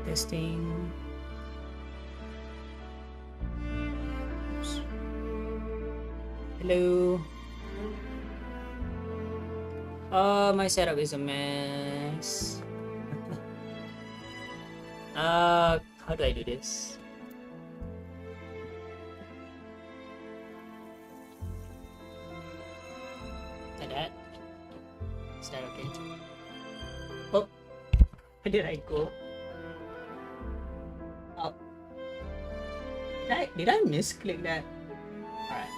Testing. Oops. Hello. Oh, my setup is a mess. How do I do this? Like that? Is that okay? Oh, where did I go? Oh, did I misclick that? Alright.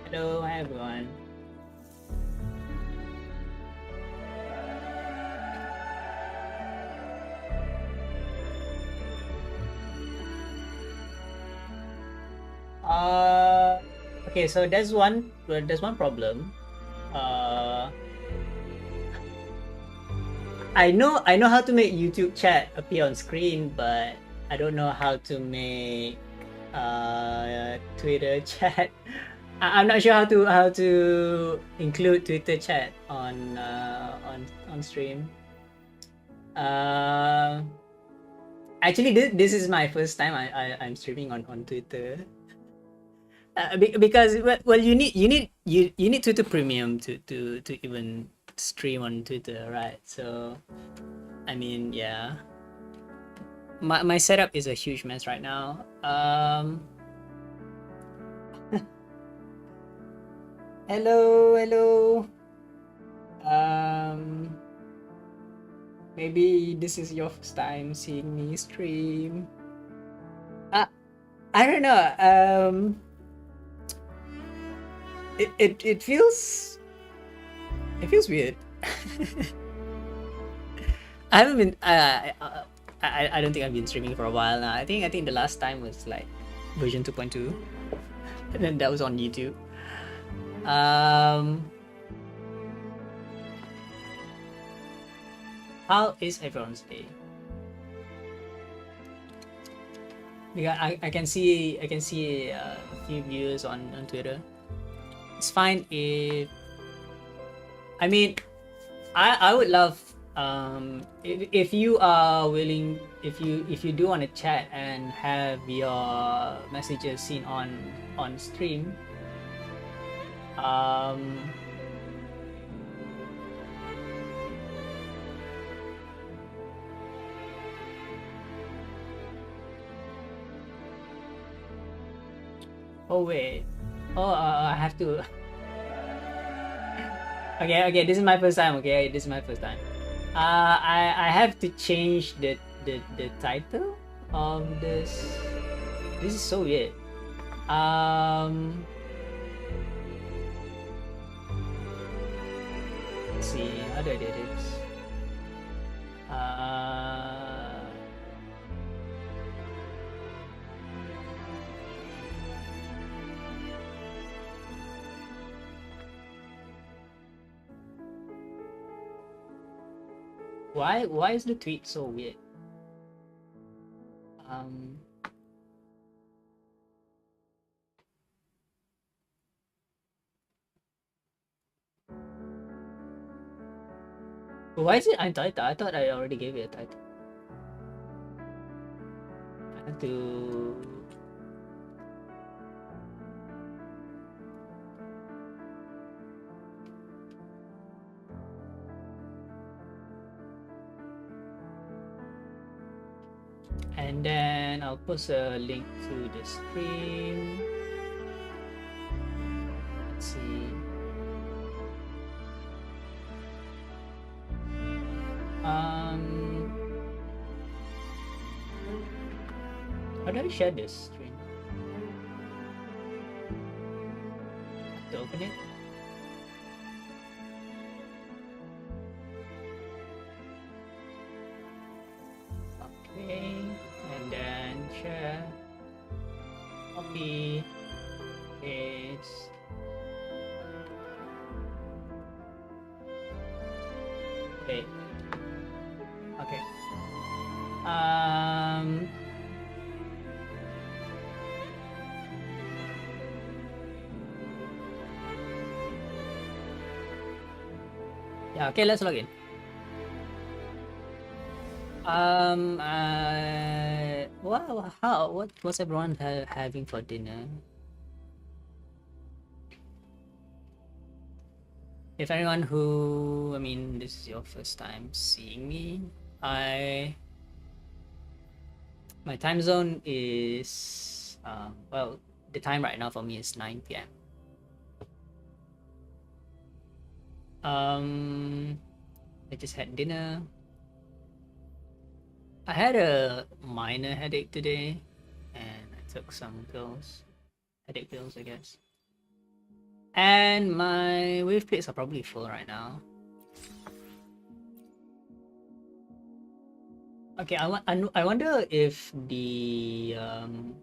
Hello, hi everyone. Okay, so there's one problem. I know how to make YouTube chat appear on screen, but I don't know how to make Twitter chat. I'm not sure how to include Twitter chat on stream. Actually, this is my first time I'm streaming on Twitter. Because well, you need Twitter Premium to even stream on Twitter, right? So, I mean, yeah. My setup is a huge mess right now. Hello. Maybe this is your first time seeing me stream. I don't know. It feels weird. I haven't been. I don't think I've been streaming for a while now. I think the last time was like version 2.2, and then that was on YouTube. How is everyone's day? Because I can see a few viewers on Twitter. It's fine if I mean I would love if you are willing, if you do want to chat and have your messages seen on stream. Oh wait. Oh, I have to. Okay. This is my first time. Okay, this is my first time. I have to change the title of this. This is so weird. Let's see. How do I do this? Why is the tweet so weird? Why is it untitled? I thought I already gave it a title. I have to. And then I'll post a link to the stream. Let's see. How do I share this stream? Have to open it. Okay, and then share. Copy. Paste. Okay. Yeah, okay, let's log in. What's everyone having for dinner? If anyone who, I mean, this is your first time seeing me, my time zone is, well, the time right now for me is 9 p.m. I just had dinner. I had a minor headache today, and I took some pills, headache pills, I guess. And my wave plates are probably full right now. Okay, I wonder if I'm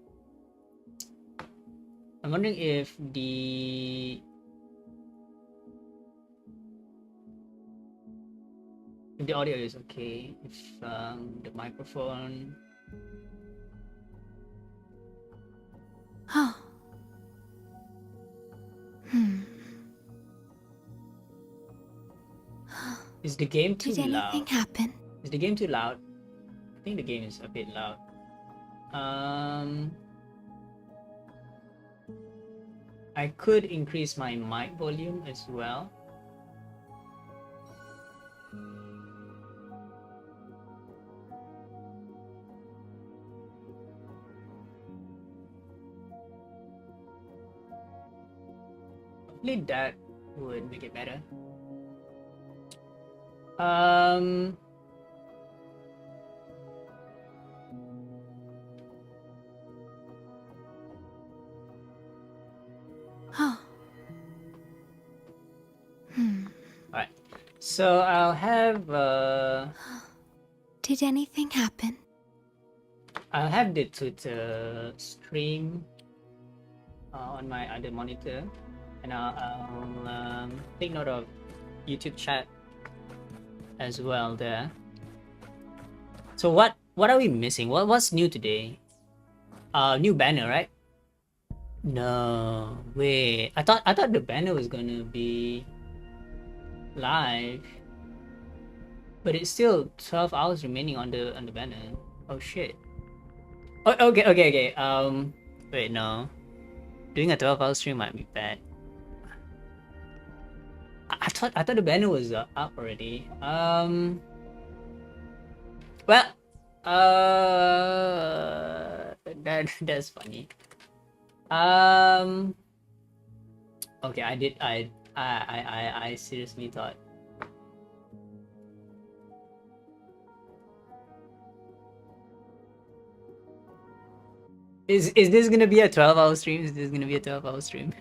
wondering if the audio is okay, if the microphone. Oh. Is the game too Did loud? anything happen? Is the game too loud? I think the game is a bit loud. I could increase my mic volume as well. Hopefully that would make it better. Oh. Alright. So I'll have Did anything happen? I'll have the Twitter stream on my other monitor, and I'll take note of YouTube chat as well there. So what are we missing? What's new today? New banner, right? No, wait. I thought the banner was gonna be live, but it's still 12 hours remaining on the banner. Oh shit. Oh, okay. Wait, no. Doing a 12-hour stream might be bad. I thought the banner was up already. Well, that's funny. Okay, I seriously thought. Is this gonna be a 12-hour stream? Is this gonna be a 12-hour stream?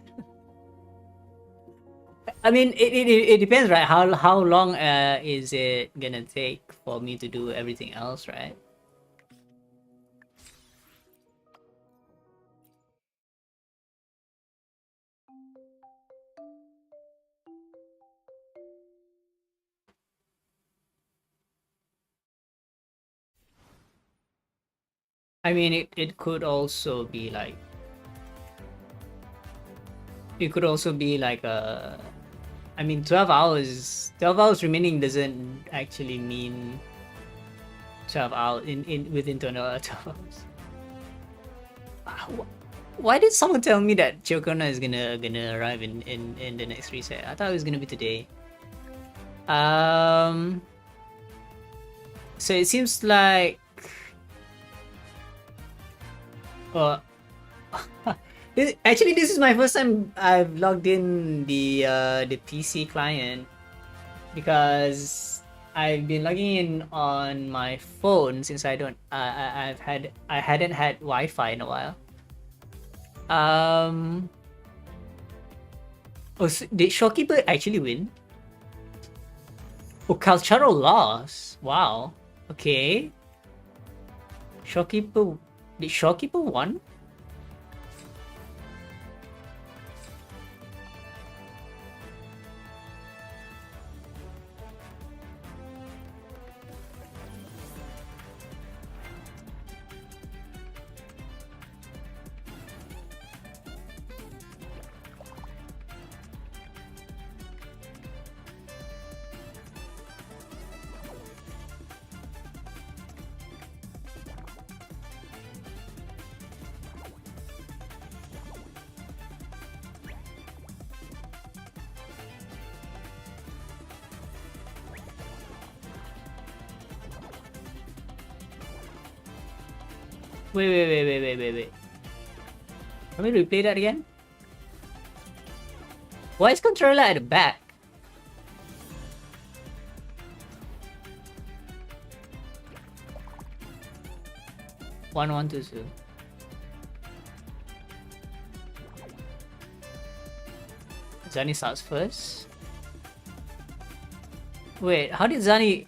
I mean, it depends, right? How long is it gonna take for me to do everything else, right? I mean, it could also be like a, I mean, 12 hours remaining doesn't actually mean 12 hours within 12 hours. Why did someone tell me that Ciaccona is gonna arrive in the next reset? I thought it was gonna be today. So it seems like, actually, this is my first time I've logged in the PC client, because I've been logging in on my phone since I hadn't had Wi-Fi in a while. Oh, so did Shopkeeper actually win? Oh, Calcharo lost. Wow. Okay. Did Shopkeeper won? Wait. Let me replay that again. Why is Cantarella at the back? One, two, two. Zani starts first. Wait, how did Zani?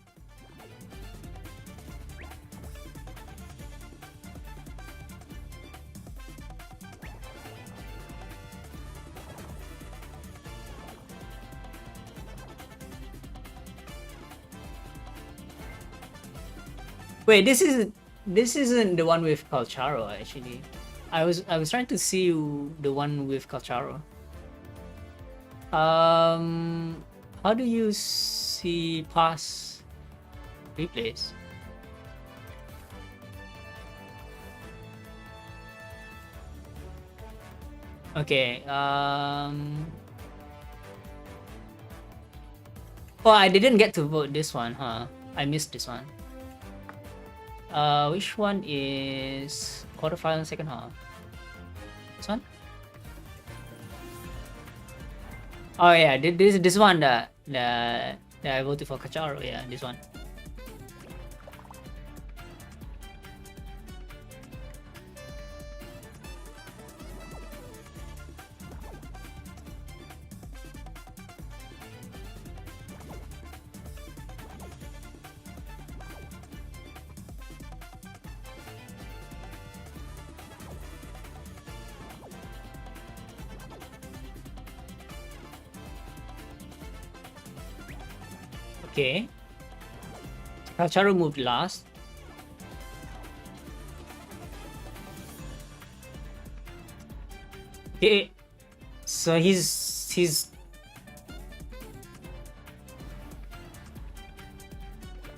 Wait, this isn't the one with Calcharo actually. I was trying to see the one with Calcharo. How do you see pass replays? Okay. Oh, I didn't get to vote this one, huh? I missed this one. Which one is quarterfinal second half? This one? Oh yeah, this one that I voted for Cacharo. Yeah, this one. Okay. Cacharo moved last. Okay. So he's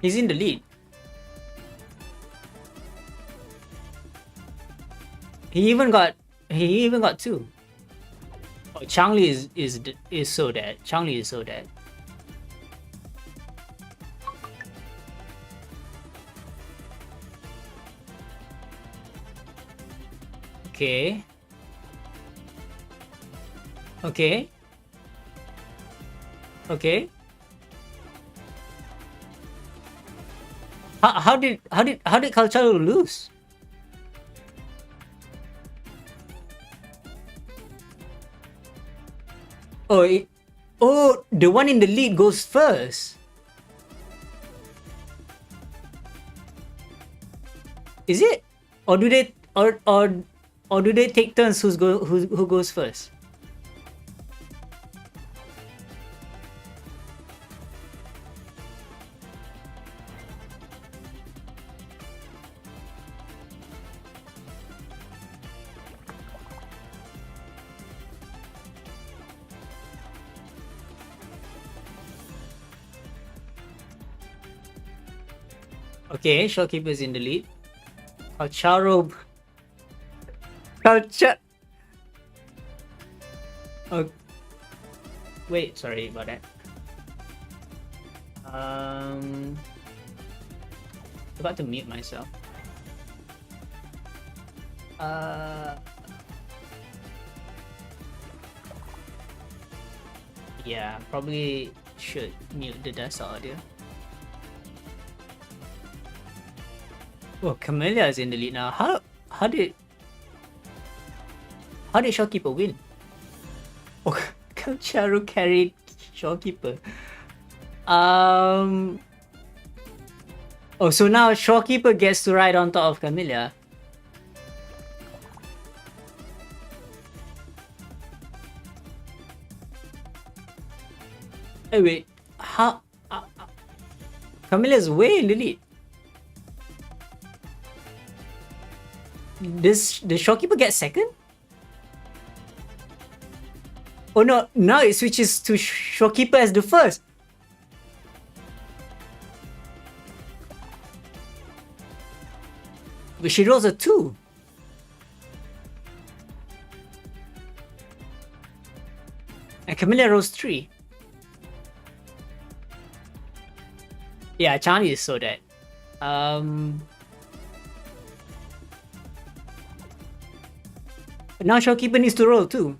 in the lead. He even got two. Oh, Changli is so dead. Changli is so dead. Okay. Okay. Okay. How did Calcharo lose? Oh, the one in the lead goes first. Is it? Or do they do they take turns who goes first? Okay, Shopkeeper's in the lead. Calcharo. Oh, wait, sorry about that. About to mute myself. Yeah, probably should mute the desktop audio. Oh, Camellia is in the lead now. How did Shopkeeper win? Oh, Calcharo carried Shopkeeper. Oh, so now Shopkeeper gets to ride on top of Camellia. Hey, wait. How? Camilla's way in the lead. Does the Shopkeeper get second? Oh no, now it switches to Shopkeeper as the first. But she rolls a 2. And Camilla rolls 3. Yeah, Charlie is so dead. Now shopkeeper needs to roll too.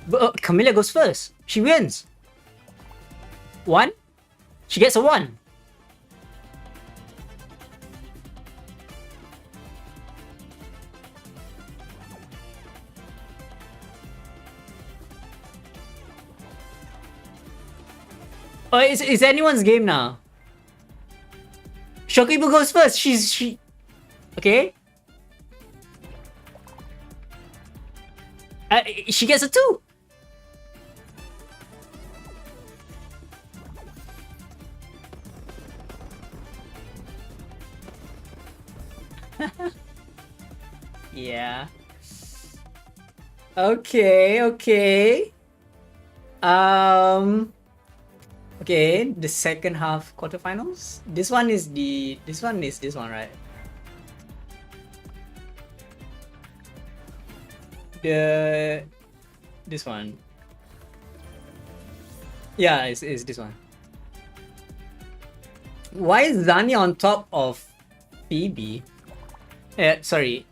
But Camilla goes first. She wins. 1. She gets a 1. Oh, it's anyone's game now. Shopkeeper goes first. She. Okay. She gets a 2. Yeah. Okay. Okay, the second half quarterfinals. This one, right? This one. Yeah, it's this one. Why is Zani on top of Phoebe? Sorry.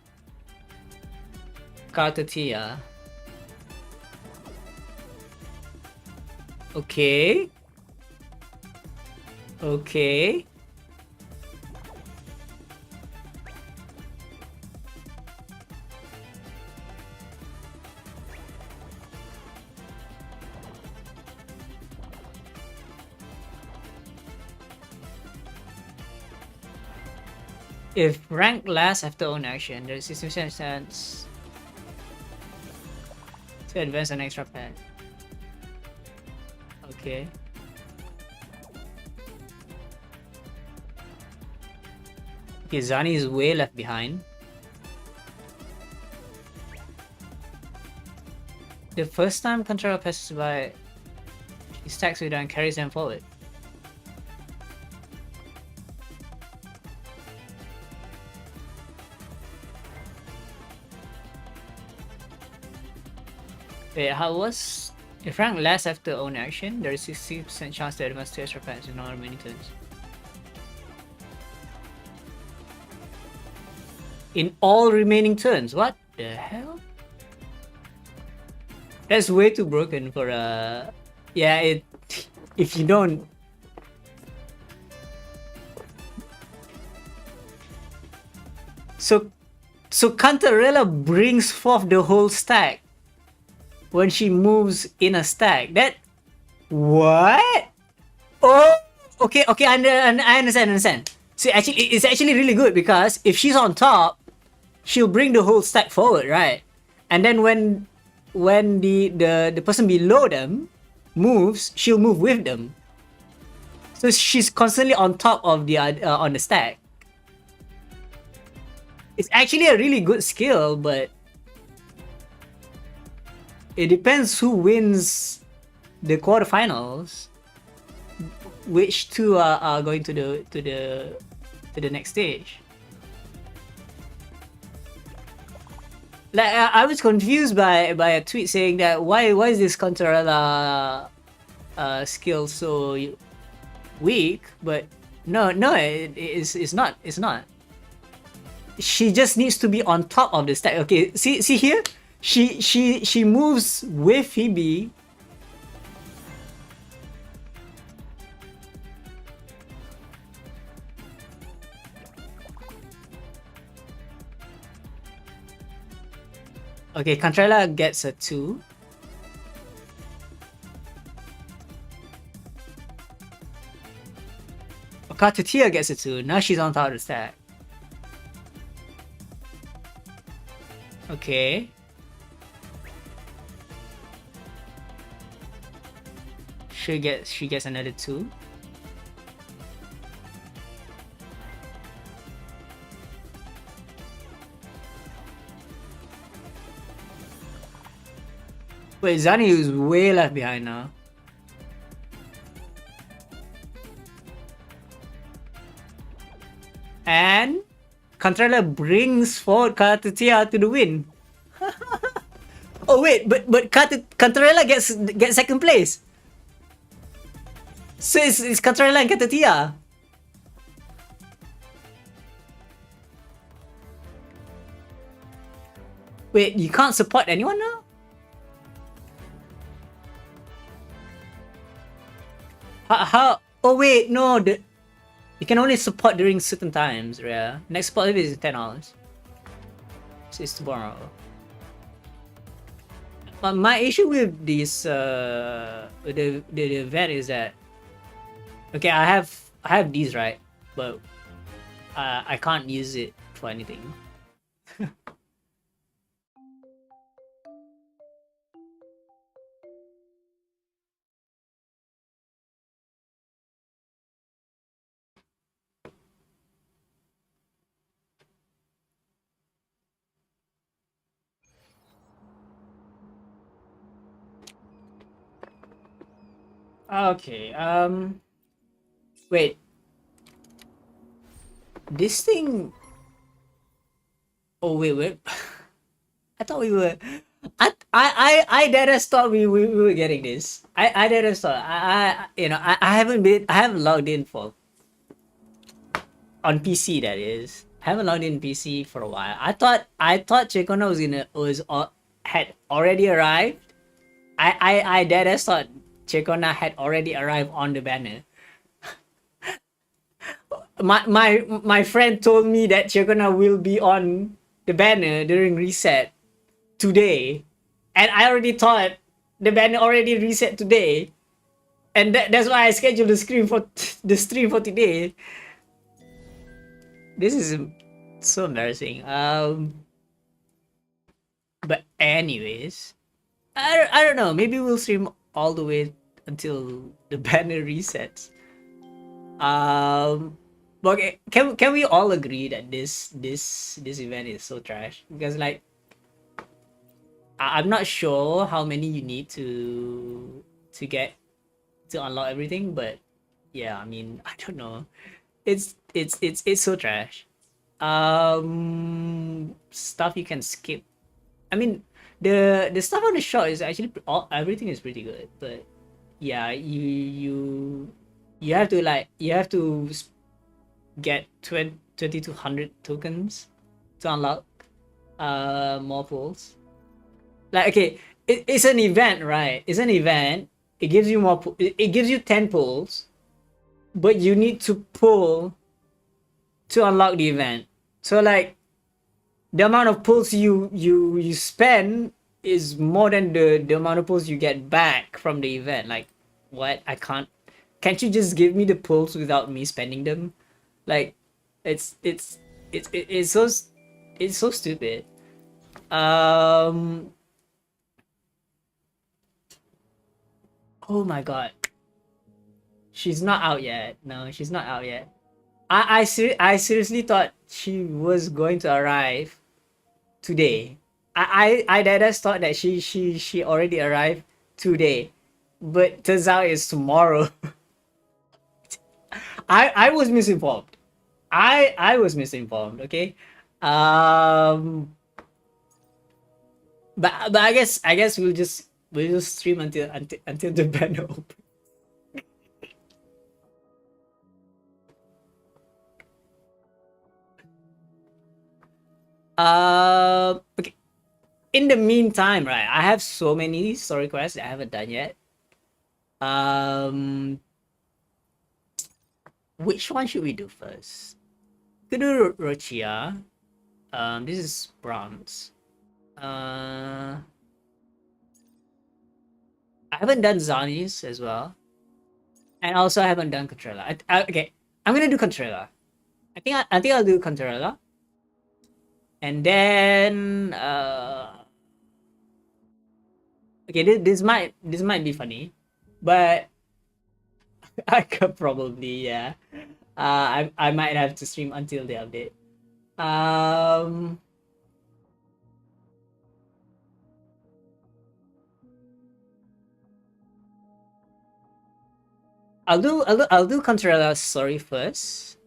Cartatia. Okay. If rank last after own action, there's 60% chance to advance an extra pad. Okay. Okay, Zani is way left behind. The first time Cantarella passes by, he stacks with her and carries them forward. Wait, how was... If rank last after own action, there is 60% chance to advance 2 extra pads in all remaining turns. In all remaining turns? What the hell? That's way too broken for a... Yeah, if you don't... So Cantarella brings forth the whole stack when she moves in a stack. That... What? Oh! Okay, I understand. So it's actually really good because if she's on top, she'll bring the whole stack forward, right? And then when the person below them moves, she'll move with them. So she's constantly on top of the on the stack. It's actually a really good skill, but it depends who wins the quarterfinals. Which two are going to the next stage? Like I was confused by a tweet saying that why is this Cantarella skill so weak? But no, it's not. She just needs to be on top of the stack. Okay, see here, she moves with Phoebe. Okay, Cantarella gets a 2. Cartatia gets a 2. Now she's on top of the stack. Okay. She gets another 2. Wait, Zani is way left behind now. And Cantarella brings forward Cartatia to the win. Oh wait, but Cantarella gets second place. So it's Cantarella and Cartatia. Wait, you can't support anyone now? How? Oh wait, no. You can only support during certain times. Yeah. Next support is 10 hours. So it's tomorrow. My issue with this with the event is that, okay, I have these, right, but I can't use it for anything. Okay. Wait. This thing. Oh wait. I thought we were. I did thought we were getting this. I did thought I haven't logged in for on PC, that is. I haven't logged in PC for a while. I thought Ciaccona had already arrived. I did thought Ciaccona had already arrived on the banner. My friend told me that Ciaccona will be on the banner during reset today, and I already thought the banner already reset today, and that's why I scheduled the stream for today. This is so embarrassing. But anyways, I don't know. Maybe we'll stream all the way until the banner resets. Okay, can we all agree that this event is so trash? Because like, I'm not sure how many you need to get to unlock everything, but yeah, I mean, I don't know. It's so trash. Stuff you can skip. I mean, the stuff on the shop is actually everything is pretty good, but yeah, you have to get 2200 tokens to unlock more pools. Like, okay, it's an event, right? It's an event. It gives you more. It gives you 10 pools, but you need to pull to unlock the event. So like, the amount of pulls you spend is more than the amount of pulls you get back from the event. Like, what? Can't you just give me the pulls without me spending them? Like, it's so stupid. Oh my god, she's not out yet. No, she's not out yet. I seriously thought she was going to arrive today. I just thought that she already arrived today, but turns out it's tomorrow. I was misinformed. I was misinformed. Okay, but I guess we'll just stream until the banner opens. Okay. In the meantime, right, I have so many story quests that I haven't done yet. Um, which one should we do first? Could do Rochia. This is bronze. I haven't done Zani's as well, and also I haven't done Cantarella. Okay, I'm gonna do Cantarella. I think I'll do Cantarella, and then okay, this might be funny, but I could probably, yeah. I might have to stream until the update. Um, I'll do Contrarella story first,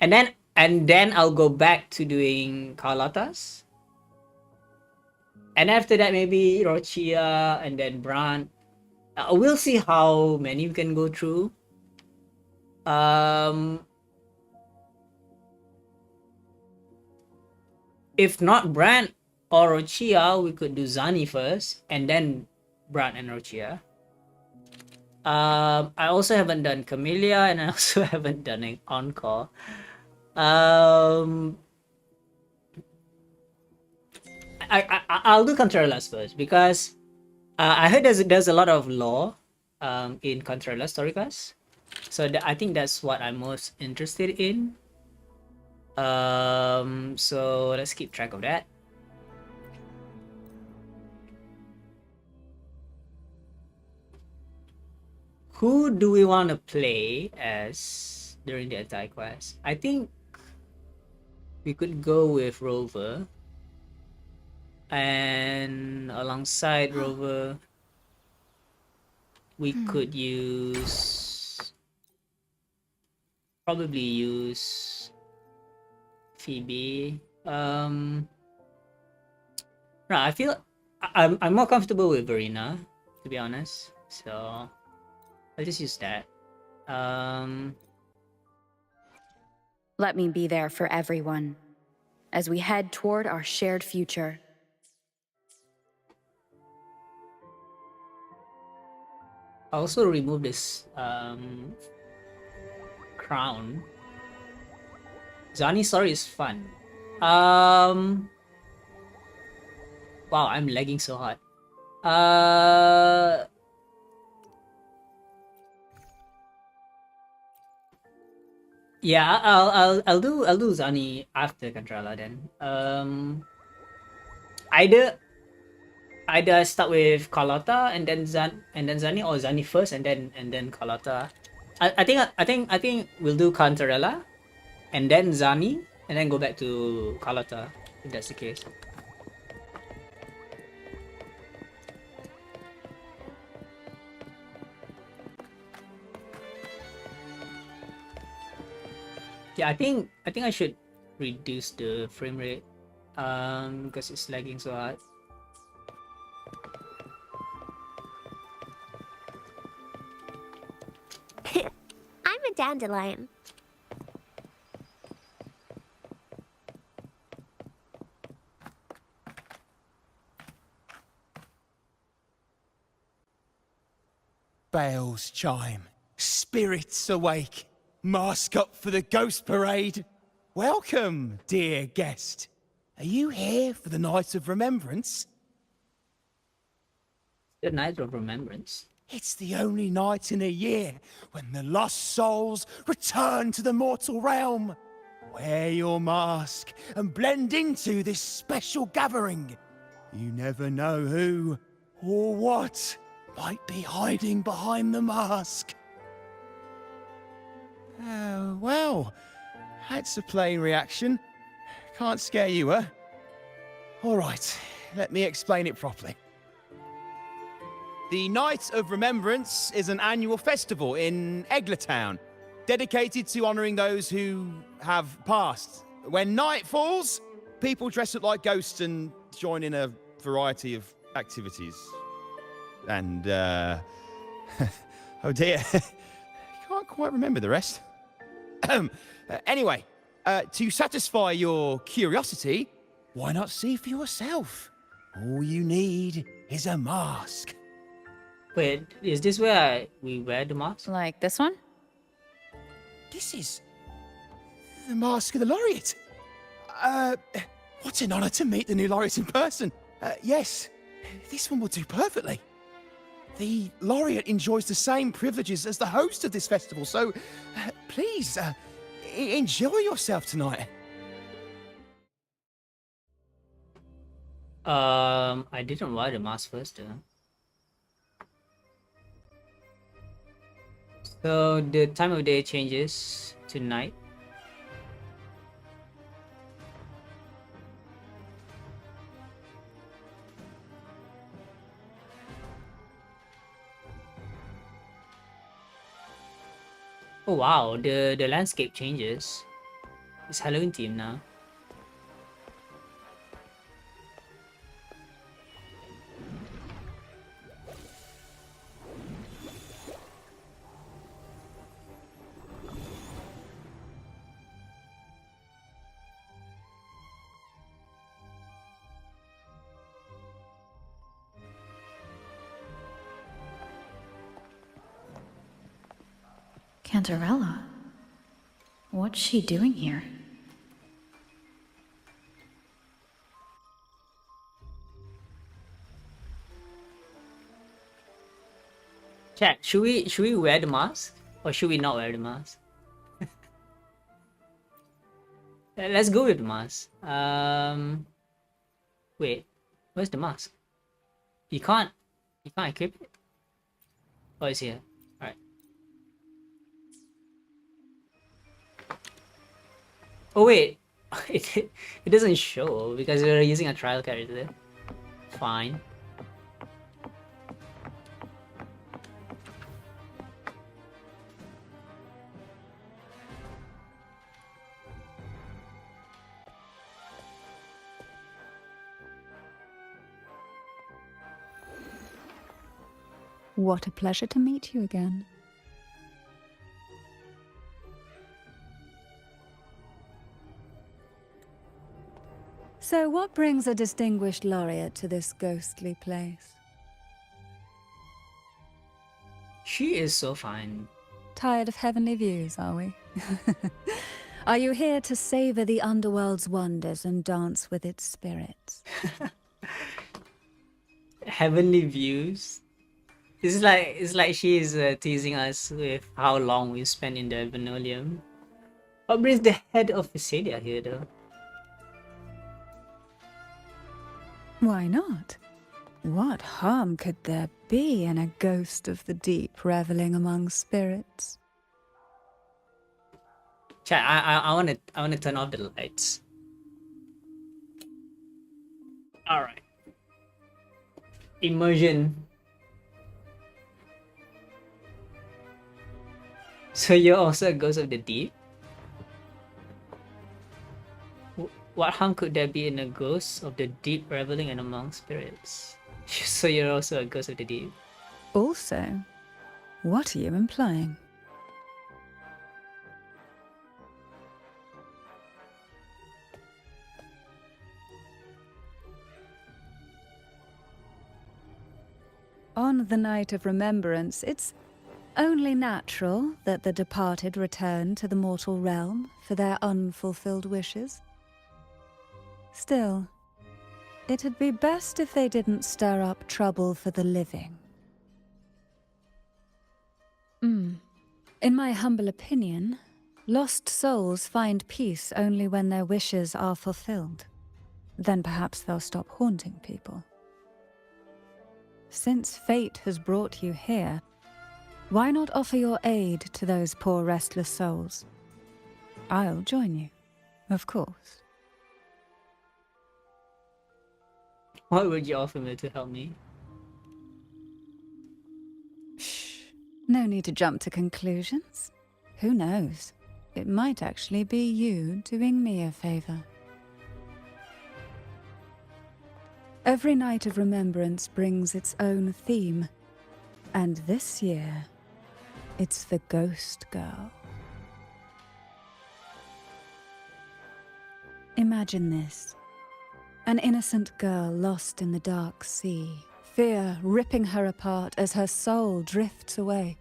and then I'll go back to doing Carlotta's, and after that maybe Rochia and then Brand. We'll see how many we can go through. Um, if not Brand, Orochia, we could do Zani first, and then Brat and Orochia. I also haven't done Camellia, and I also haven't done an Encore. I'll do Cantarellas first because I heard there's a lot of lore in Cantarella Storicas, so I think that's what I'm most interested in. So let's keep track of that. Who do we want to play as during the entire quest? I think we could go with Rover, and alongside Rover, we could probably use Phoebe. No, I feel I'm more comfortable with Verena, to be honest. So I'll just use that. Let me be there for everyone as we head toward our shared future. I'll also remove this crown. Zani story is fun. Wow, I'm lagging so hard. Yeah, I'll do Zani after Cantarella then. Either I start with Carlotta and then Zani, or Zani first and then Carlotta. I think we'll do Cantarella and then Zani and then go back to Carlotta if that's the case. Yeah, I think I should reduce the frame rate because it's lagging so hard. I'm a dandelion. Bells chime, spirits awake, mask up for the ghost parade. Welcome, dear guest. Are you here for the Night of Remembrance? The Night of Remembrance. It's the only night in a year when the lost souls return to the mortal realm. Wear your mask and blend into this special gathering. You never know who or what might be hiding behind the mask. Oh, well, that's a plain reaction. Can't scare you, huh? All right, let me explain it properly. The Night of Remembrance is an annual festival in Eglertown, dedicated to honouring those who have passed. When night falls, people dress up like ghosts and join in a variety of activities. And, oh dear, can't quite remember the rest. Anyway, to satisfy your curiosity, why not see for yourself? All you need is a mask. Wait, is this where we wear the mask? Like this one? This is the Mask of the Laureate. What an honor to meet the new Laureate in person. Yes, this one will do perfectly. The Laureate enjoys the same privileges as the host of this festival, so please, enjoy yourself tonight. I didn't wear the mask first though. So the time of day changes to night. Oh wow, the landscape changes. It's Halloween theme now. Cantarella? What's she doing here? Chat, should we wear the mask? Or should we not wear the mask? Let's go with the mask. Wait, where's the mask? You can't equip it? Oh, it's here. Alright. Oh wait, it doesn't show because we're using a trial character. Fine. What a pleasure to meet you again. So what brings a distinguished laureate to this ghostly place? She is so fine. Tired of heavenly views, are we? Are you here to savor the underworld's wonders and dance with its spirits? Heavenly views. It's like she is teasing us with how long we spent in the Venolium. What brings the head of Visalia here though? Why not? What harm could there be in a ghost of the deep reveling among spirits? Chat, I wanna turn off the lights. Alright. Immersion. So you're also a ghost of the deep? What harm could there be in a ghost of the deep reveling and among spirits? So you're also a ghost of the deep? Also, what are you implying? On the night of remembrance, it's only natural that the departed return to the mortal realm for their unfulfilled wishes. Still, it'd be best if they didn't stir up trouble for the living. In my humble opinion, lost souls find peace only when their wishes are fulfilled. Then perhaps they'll stop haunting people. Since fate has brought you here, why not offer your aid to those poor restless souls? I'll join you, of course. What would you offer me to help me? Shh. No need to jump to conclusions. Who knows? It might actually be you doing me a favor. Every night of remembrance brings its own theme. And this year, it's the Ghost Girl. Imagine this. An innocent girl lost in the dark sea, fear ripping her apart as her soul drifts away,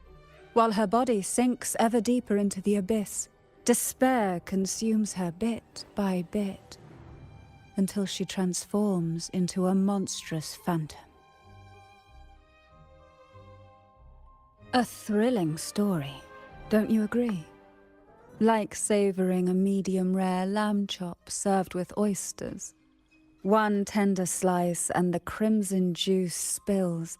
while her body sinks ever deeper into the abyss. Despair consumes her bit by bit, until she transforms into a monstrous phantom. A thrilling story, don't you agree? Like savoring a medium-rare lamb chop served with oysters. One tender slice and the crimson juice spills,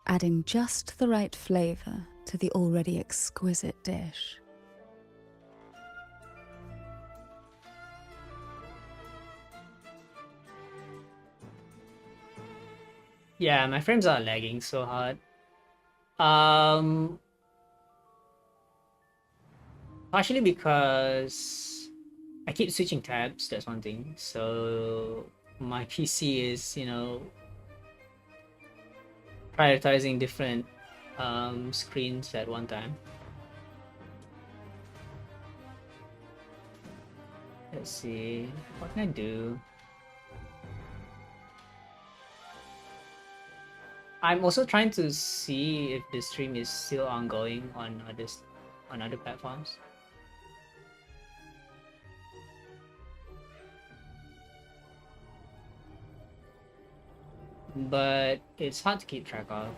adding just the right flavor to the already exquisite dish. Yeah, my frames are lagging so hard. Partially because I keep switching tabs, that's one thing. So my PC is, prioritizing different screens at one time. Let's see, what can I do? I'm also trying to see if the stream is still ongoing on others. on other platforms. But it's hard to keep track of.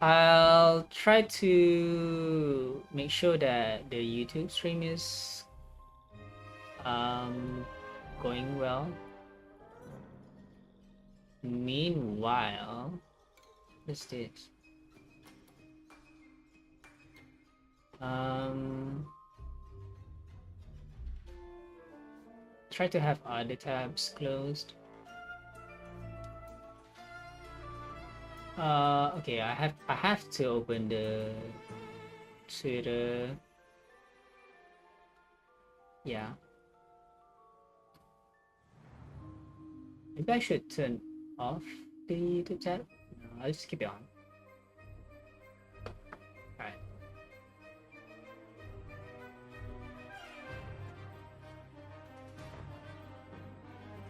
I'll try to make sure that the YouTube stream is going well. Meanwhile, what's this? Try to have other tabs closed. Okay, I have to open the Twitter. Yeah. Maybe I should turn off the YouTube tab. No, I'll just keep it on. Alright.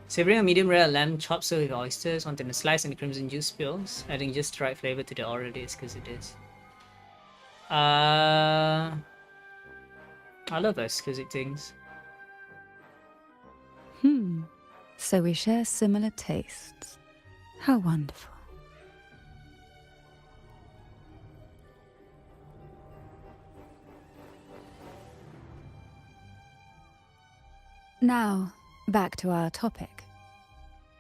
Savoring a medium rare lamb chops with oysters, wanting a slice and the crimson juice spills, adding just the right flavor to the already is because it is. I love exquisite things. So we share similar tastes. How wonderful. Now, back to our topic.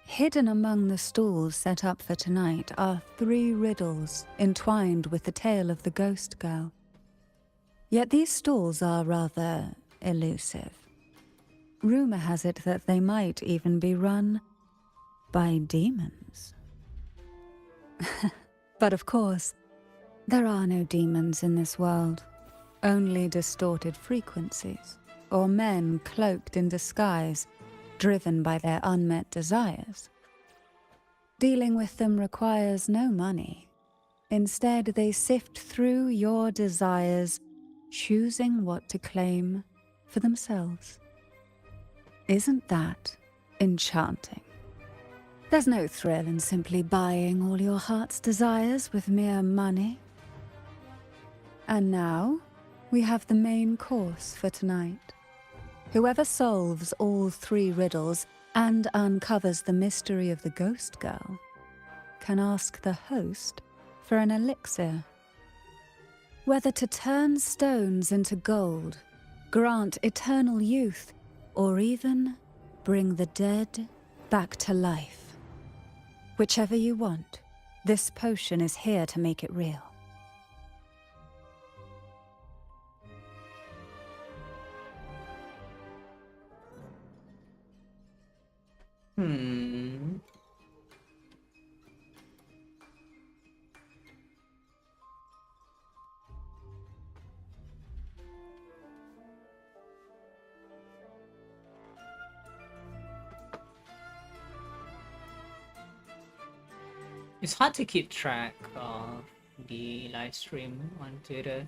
Hidden among the stalls set up for tonight are 3 riddles entwined with the tale of the ghost girl. Yet these stalls are rather elusive. Rumor has it that they might even be run by demons. But of course, there are no demons in this world, only distorted frequencies, or men cloaked in disguise, driven by their unmet desires. Dealing with them requires no money. Instead, they sift through your desires, choosing what to claim for themselves. Isn't that enchanting? There's no thrill in simply buying all your heart's desires with mere money. And now, we have the main course for tonight. Whoever solves all 3 riddles and uncovers the mystery of the ghost girl can ask the host for an elixir. Whether to turn stones into gold, grant eternal youth, or even bring the dead back to life. Whichever you want, this potion is here to make it real. It's hard to keep track of the live stream on Twitter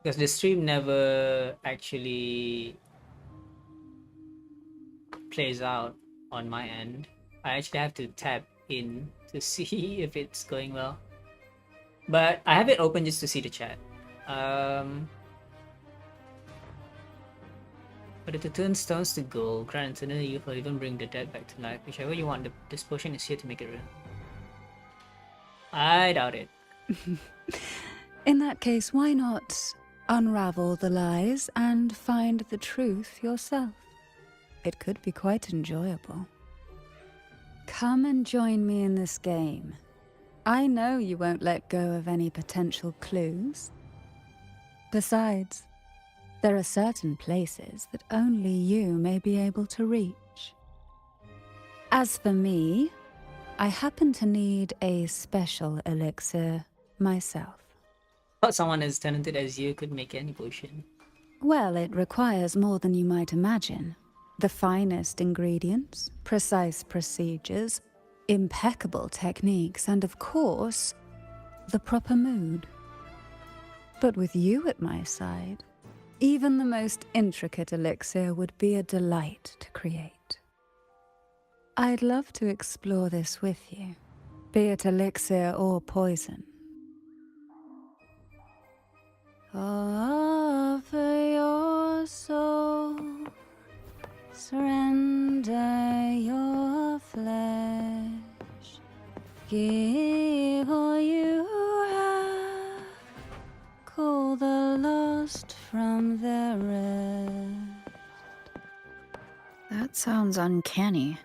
because the stream never actually plays out on my end. I actually have to tap in to see if it's going well. But I have it open just to see the chat. But to turn stones to gold, grant eternal youth, or even bring the dead back to life. Whichever you want, this potion is here to make it real. I doubt it. In that case, why not unravel the lies and find the truth yourself? It could be quite enjoyable. Come and join me in this game. I know you won't let go of any potential clues. Besides, there are certain places that only you may be able to reach. As for me, I happen to need a special elixir myself. Thought someone as talented as you could make any potion. Well, it requires more than you might imagine. The finest ingredients, precise procedures, impeccable techniques, and of course, the proper mood. But with you at my side, even the most intricate elixir would be a delight to create. I'd love to explore this with you, be it elixir or poison. Offer your soul, surrender your flesh, give all you have, call the lost from their rest. That sounds uncanny.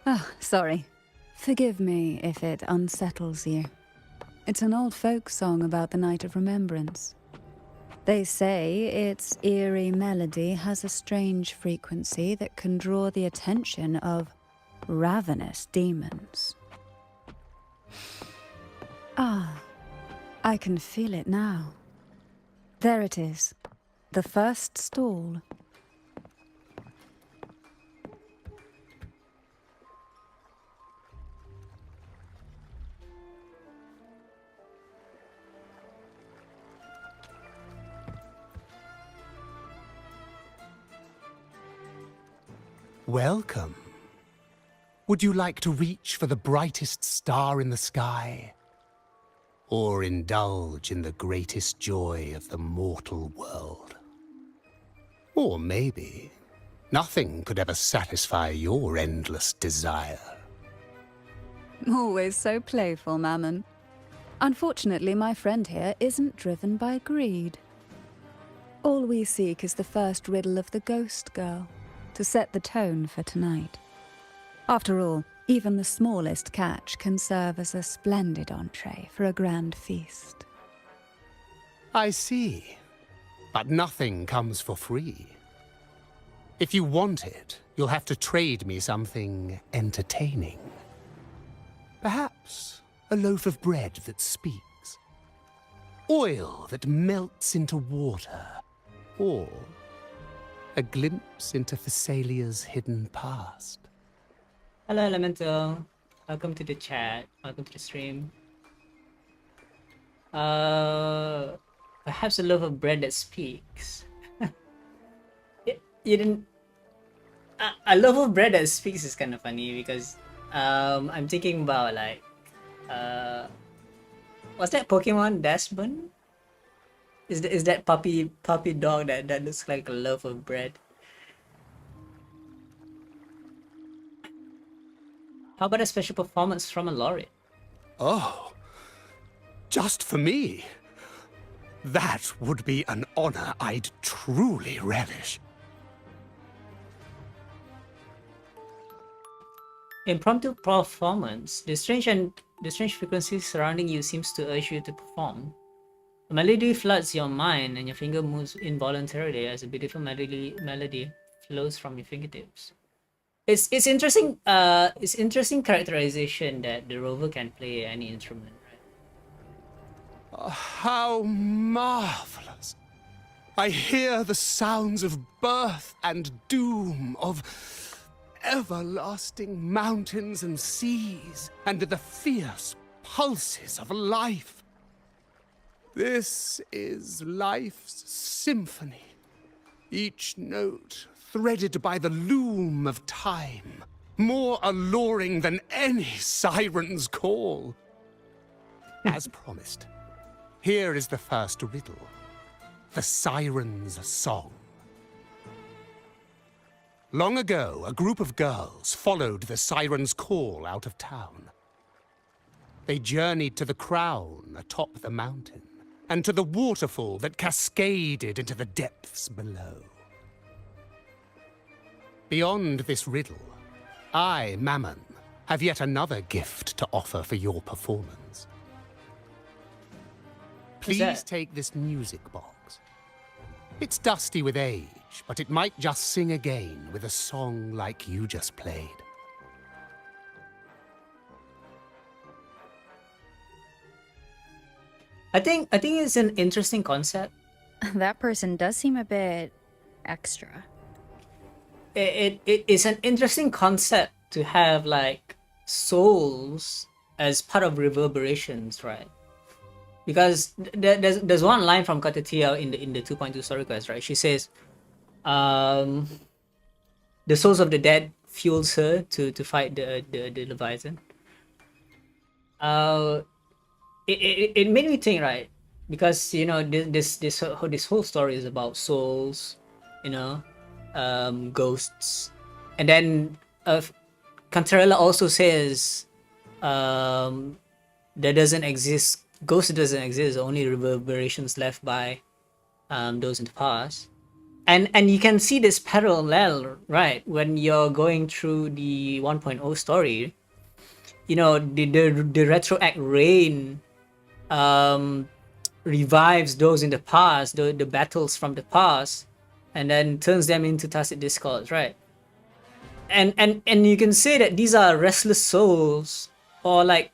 Oh, sorry. Forgive me if it unsettles you. It's an old folk song about the Night of Remembrance. They say its eerie melody has a strange frequency that can draw the attention of ravenous demons. Ah, I can feel it now. There it is, the first stall. Welcome. Would you like to reach for the brightest star in the sky? Or indulge in the greatest joy of the mortal world? Or maybe nothing could ever satisfy your endless desire. Always so playful, Mammon. Unfortunately, my friend here isn't driven by greed. All we seek is the first riddle of the ghost girl, to set the tone for tonight. After all, even the smallest catch can serve as a splendid entree for a grand feast. I see. But nothing comes for free. If you want it, you'll have to trade me something entertaining. Perhaps a loaf of bread that speaks. Oil that melts into water. Or a glimpse into Thessalia's hidden past. Hello, Elemental. Welcome to the chat. Welcome to the stream. Perhaps a loaf of bread that speaks. You didn't. A loaf of bread that speaks is kind of funny because I'm thinking about like what's that Pokemon Dashbun? Is that puppy dog that looks like a loaf of bread? How about a special performance from a laureate? Oh, just for me? That would be an honor I'd truly relish. Impromptu performance. The strange frequency surrounding you seems to urge you to perform. A melody floods your mind and your finger moves involuntarily as a beautiful melody flows from your fingertips. It's interesting. It's interesting characterization that the rover can play any instrument, right? How marvelous! I hear the sounds of birth and doom, of everlasting mountains and seas, and the fierce pulses of life. This is life's symphony, each note threaded by the loom of time, more alluring than any siren's call. As promised, here is the first riddle, the siren's song. Long ago, a group of girls followed the siren's call out of town. They journeyed to the crown atop the mountain, and to the waterfall that cascaded into the depths below. Beyond this riddle, I, Mammon, have yet another gift to offer for your performance. Please take this music box. It's dusty with age, but it might just sing again with a song like you just played. I think it's an interesting concept. That person does seem a bit extra. It is an interesting concept to have like souls as part of reverberations, right? Because there's one line from Katatia in the 2.2 story quest, right? She says, the souls of the dead fuels her to fight the Leviathan. it made me think, right? Because you know this whole story is about souls, you know, ghosts, and then Cantarella also says there doesn't exist ghost doesn't exist, only reverberations left by those in the past. And you can see this parallel, right, when you're going through the 1.0 story. You know, the retroact rain um revives those in the past, the battles from the past, and then turns them into tacit discords, right? And you can say that these are restless souls, or like,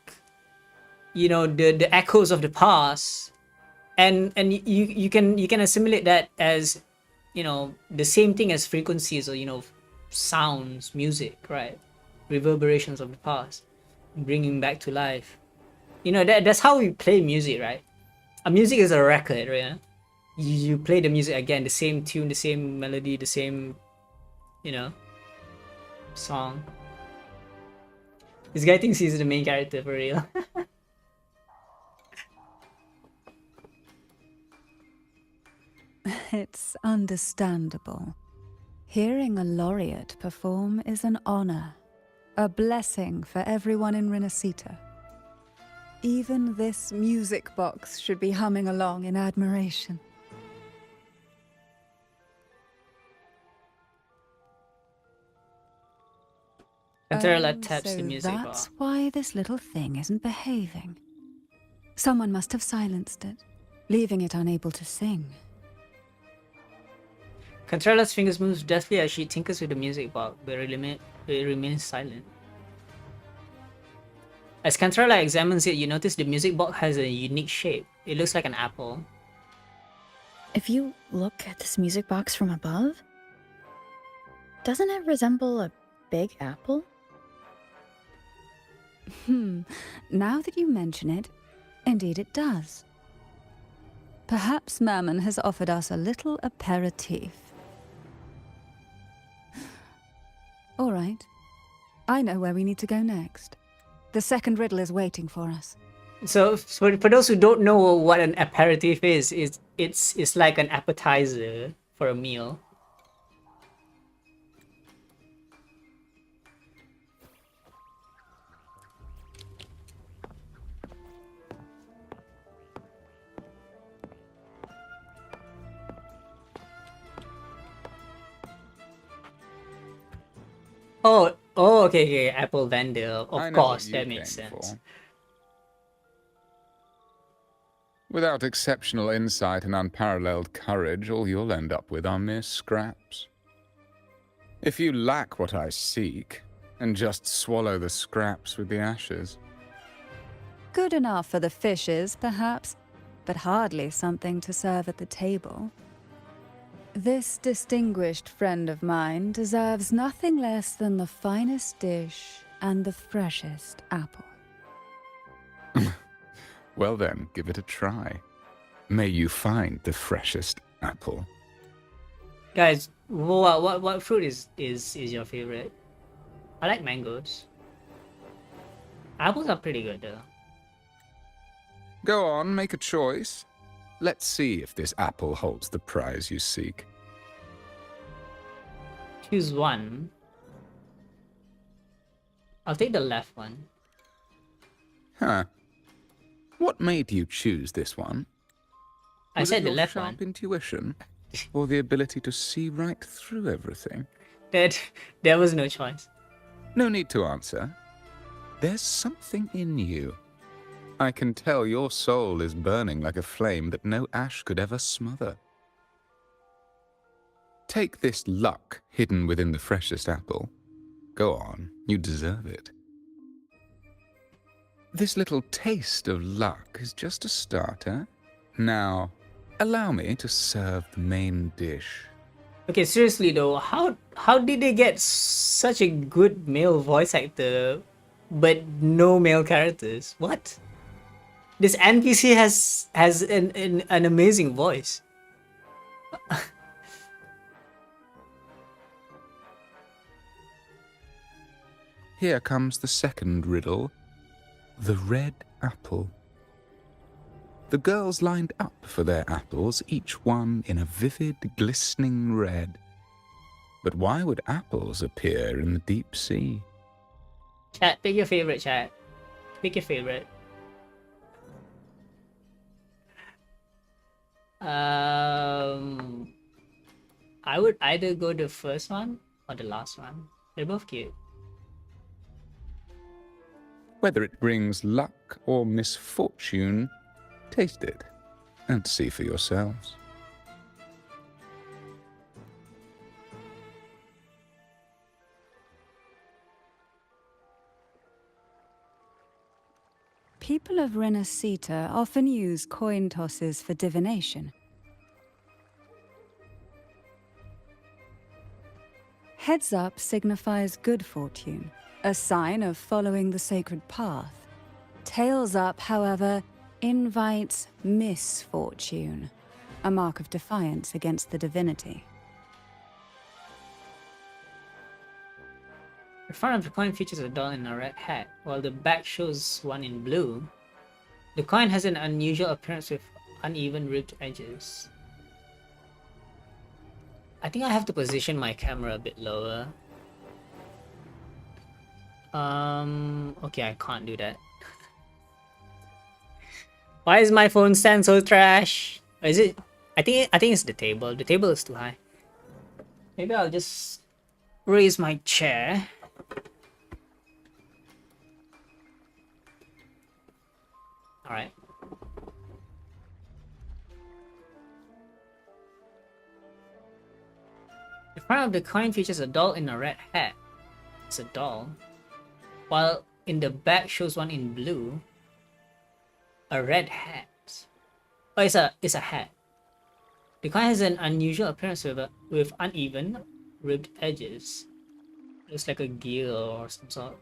you know, the echoes of the past, and you can assimilate that as, you know, the same thing as frequencies, or, you know, sounds, music, right? Reverberations of the past, bringing back to life. You know, that's how we play music, right? A music is a record, right? You play the music again, the same tune, the same melody, the same, you know, song. This guy thinks he's the main character for real. It's understandable. Hearing a laureate perform is an honor, a blessing for everyone in Renacita. Even this music box should be humming along in admiration. Cantarella taps so the music bar. that's why this little thing isn't behaving. Someone must have silenced it, leaving it unable to sing. Cantarella's fingers move deftly as she tinkers with the music box, but it remains silent. As Cantarella examines it, you notice the music box has a unique shape. It looks like an apple. If you look at this music box from above, doesn't it resemble a big apple? Now that you mention it, indeed it does. Perhaps Mammon has offered us a little aperitif. All right. I know where we need to go next. The second riddle is waiting for us. So for those who don't know what an aperitif is, it's like an appetizer for a meal. Oh, okay, Apple vendor. I Of know course, what that you makes came sense. for. Without exceptional insight and unparalleled courage, all you'll end up with are mere scraps. If you lack what I seek, and just swallow the scraps with the ashes. Good enough for the fishes, perhaps, but hardly something to serve at the table. This distinguished friend of mine deserves nothing less than the finest dish and the freshest apple. Well then, give it a try. May you find the freshest apple. Guys, what fruit is your favorite? I like mangoes. Apples are pretty good though. Go on, make a choice. Let's see if this apple holds the prize you seek. Choose one. I'll take the left one. Huh. What made you choose this one? I Was said it the your left sharp one. intuition? Or the ability to see right through everything? There was no choice. No need to answer. There's something in you. I can tell your soul is burning like a flame that no ash could ever smother. Take this luck hidden within the freshest apple. Go on, you deserve it. This little taste of luck is just a starter. Now, allow me to serve the main dish. Okay, seriously though, how did they get such a good male voice actor, but no male characters? What? This NPC has an amazing voice. Here comes the second riddle. The red apple. The girls lined up for their apples, each one in a vivid, glistening red. But why would apples appear in the deep sea? Chat, pick your favorite, chat. Pick your favorite. I would either go the first one or the last one. They're both cute. Whether it brings luck or misfortune, taste it and see for yourselves. People of Renacita often use coin tosses for divination. Heads up signifies good fortune, a sign of following the sacred path. Tails up, however, invites misfortune, a mark of defiance against the divinity. The front of the coin features a doll in a red hat, while the back shows one in blue. The coin has an unusual appearance with uneven ribbed edges. I think I have to position my camera a bit lower. Okay, I can't do that. Why is my phone stand so trash? Or is it? I think it's the table. The table is too high. Maybe I'll just raise my chair. All right. The front of the coin features a doll in a red hat. It's a doll. While in the back shows one in blue. A red hat. Oh, it's a hat. The coin has an unusual appearance with uneven, ribbed edges. Looks like a gear or some sort.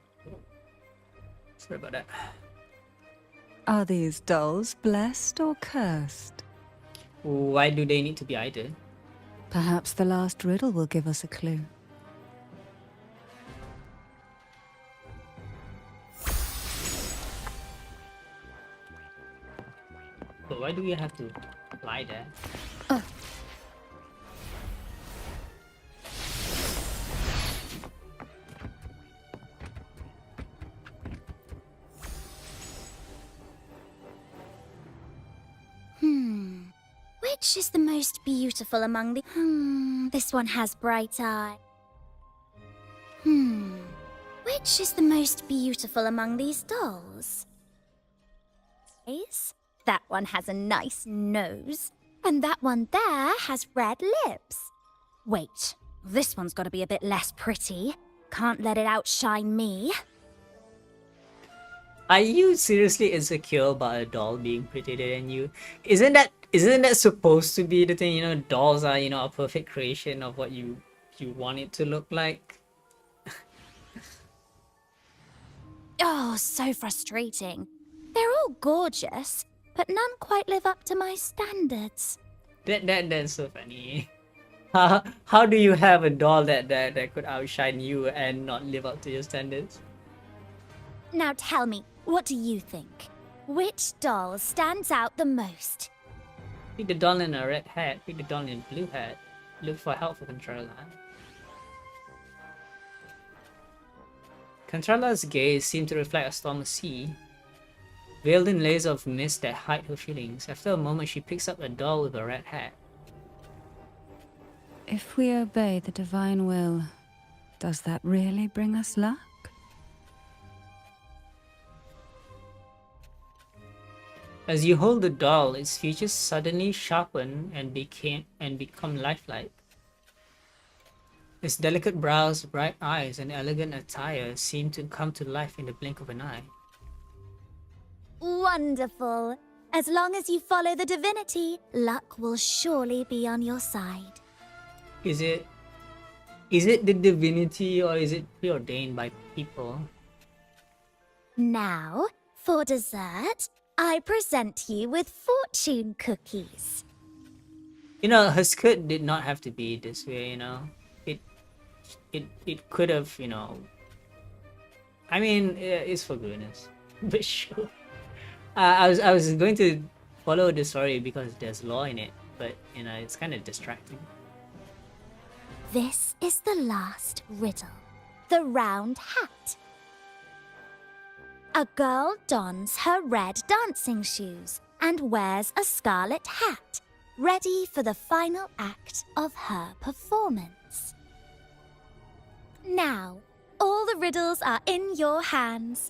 Sorry about that. Are these dolls blessed or cursed? Why do they need to be either? Perhaps the last riddle will give us a clue. But why do we have to lie there? Which is the most beautiful among the... this one has bright eye. Which is the most beautiful among these dolls? That one has a nice nose. And that one there has red lips. Wait, this one's got to be a bit less pretty. Can't let it outshine me. Are you seriously insecure about a doll being prettier than you? Isn't that supposed to be the thing? You know, dolls are, you know, a perfect creation of what you want it to look like. Oh, so frustrating. They're all gorgeous, but none quite live up to my standards. That's so funny. How do you have a doll that could outshine you and not live up to your standards? Now tell me, what do you think? Which doll stands out the most? Pick the doll in a red hat, pick the doll in a blue hat. Look for help for Cantarella. Cantarella's gaze seemed to reflect a stormy sea, veiled in layers of mist that hide her feelings. After a moment, she picks up a doll with a red hat. If we obey the divine will, does that really bring us luck? As you hold the doll, its features suddenly sharpen and become lifelike. Its delicate brows, bright eyes, and elegant attire seem to come to life in the blink of an eye. Wonderful. As long as you follow the divinity, luck will surely be on your side. Is it the divinity or is it preordained by people? Now, for dessert, I present you with fortune cookies. You know, her skirt did not have to be this way, you know. It could have, you know. I mean, it's for goodness. But sure. I was going to follow the story because there's lore in it, but you know, it's kind of distracting. This is the last riddle. The round hat. A girl dons her red dancing shoes and wears a scarlet hat, ready for the final act of her performance. Now, all the riddles are in your hands.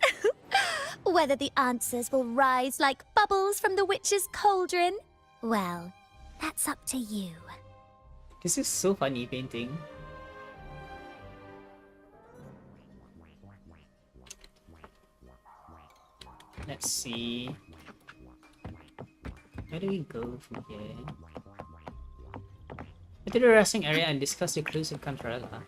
Whether the answers will rise like bubbles from the witch's cauldron, well, that's up to you. This is so funny painting. Let's see. Where do we go from here? Enter the resting area and discuss the clues in Cantarella.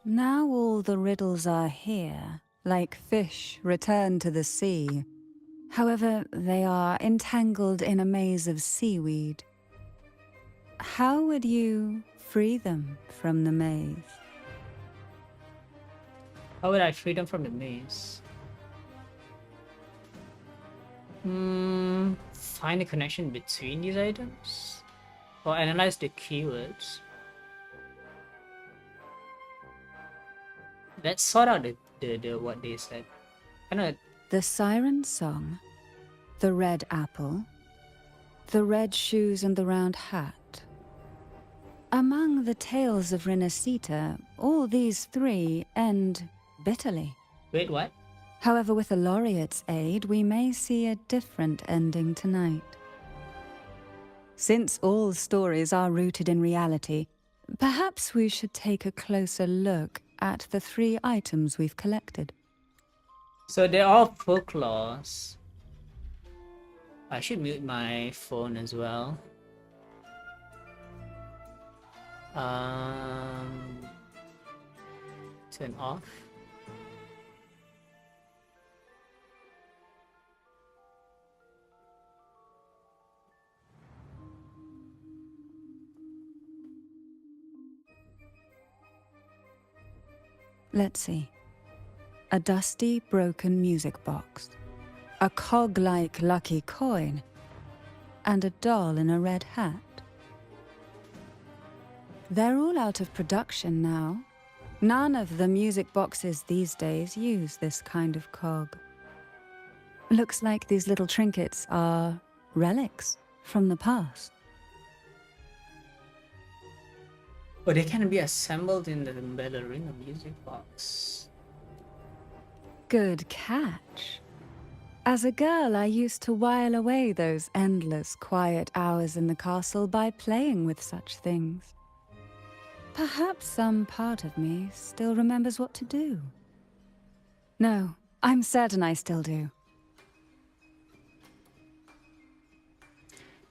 Now all the riddles are here, like fish returned to the sea. However, they are entangled in a maze of seaweed. How would you free them from the maze? How would I free them from the maze? Find a connection between these items? Or analyze the keywords? Let's sort out the what they said. The siren song, the red apple, the red shoes and the round hat. Among the tales of Renacita, all these three end bitterly. Wait, what? However, with the laureate's aid, we may see a different ending tonight. Since all stories are rooted in reality, perhaps we should take a closer look at the three items we've collected. So they're all folklores. I should mute my phone as well. Turn off. Let's see. A dusty, broken music box, a cog-like lucky coin, and a doll in a red hat. They're all out of production now. None of the music boxes these days use this kind of cog. Looks like these little trinkets are relics from the past. But they can be assembled in the ballerina music box. Good catch. As a girl, I used to while away those endless, quiet hours in the castle by playing with such things. Perhaps some part of me still remembers what to do. No, I'm certain I still do.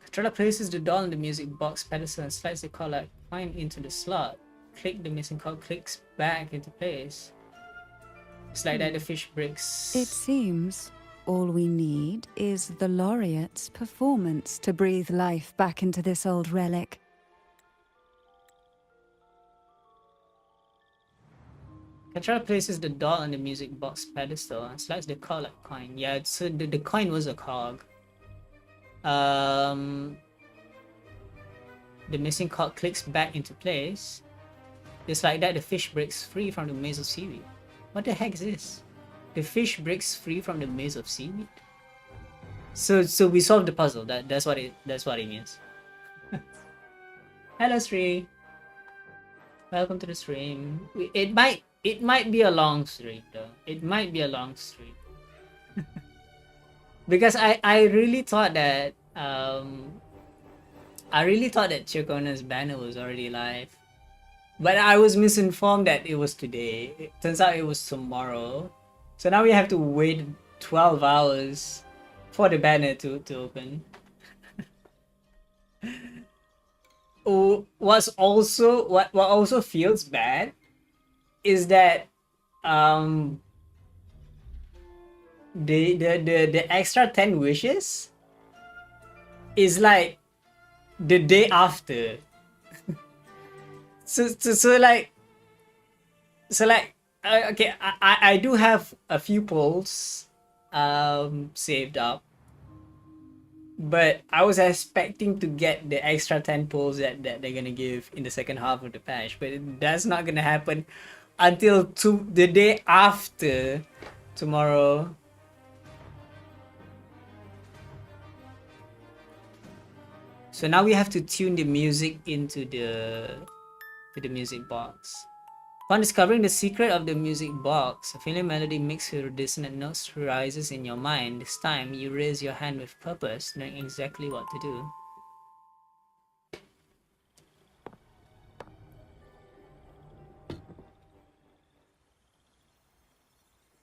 Cantarella places the doll in the music box pedestal and slides the collar coin into the slot. Click the missing cog, clicks back into place. It's like that the fish breaks. It seems all we need is the laureate's performance to breathe life back into this old relic. Cantarella places the doll on the music box pedestal and slides the collar coin. Yeah, so the coin was a cog. The missing cog clicks back into place. Just like that, the fish breaks free from the maze of seaweed. What the heck is this? The fish breaks free from the maze of seaweed. So we solved the puzzle. That's what it means. Hello, stream. Welcome to the stream. It might be a long stream though. It might be a long stream. Because I really thought that Ciaccona's banner was already live. But I was misinformed that it was today. It turns out it was tomorrow. So now we have to wait 12 hours for the banner to open. What also feels bad is that the extra 10 wishes is like the day after. So like okay, I do have a few polls saved up, but I was expecting to get the extra 10 polls that they're gonna give in the second half of the patch, but that's not gonna happen until the day after tomorrow. So now we have to tune the music into the music box. Upon discovering the secret of the music box, a familiar melody mixed with dissonant notes rises in your mind. This time, you raise your hand with purpose, knowing exactly what to do.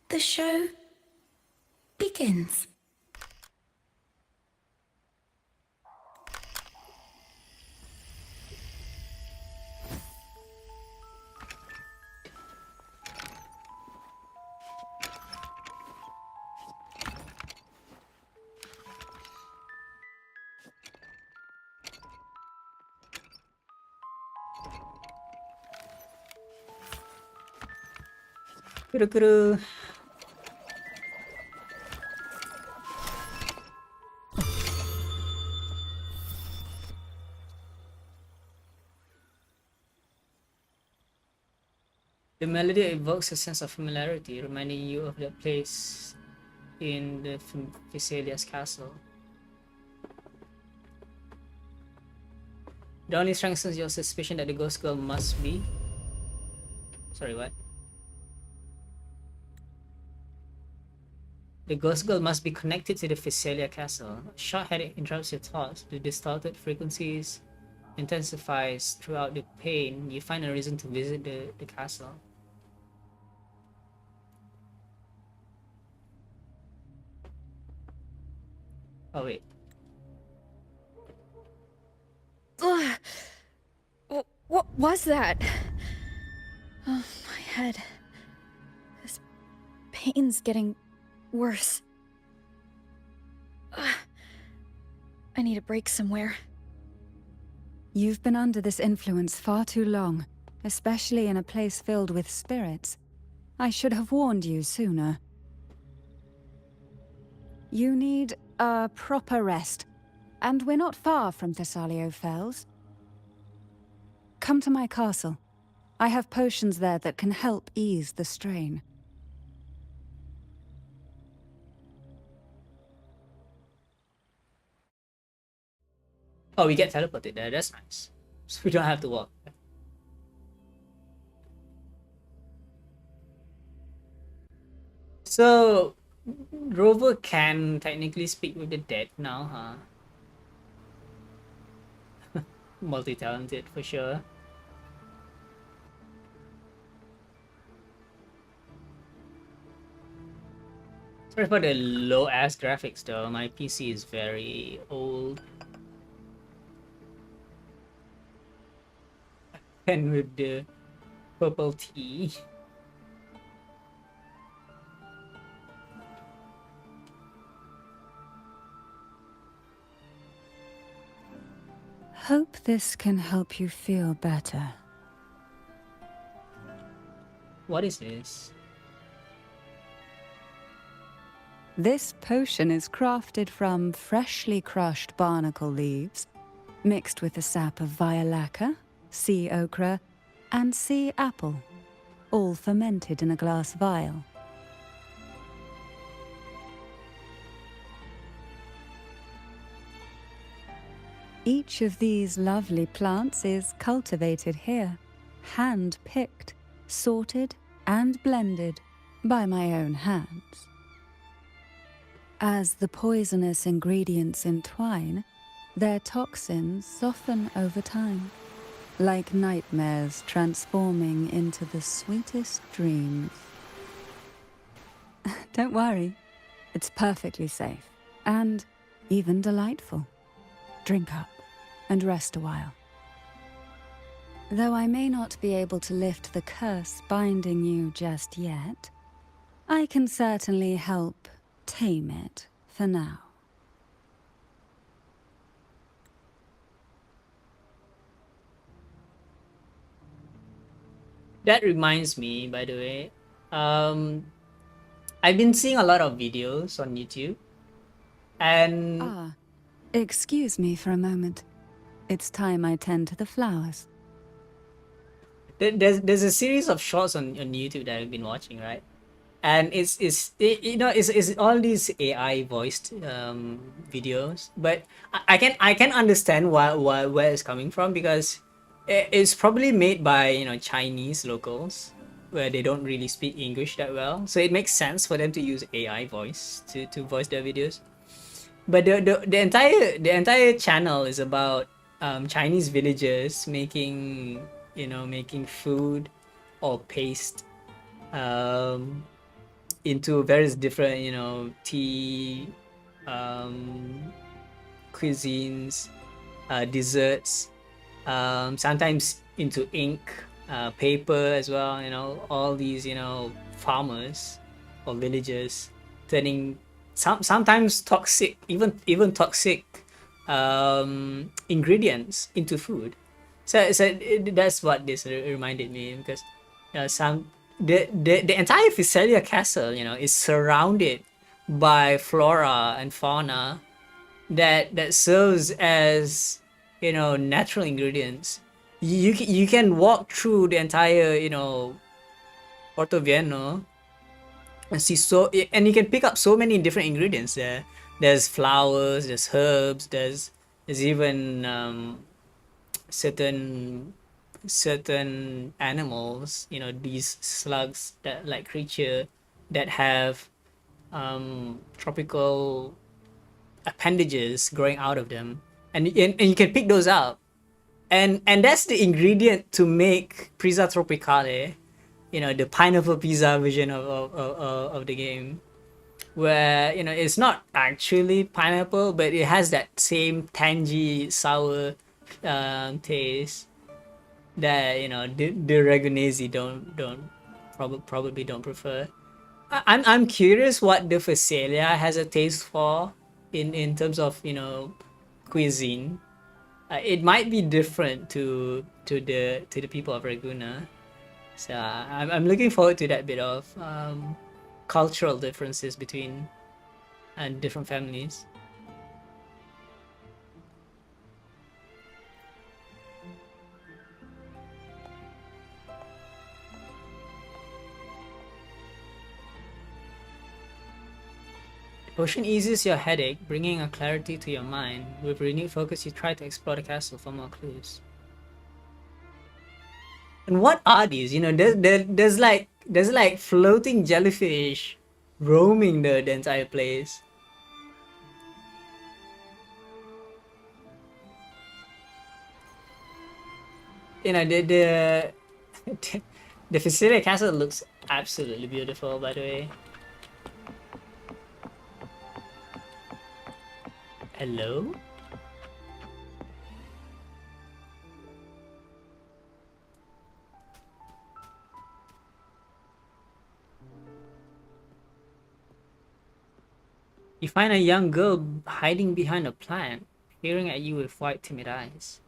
The show begins. Kuru-kuru. The melody evokes a sense of familiarity, reminding you of that place in the Thessalia's castle. It only strengthens your suspicion that the ghost girl must be... Sorry, what? The ghost girl must be connected to the Thessalia castle. A short headache interrupts your thoughts. The distorted frequencies intensifies throughout the pain. You find a reason to visit the castle. Oh wait. Ugh. What was that? Oh, my head. This pain's getting worse. Ugh. I need a break somewhere. You've been under this influence far too long, especially in a place filled with spirits. I should have warned you sooner. You need a proper rest, and we're not far from Thessalio Fells. Come to my castle. I have potions there that can help ease the strain. Oh, we get teleported there. That's nice. So we don't have to walk. So, Rover can technically speak with the dead now, huh? Multi-talented for sure. Sorry for the low-ass graphics though. My PC is very old. And with the purple tea. Hope this can help you feel better. What is this? This potion is crafted from freshly crushed barnacle leaves, mixed with the sap of violaca, sea ochre, and sea apple, all fermented in a glass vial. Each of these lovely plants is cultivated here, hand-picked, sorted, and blended by my own hands. As the poisonous ingredients entwine, their toxins soften over time, like nightmares transforming into the sweetest dreams. Don't worry, it's perfectly safe, and even delightful. Drink up and rest a while. Though I may not be able to lift the curse binding you just yet, I can certainly help tame it for now. that reminds me, by the way, I've been seeing a lot of videos on YouTube, and Ah, excuse me for a moment. It's time I tend to the flowers. there's a series of shorts on YouTube that I've been watching, right? And it's all these AI voiced videos, but I can understand why where it's coming from, because it's probably made by Chinese locals where they don't really speak English that well, so it makes sense for them to use AI voice to voice their videos. But the entire channel is about Chinese villagers making food or paste um, into various different tea cuisines, desserts, sometimes into ink, paper as well. All these farmers or villagers turning sometimes toxic, even toxic ingredients into food. That's what this reminded me, because the entire Visalia castle is surrounded by flora and fauna that serves as natural ingredients. You can walk through the entire Porto Viejo and see and you can pick up so many different ingredients there. There's flowers, there's herbs, there's even certain animals, these slugs, that like creature that have tropical appendages growing out of them, and you can pick those up, and that's the ingredient to make Pizza Tropicale, the pineapple pizza version of the game, where it's not actually pineapple, but it has that same tangy sour taste that the Aragonese probably don't prefer. I'm curious what the Visalia has a taste for in terms of cuisine. It might be different to the people of Raguna. So I'm looking forward to that bit of cultural differences between different families. Potion eases your headache, bringing a clarity to your mind. With renewed focus, you try to explore the castle for more clues. And what are these? There's like floating jellyfish roaming the entire place. The the Visalia castle looks absolutely beautiful, by the way. Hello? You find a young girl hiding behind a plant, peering at you with wide, timid eyes.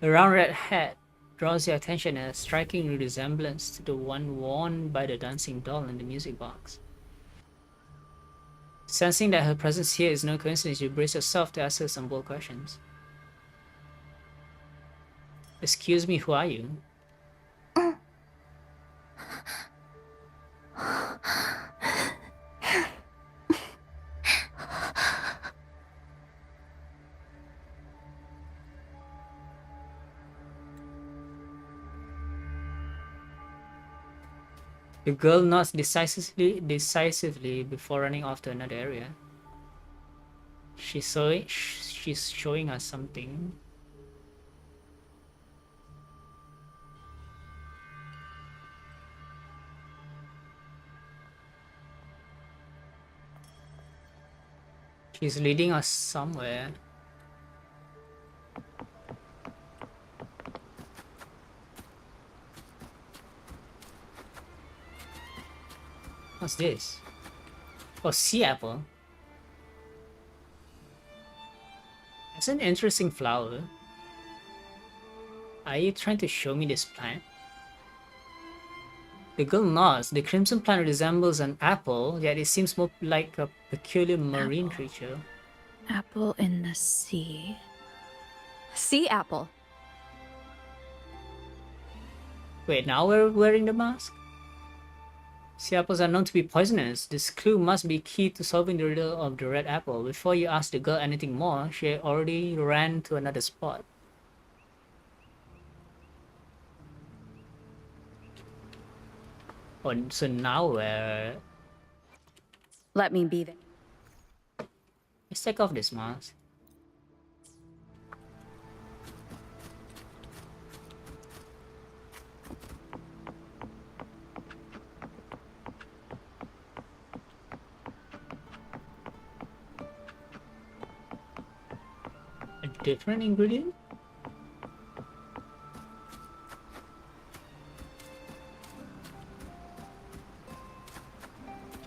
A round red hat draws your attention as a striking resemblance to the one worn by the dancing doll in the music box. Sensing that her presence here is no coincidence, you brace yourself to ask her some bold questions. Excuse me, who are you? The girl nods decisively before running off to another area. She's showing us something. She's leading us somewhere. What's this? Oh, sea apple. It's an interesting flower. Are you trying to show me this plant? The girl nods. The crimson plant resembles an apple, yet it seems more like a peculiar marine Apple. creature. Apple in the sea. Sea apple. Wait, now we're wearing the mask? Sea apples are known to be poisonous. This clue must be key to solving the riddle of the red apple. Before you ask the girl anything more, she already ran to another spot. Oh, so now we're... Let me be there. Let's take off this mask. A different ingredient?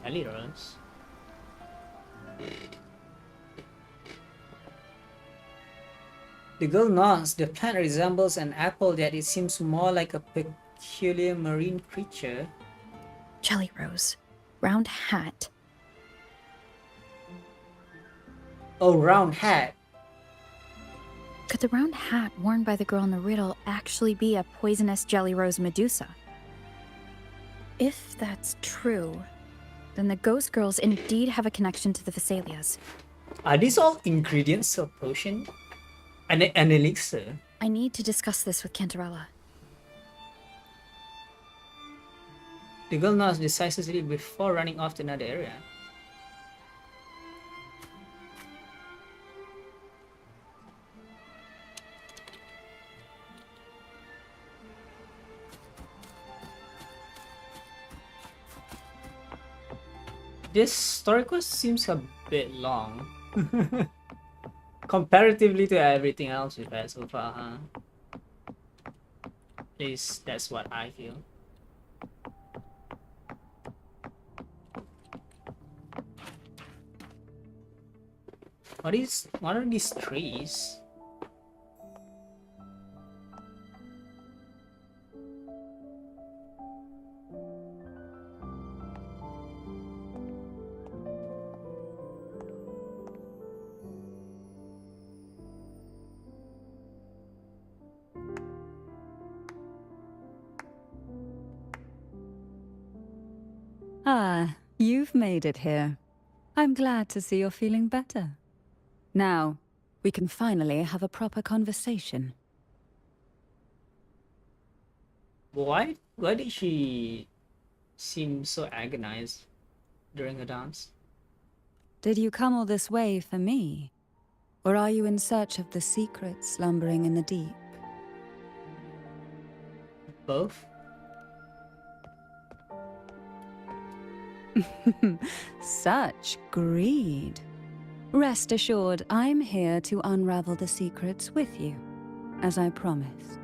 Jelly rolls. The girl nods. The plant resembles an apple, yet it seems more like a peculiar marine creature. Jelly rose. Round hat. Oh, round hat. Could the round hat worn by the girl in the riddle actually be a poisonous jelly rose Medusa? If that's true, then the ghost girls indeed have a connection to the Thessalias. Are these all ingredients of potion? An elixir? I need to discuss this with Cantarella. The girl nods decisively before running off to another area. This story quest seems a bit long. Comparatively to everything else we've had so far, huh? At least that's what I feel. What are these trees? Ah, you've made it here. I'm glad to see you're feeling better. Now, we can finally have a proper conversation. Why did she seem so agonized during the dance? Did you come all this way for me? Or are you in search of the secret slumbering in the deep? Both? Such greed. Rest assured, I'm here to unravel the secrets with you, as I promised.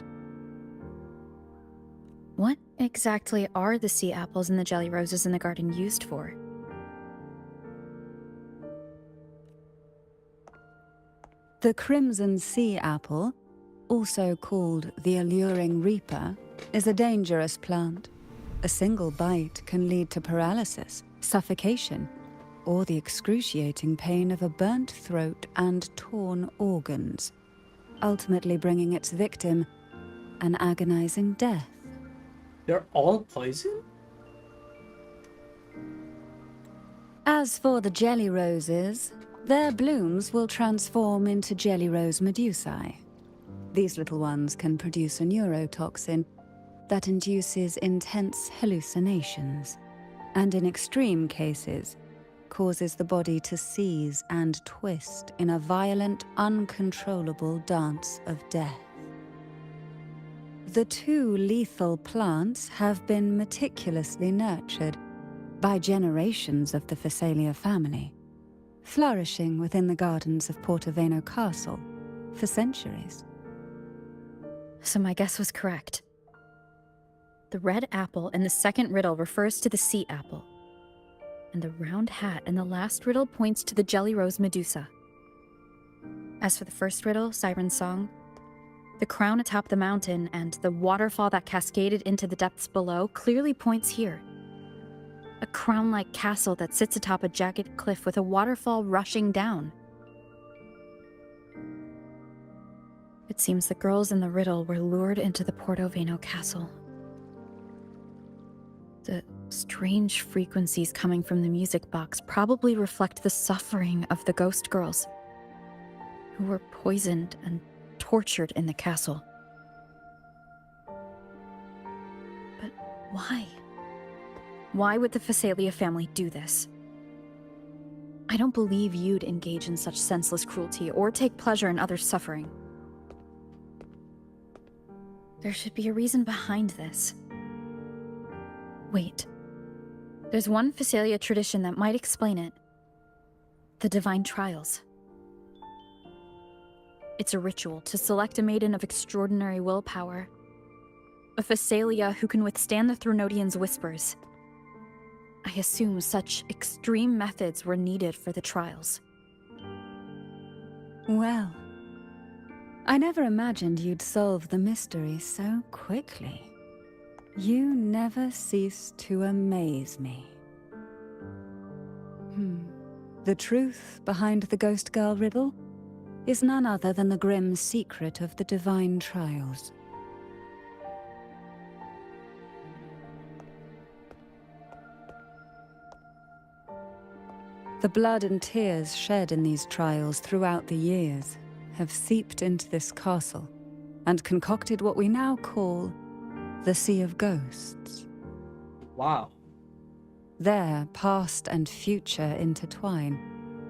What exactly are the sea apples and the jelly roses in the garden used for? The crimson sea apple, also called the alluring reaper, is a dangerous plant. A single bite can lead to paralysis, suffocation, or the excruciating pain of a burnt throat and torn organs, ultimately bringing its victim an agonizing death. They're all poison? As for the jelly roses, their blooms will transform into jelly rose medusae. These little ones can produce a neurotoxin that induces intense hallucinations, and in extreme cases, causes the body to seize and twist in a violent, uncontrollable dance of death. The two lethal plants have been meticulously nurtured by generations of the Thessalia family, flourishing within the gardens of Portoveno Castle for centuries. So my guess was correct. The red apple in the second riddle refers to the sea apple, and the round hat in the last riddle points to the jelly rose Medusa. As for the first riddle, Siren's Song, The crown atop the mountain and the waterfall that cascaded into the depths below clearly points here. A crown-like castle that sits atop a jagged cliff with a waterfall rushing down. It seems the girls in the riddle were lured into the Portoveno castle. The strange frequencies coming from the music box probably reflect the suffering of the ghost girls, who were poisoned and tortured in the castle. But why? Why would the Phasalia family do this? I don't believe you'd engage in such senseless cruelty or take pleasure in others' suffering. There should be a reason behind this. Wait. There's one Phasalia tradition that might explain it. The Divine Trials. It's a ritual to select a maiden of extraordinary willpower. A Phasalia who can withstand the Threnodians' whispers. I assume such extreme methods were needed for the trials. Well, I never imagined you'd solve the mystery so quickly. You never cease to amaze me. The truth behind the Ghost Girl riddle is none other than the grim secret of the Divine Trials. The blood and tears shed in these trials throughout the years have seeped into this castle and concocted what we now call the Sea of Ghosts. Wow. There, past and future intertwine,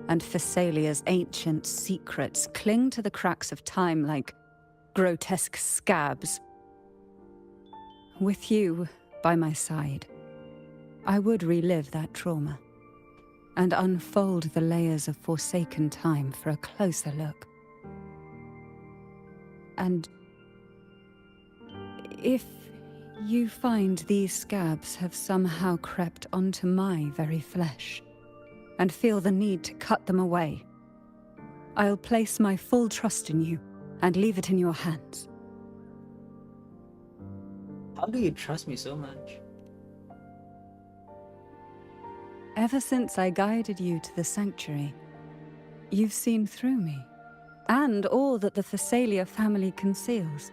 and Phasalia's ancient secrets cling to the cracks of time like grotesque scabs. With you by my side, I would relive that trauma and unfold the layers of forsaken time for a closer look. And if you find these scabs have somehow crept onto my very flesh, and feel the need to cut them away, I'll place my full trust in you and leave it in your hands. How do you trust me so much? Ever since I guided you to the sanctuary, you've seen through me, and all that the Phasalia family conceals.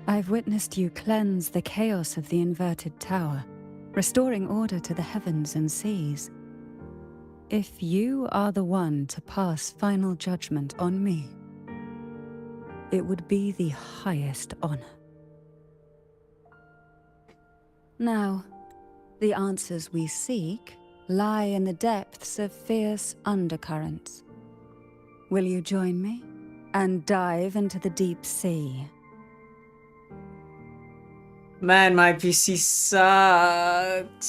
I've witnessed you cleanse the chaos of the inverted tower, restoring order to the heavens and seas. If you are the one to pass final judgment on me, it would be the highest honor. Now, the answers we seek lie in the depths of fierce undercurrents. Will you join me and dive into the deep sea? Man, my PC sucks.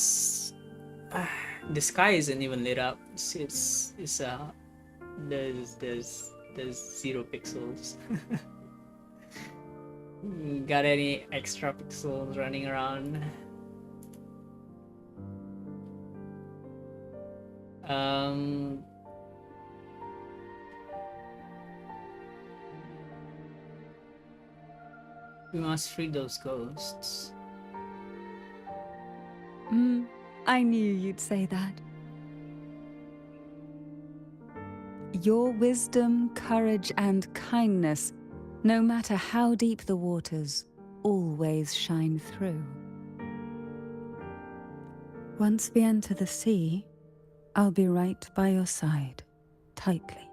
The sky isn't even lit up. There's 0 pixels. Got any extra pixels running around? We must free those ghosts. I knew you'd say that. Your wisdom, courage, and kindness, no matter how deep the waters, always shine through. Once we enter the sea, I'll be right by your side, tightly.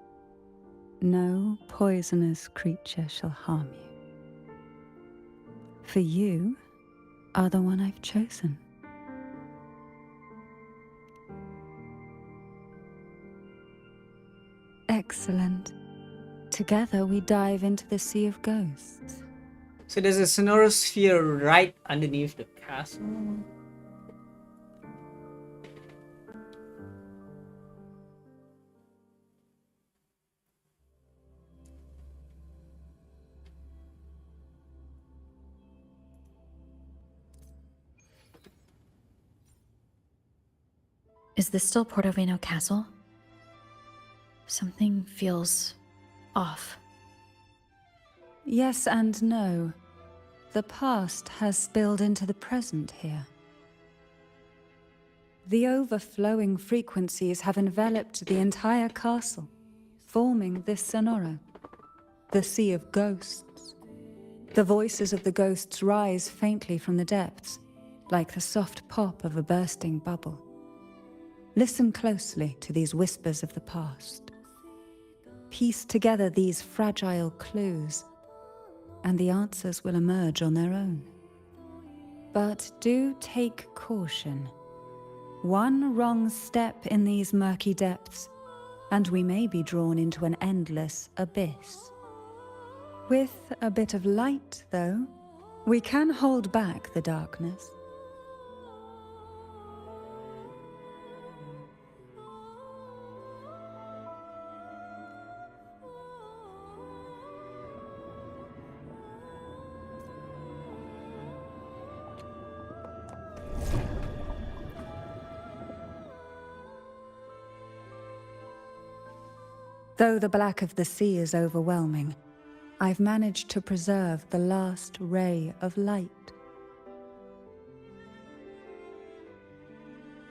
No poisonous creature shall harm you. For you are the one I've chosen. Excellent. Together we dive into the Sea of Ghosts. So there's a sonorosphere right underneath the castle. Is this still Portoveno Castle? Something feels off. Yes and no. The past has spilled into the present here. The overflowing frequencies have enveloped the entire castle, forming this sonoro, the sea of ghosts. The voices of the ghosts rise faintly from the depths, like the soft pop of a bursting bubble. Listen closely to these whispers of the past. Piece together these fragile clues, and the answers will emerge on their own. But do take caution. One wrong step in these murky depths, and we may be drawn into an endless abyss. With a bit of light, though, we can hold back the darkness. Though the black of the sea is overwhelming, I've managed to preserve the last ray of light.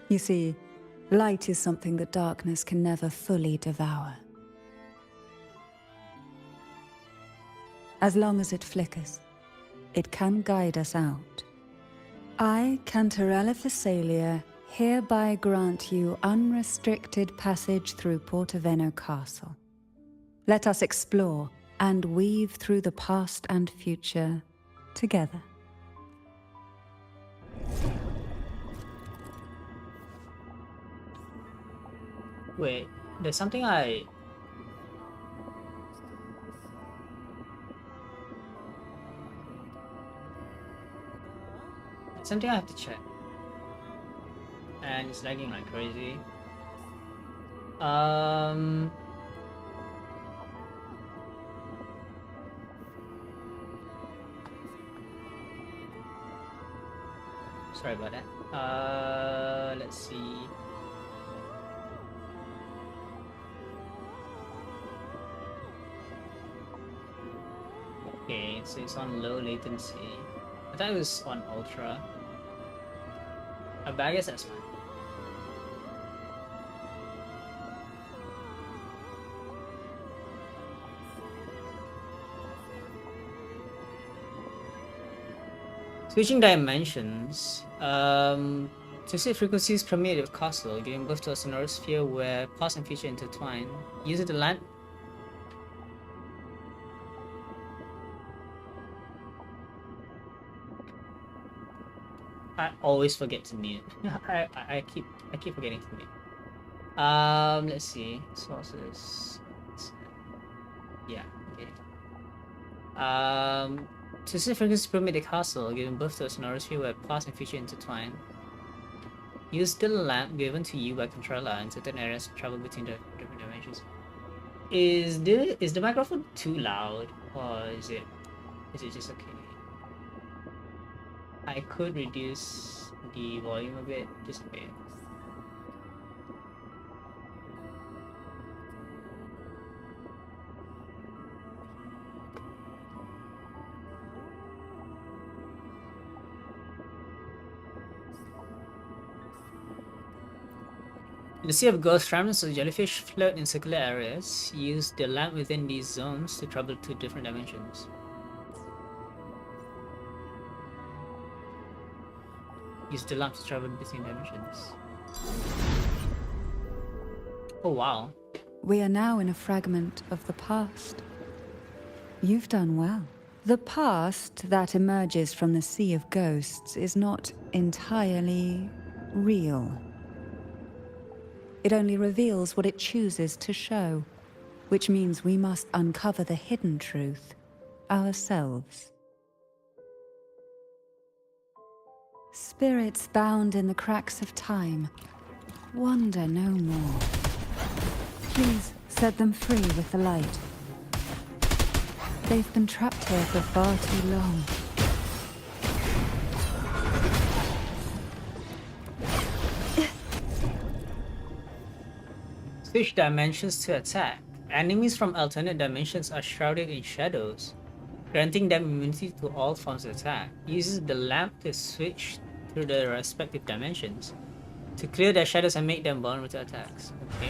You see, light is something that darkness can never fully devour. As long as it flickers, it can guide us out. I, Cantarella Thessalia, hereby grant you unrestricted passage through Portoveno Castle. Let us explore and weave through the past and future together. Wait, there's something something I have to check. And it's lagging like crazy. Sorry about that. Let's see. Okay, so it's on low latency. I thought it was on ultra. But I guess that's fine. Switching dimensions. To see frequencies permeate the castle, giving birth to a sonorous sphere where past and future intertwine. Use the lamp. I always forget to mute. I keep forgetting to mute. Let's see. Sources. Yeah, okay. To see frequencies permeate the castle, giving birth to a sonorous sphere where past and future intertwine. Use the lamp given to you by Cantarella in certain areas to travel between the different dimensions. Is the microphone too loud, or is it just okay? I could reduce the volume a bit, just a bit. In the Sea of Ghosts, remnants of jellyfish float in circular areas. Use the lamp within these zones to travel to different dimensions. Use the lamp to travel between dimensions. Oh wow. We are now in a fragment of the past. You've done well. The past that emerges from the Sea of Ghosts is not entirely real. It only reveals what it chooses to show, which means we must uncover the hidden truth ourselves. Spirits bound in the cracks of time, wander no more. Please set them free with the light. They've been trapped here for far too long. Switch dimensions to attack. Enemies from alternate dimensions are shrouded in shadows. granting them immunity to all forms of attack. Uses the lamp to switch through the respective dimensions to clear their shadows and make them vulnerable to attacks. Okay.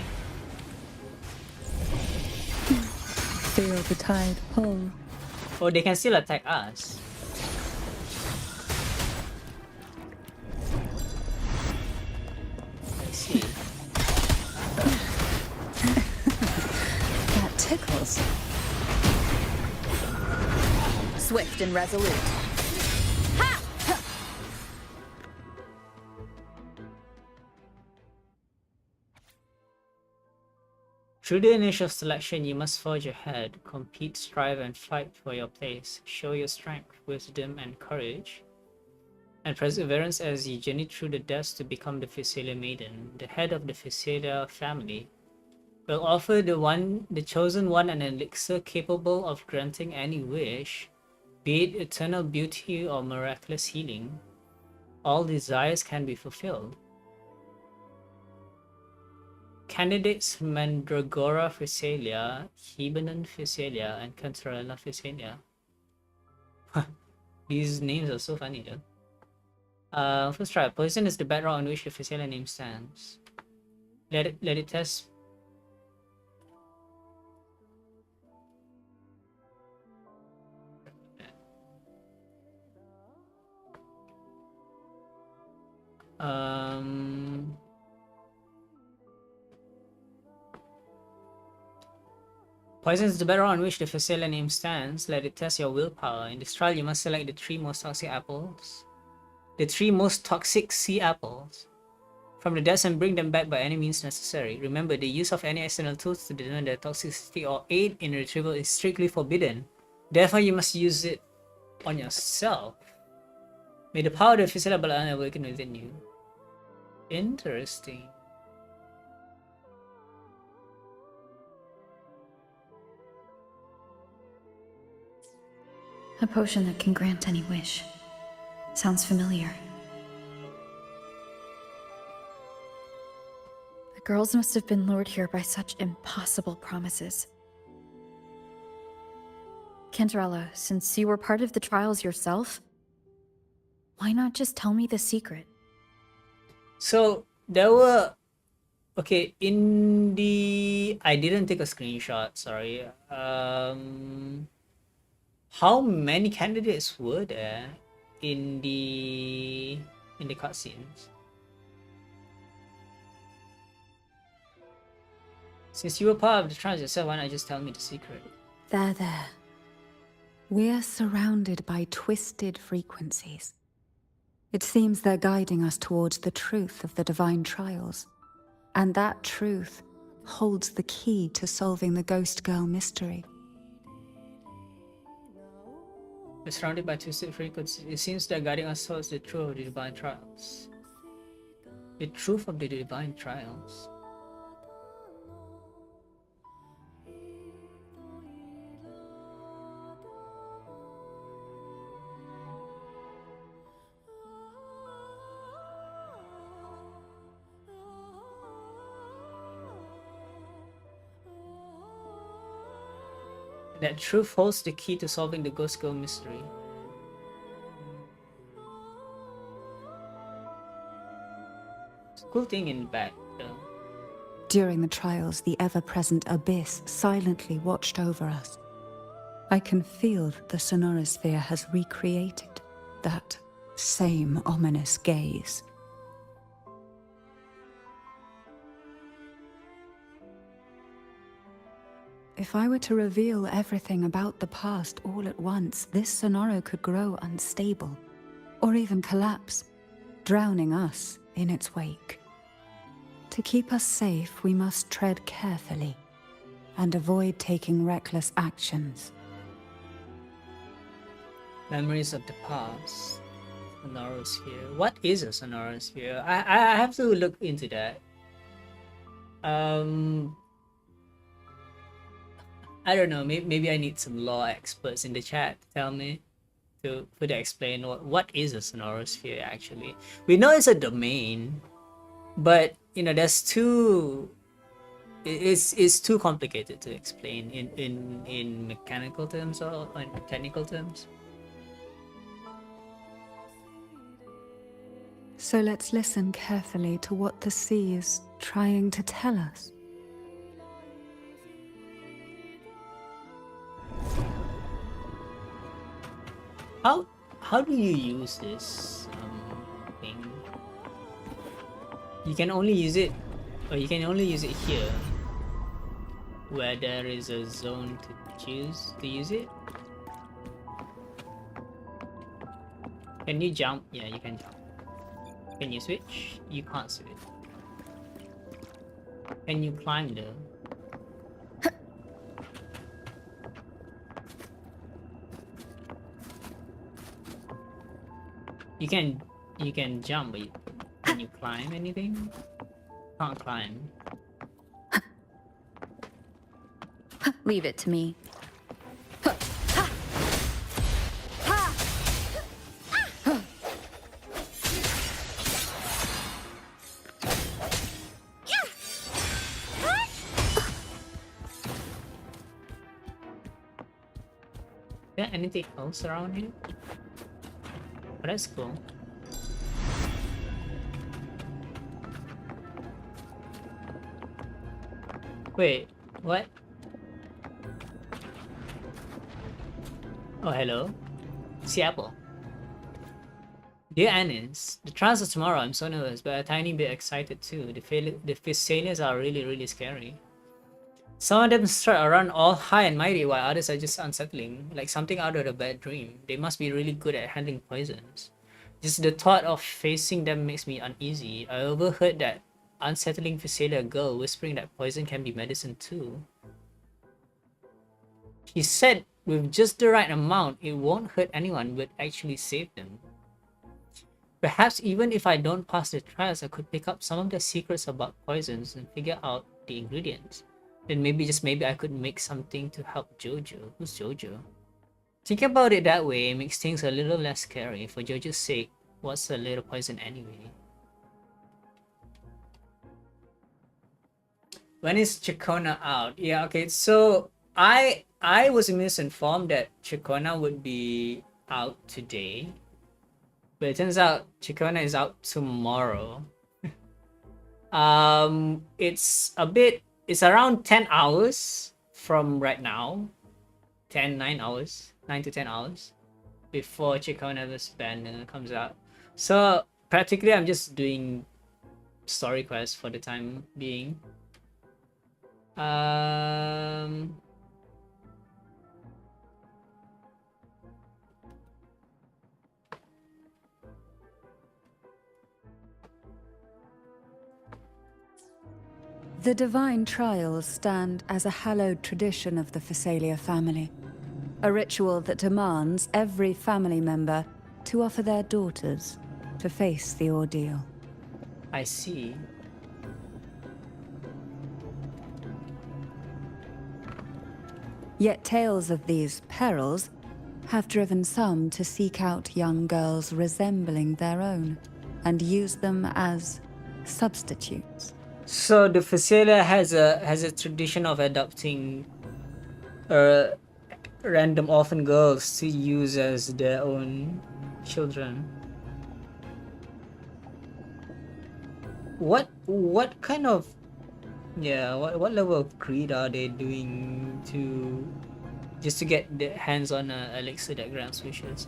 Feel the tide pull. Oh, they can still attack us. I see. That tickles. Swift and resolute. Through the initial selection, you must forge ahead, compete, strive, and fight for your place. Show your strength, wisdom, and courage, and perseverance as you journey through the depths to become the Physalia Maiden, the head of the Physalia family. Will offer the chosen one an elixir capable of granting any wish, be it eternal beauty or miraculous healing. All desires can be fulfilled. Candidates Mandragora Physalia, Hibanon Physalia, and Cantarella Physalia. These names are so funny though. First try. Poison is the bedrock on which the Physalia name stands. Let it test. Poison is the bedrock on which the Physalia name stands. Let it test your willpower. In this trial, you must select the 3 most toxic apples. The 3 most toxic sea apples from the depths and bring them back by any means necessary. Remember, the use of any external tools to determine their toxicity or aid in retrieval is strictly forbidden. Therefore, you must use it on yourself. May the power of the Physalia Balan awaken within you. Interesting. A potion that can grant any wish. Sounds familiar. The girls must have been lured here by such impossible promises. Cantarella, since you were part of the trials yourself, why not just tell me the secret? So there were, okay, in the, I didn't take a screenshot, sorry. How many candidates were there in the cutscenes? Since you were part of the trials yourself, why not just tell me the secret? There. We're surrounded by twisted frequencies. It seems they're guiding us towards the truth of the divine trials. And that truth holds the key to solving the Ghost Girl mystery. We're surrounded by twisted frequencies. It seems they're guiding us towards the truth of the divine trials. The truth of the divine trials. That truth holds the key to solving the Ghost Girl mystery. It's a cool thing in the back, though. During the trials, the ever-present abyss silently watched over us. I can feel that the Sonorosphere has recreated that same ominous gaze. If I were to reveal everything about the past all at once, this Sonoro could grow unstable, or even collapse, drowning us in its wake. To keep us safe, we must tread carefully and avoid taking reckless actions. Memories of the past. Sonorosphere. What is a Sonorosphere? I have to look into that. I don't know, maybe I need some law experts in the chat to tell me, to further explain what is a Sonorosphere actually. We know it's a domain, but you know, there's two it's too complicated to explain in mechanical terms or in technical terms. So let's listen carefully to what the sea is trying to tell us. How do you use this thing? You can only use it, or you can only use it here, where there is a zone to choose to use it. Can you jump? Yeah, you can jump. Can you switch? You can't switch. Can you climb though? You can jump, but can you climb anything? Can't climb. Leave it to me. Is there anything else around here? Oh, that's cool. Wait, what? Oh, hello. Seattle. Dear Anis, the trials of tomorrow, I'm so nervous, but a tiny bit excited too. The Thessalians are really scary. Some of them strut around all high and mighty, while others are just unsettling, like something out of a bad dream. They must be really good at handling poisons. Just the thought of facing them makes me uneasy. I overheard that unsettling Thessalia girl whispering that poison can be medicine too. She said with just the right amount, it won't hurt anyone but actually save them. Perhaps even if I don't pass the trials, I could pick up some of the secrets about poisons and figure out the ingredients. Then maybe, just maybe, I could make something to help Jojo. Who's Jojo? Think about it that way, it makes things a little less scary. For Jojo's sake, what's a little poison anyway? When is Ciaccona out? Yeah, okay, so I was misinformed that Ciaccona would be out today. But it turns out Ciaccona is out tomorrow. It's around 10 hours from right now. 9 hours. 9 to 10 hours. Before Ciaccona's banner comes out. So practically I'm just doing story quests for the time being. The divine trials stand as a hallowed tradition of the Thessalia family, a ritual that demands every family member to offer their daughters to face the ordeal. I see. Yet tales of these perils have driven some to seek out young girls resembling their own and use them as substitutes. So the Thessalia has a tradition of adopting random orphan girls to use as their own children. What kind of what level of greed are they doing just to get their hands on an elixir that grants wishes?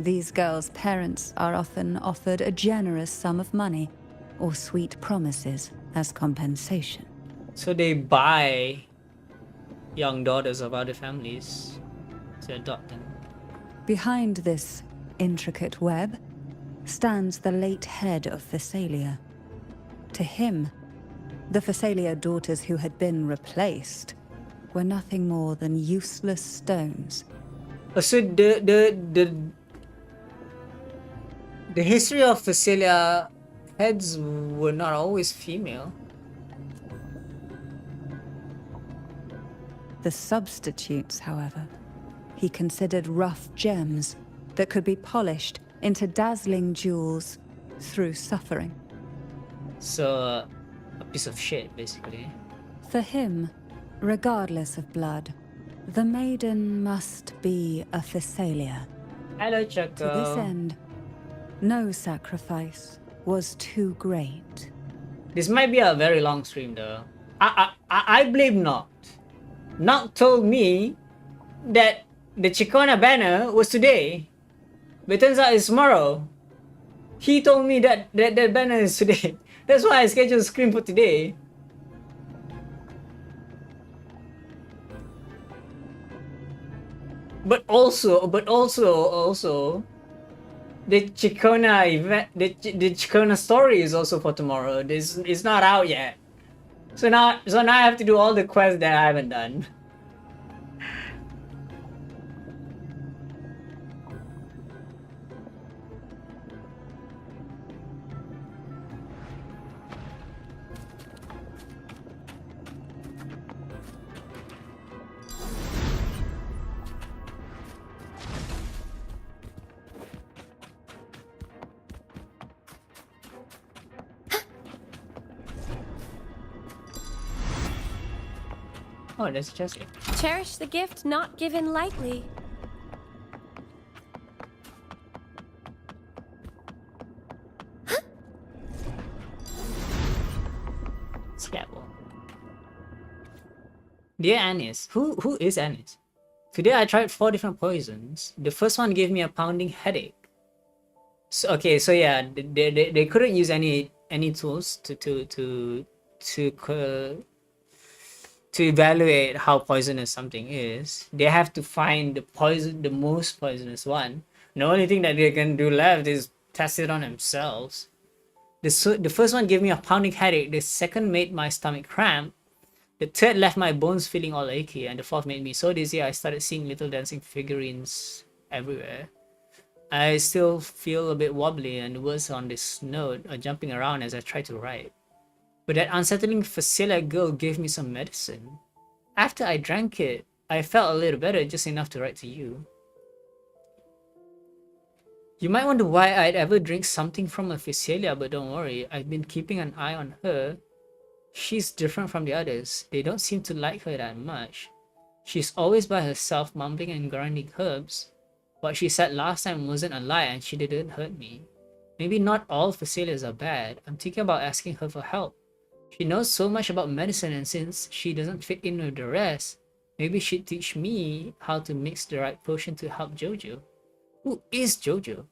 These girls' parents are often offered a generous sum of money or sweet promises as compensation. So they buy young daughters of other families to adopt them. Behind this intricate web stands the late head of Thessalia. To him, the Thessalia daughters who had been replaced were nothing more than useless stones. So the history of Thessalia heads were not always female. The substitutes, however, he considered rough gems that could be polished into dazzling jewels through suffering. So a piece of shit, basically. For him, regardless of blood, the maiden must be a Physalia. Hello, To Choco. this end, no sacrifice was too great. This might be a very long stream though. I blame Noct. Noct told me that the Ciaccona banner was today, but it turns out it's tomorrow. He told me that that banner is today. That's why I scheduled a stream for today. But also, the Ciaccona event, the Ciaccona story is also for tomorrow. This it's not out yet. So now I have to do all the quests that I haven't done. Oh, that's just it. Cherish the gift not given lightly. Scabble. Dear Anis, who is Anis? Today I tried 4 different poisons. The first one gave me a pounding headache. So okay, so yeah, they couldn't use any tools to evaluate how poisonous something is. They have to find the most poisonous one. The only thing that they can do left is test it on themselves. The first one gave me a pounding headache. The second made my stomach cramp. The third left my bones feeling all achy, and the fourth made me so dizzy I started seeing little dancing figurines everywhere. I still feel a bit wobbly, and the words on this note are jumping around as I try to write. But that unsettling Physalia girl gave me some medicine. After I drank it, I felt a little better, just enough to write to you. You might wonder why I'd ever drink something from a Physalia, but don't worry, I've been keeping an eye on her. She's different from the others. They don't seem to like her that much. She's always by herself, mumbling and grinding herbs. What she said last time wasn't a lie, and she didn't hurt me. Maybe not all Physalias are bad. I'm thinking about asking her for help. She knows so much about medicine, and since she doesn't fit in with the rest, maybe she'd teach me how to mix the right potion to help Jojo. Who is Jojo?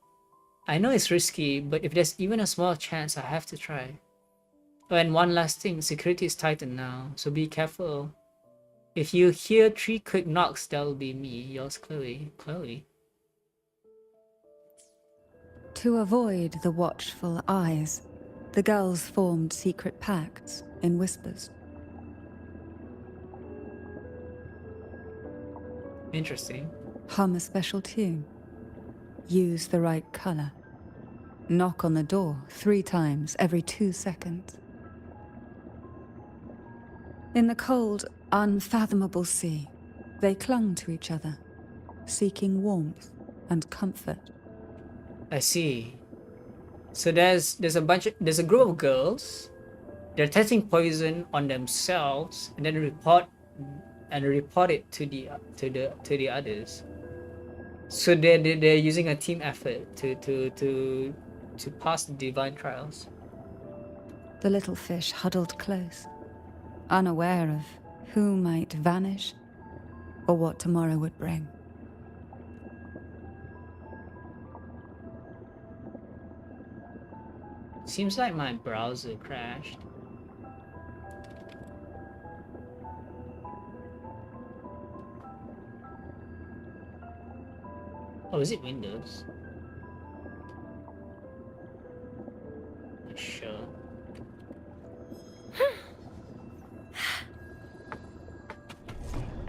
I know it's risky, but if there's even a small chance, I have to try. Oh, and one last thing, security is tightened now, so be careful. If you hear 3 quick knocks, that'll be me, yours Chloe. Chloe. To avoid the watchful eyes, the girls formed secret pacts in whispers. Interesting. Hum a special tune. Use the right color. Knock on the door 3 times every 2 seconds. In the cold, unfathomable sea, they clung to each other, seeking warmth and comfort. I see. So there's a group of girls. They're testing poison on themselves and then report it to the others. So they're using a team effort to pass the divine trials. The little fish huddled close, unaware of who might vanish or what tomorrow would bring. Seems like my browser crashed. Oh, is it Windows? Not sure.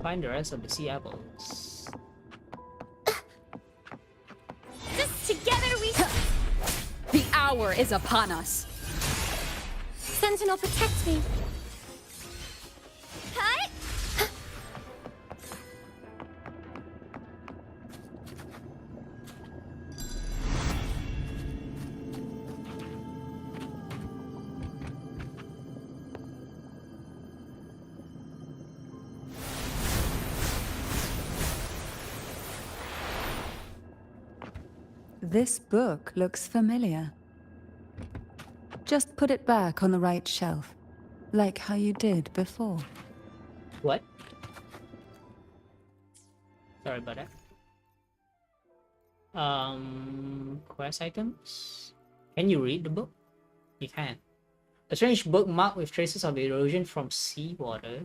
Find the rest of the sea apples. Just together we... The hour is upon us. Sentinel, protect me. Hi. This book looks familiar. Just put it back on the right shelf, like how you did before. What? Sorry about that. Quest items. Can you read the book? You can. A strange book marked with traces of erosion from seawater.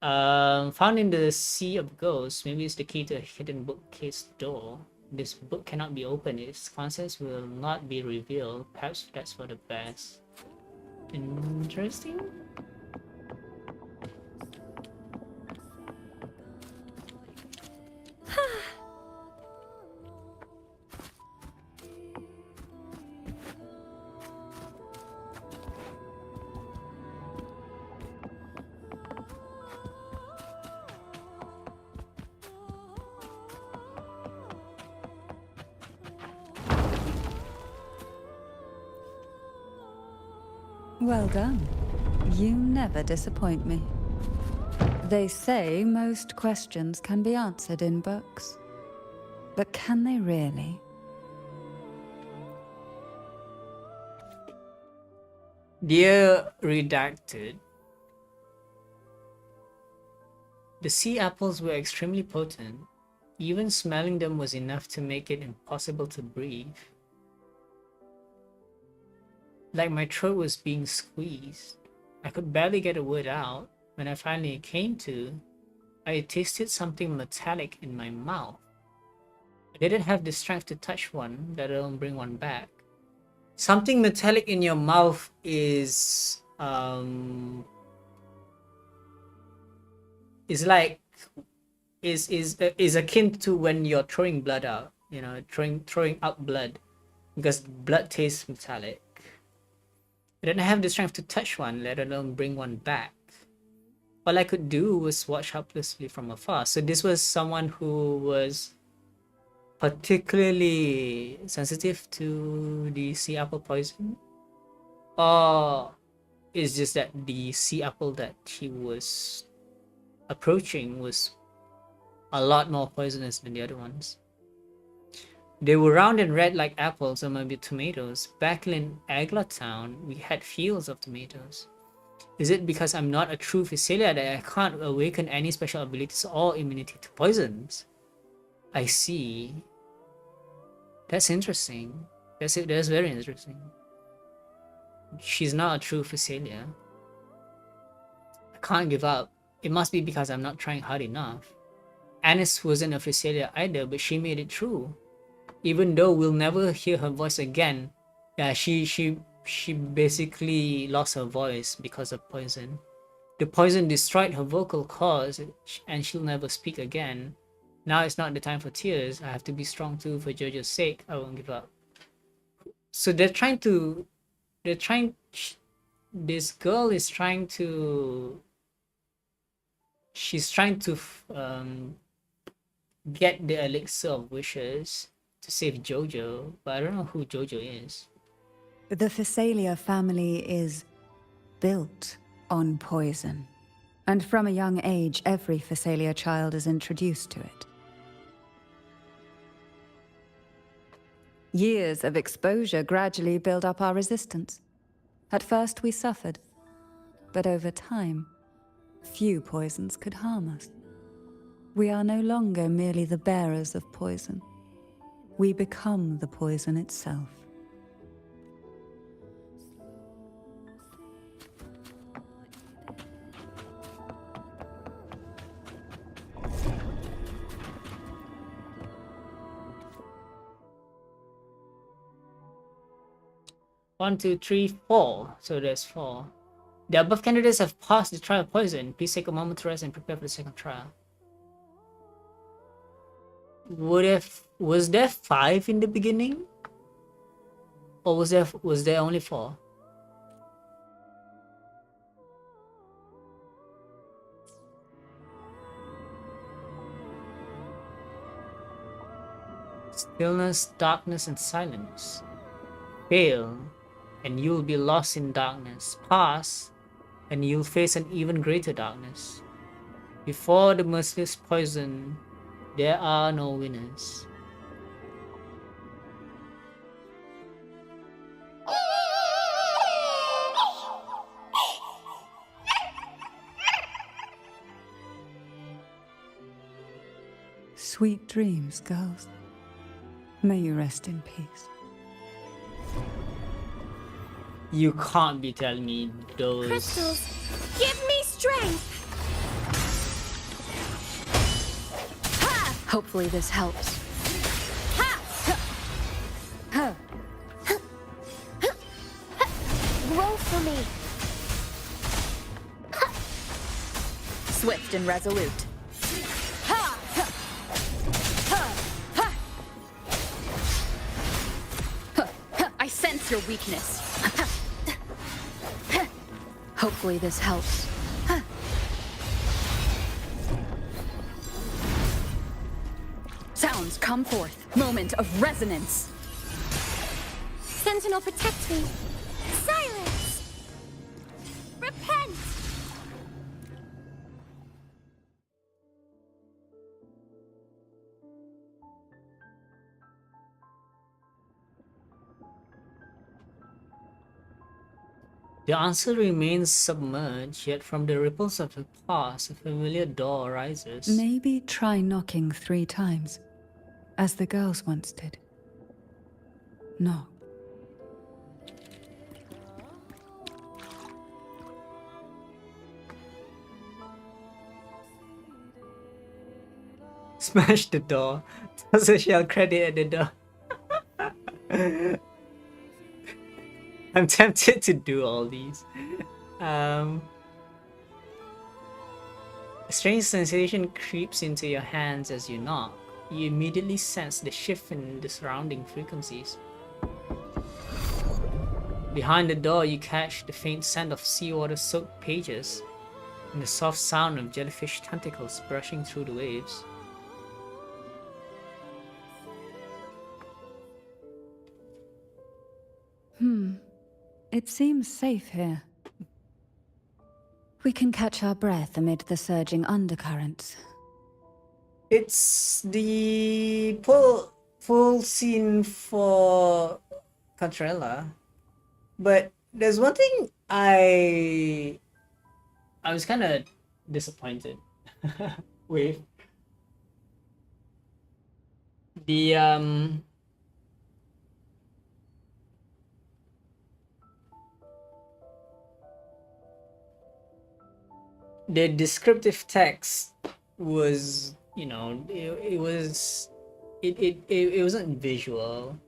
Found in the Sea of Ghosts. Maybe it's the key to a hidden bookcase door. This book cannot be opened. Its contents will not be revealed. Perhaps that's for the best. Interesting. Well done. You never disappoint me. They say most questions can be answered in books. But can they really? Dear Redacted, the sea apples were extremely potent. Even smelling them was enough to make it impossible to breathe. Like my throat was being squeezed. I could barely get a word out. When I finally came to, I tasted something metallic in my mouth. I didn't have the strength to touch one, let alone bring one back. Something metallic in your mouth is like is akin to when you're throwing blood out, you know, throwing out blood, because blood tastes metallic. I didn't have the strength to touch one, let alone bring one back. All I could do was watch helplessly from afar. So this was someone who was particularly sensitive to the sea apple poison? Or is just that the sea apple that he was approaching was a lot more poisonous than the other ones? They were round and red like apples, or maybe tomatoes. Back in Agla Town, we had fields of tomatoes. Is it because I'm not a true Physalia that I can't awaken any special abilities or immunity to poisons? I see. That's interesting. That's very interesting. She's not a true Physalia. I can't give up. It must be because I'm not trying hard enough. Anis wasn't a Physalia either, but she made it true. Even though we'll never hear her voice again. Yeah, she basically lost her voice because of poison. The poison destroyed her vocal cords and she'll never speak again. Now it's not the time for tears. I have to be strong too for Jojo's sake. I won't give up. So this girl is trying to, she's trying to get the elixir of wishes to save Jojo, but I don't know who Jojo is. The Physalia family is built on poison. And from a young age, every Physalia child is introduced to it. Years of exposure gradually build up our resistance. At first we suffered, but over time, few poisons could harm us. We are no longer merely the bearers of poison. We become the poison itself. One, two, three, four. So there's 4. The above candidates have passed the trial of poison. Please take a moment to rest and prepare for the second trial. Was there 5 in the beginning? Or was there only 4? Stillness, darkness, and silence. Fail, and you'll be lost in darkness. Pass, and you'll face an even greater darkness. Before the merciless poison, there are no winners. Sweet dreams, girls. May you rest in peace. You can't be telling me those. Crystals, give me strength! Hopefully this helps. Roll for me! Swift and resolute. I sense your weakness. Hopefully this helps. Sounds come forth. Moment of resonance. Sentinel, protect me! Silence! Repent! The answer remains submerged, yet from the ripples of the past, a familiar door arises. Maybe try knocking 3 times, as the girls once did. Knock. Smash the door. Toss a shell credit at the door. I'm tempted to do all these. A strange sensation creeps into your hands as you knock. You immediately sense the shift in the surrounding frequencies. Behind the door, you catch the faint scent of seawater-soaked pages and the soft sound of jellyfish tentacles brushing through the waves. It seems safe here. We can catch our breath amid the surging undercurrents. It's the full scene for Cantarella, but there's one thing I was kind of disappointed with. The descriptive text was, you know, it wasn't visual.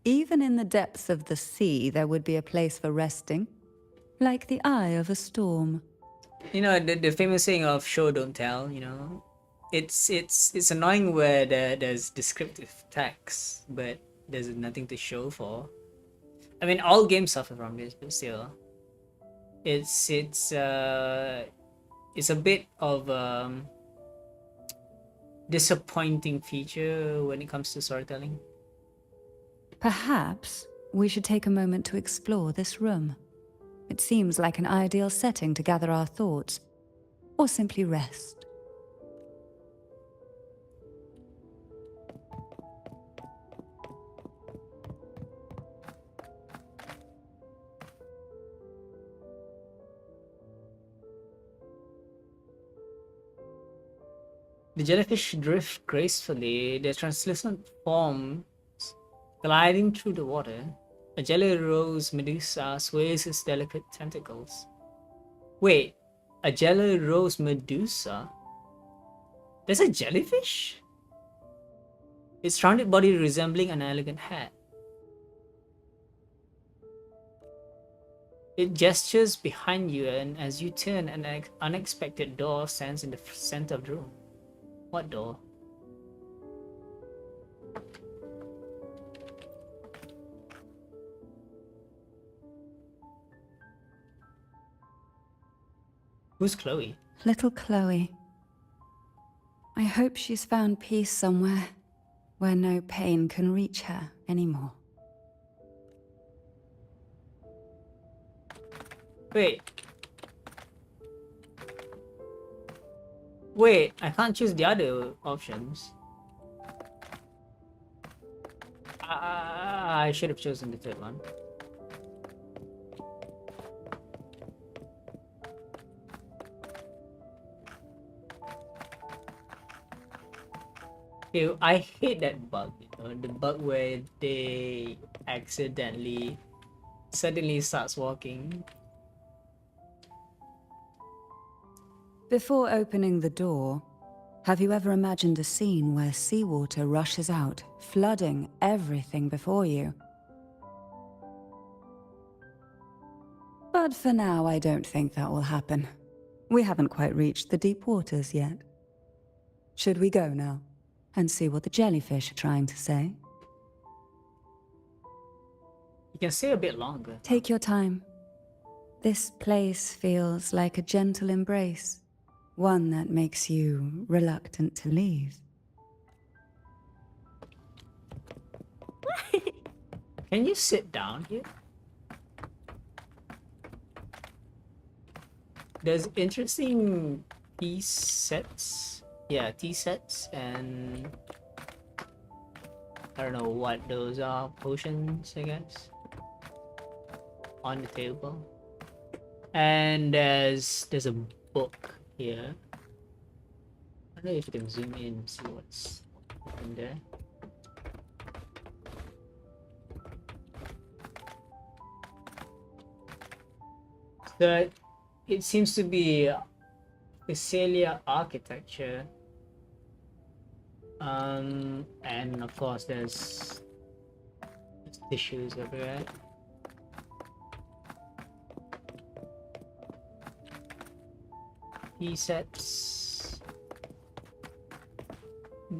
Even in the depths of the sea, there would be a place for resting, like the eye of a storm. You know, the famous saying of show don't tell, you know. It's annoying where there's descriptive text, but there's nothing to show for. I mean, all games suffer from this, but still, it's a bit of disappointing feature when it comes to storytelling. Perhaps we should take a moment to explore this room. It seems like an ideal setting to gather our thoughts, or simply rest. The jellyfish drift gracefully, their translucent forms gliding through the water. A jelly rose medusa sways its delicate tentacles. Wait, a jelly rose medusa? There's a jellyfish? Its rounded body resembling an elegant hat. It gestures behind you, and as you turn, an unexpected door stands in the center of the room. What door? Who's Chloe? Little Chloe. I hope she's found peace somewhere where no pain can reach her anymore. Wait, I can't choose the other options. I should have chosen the third one. Ew, I hate that bug, you know, the bug where they accidentally suddenly starts walking. Before opening the door, have you ever imagined a scene where seawater rushes out, flooding everything before you? But for now, I don't think that will happen. We haven't quite reached the deep waters yet. Should we go now and see what the jellyfish are trying to say? You can stay a bit longer. Take your time. This place feels like a gentle embrace, one that makes you reluctant to leave. Can you sit down here? There's interesting tea sets. Yeah, tea sets, and I don't know what those are. Potions, I guess. On the table. And there's a book here. I don't know if you can zoom in and see what's in there. So it seems to be Caecilia architecture. And of course there's tissues everywhere. Tea sets,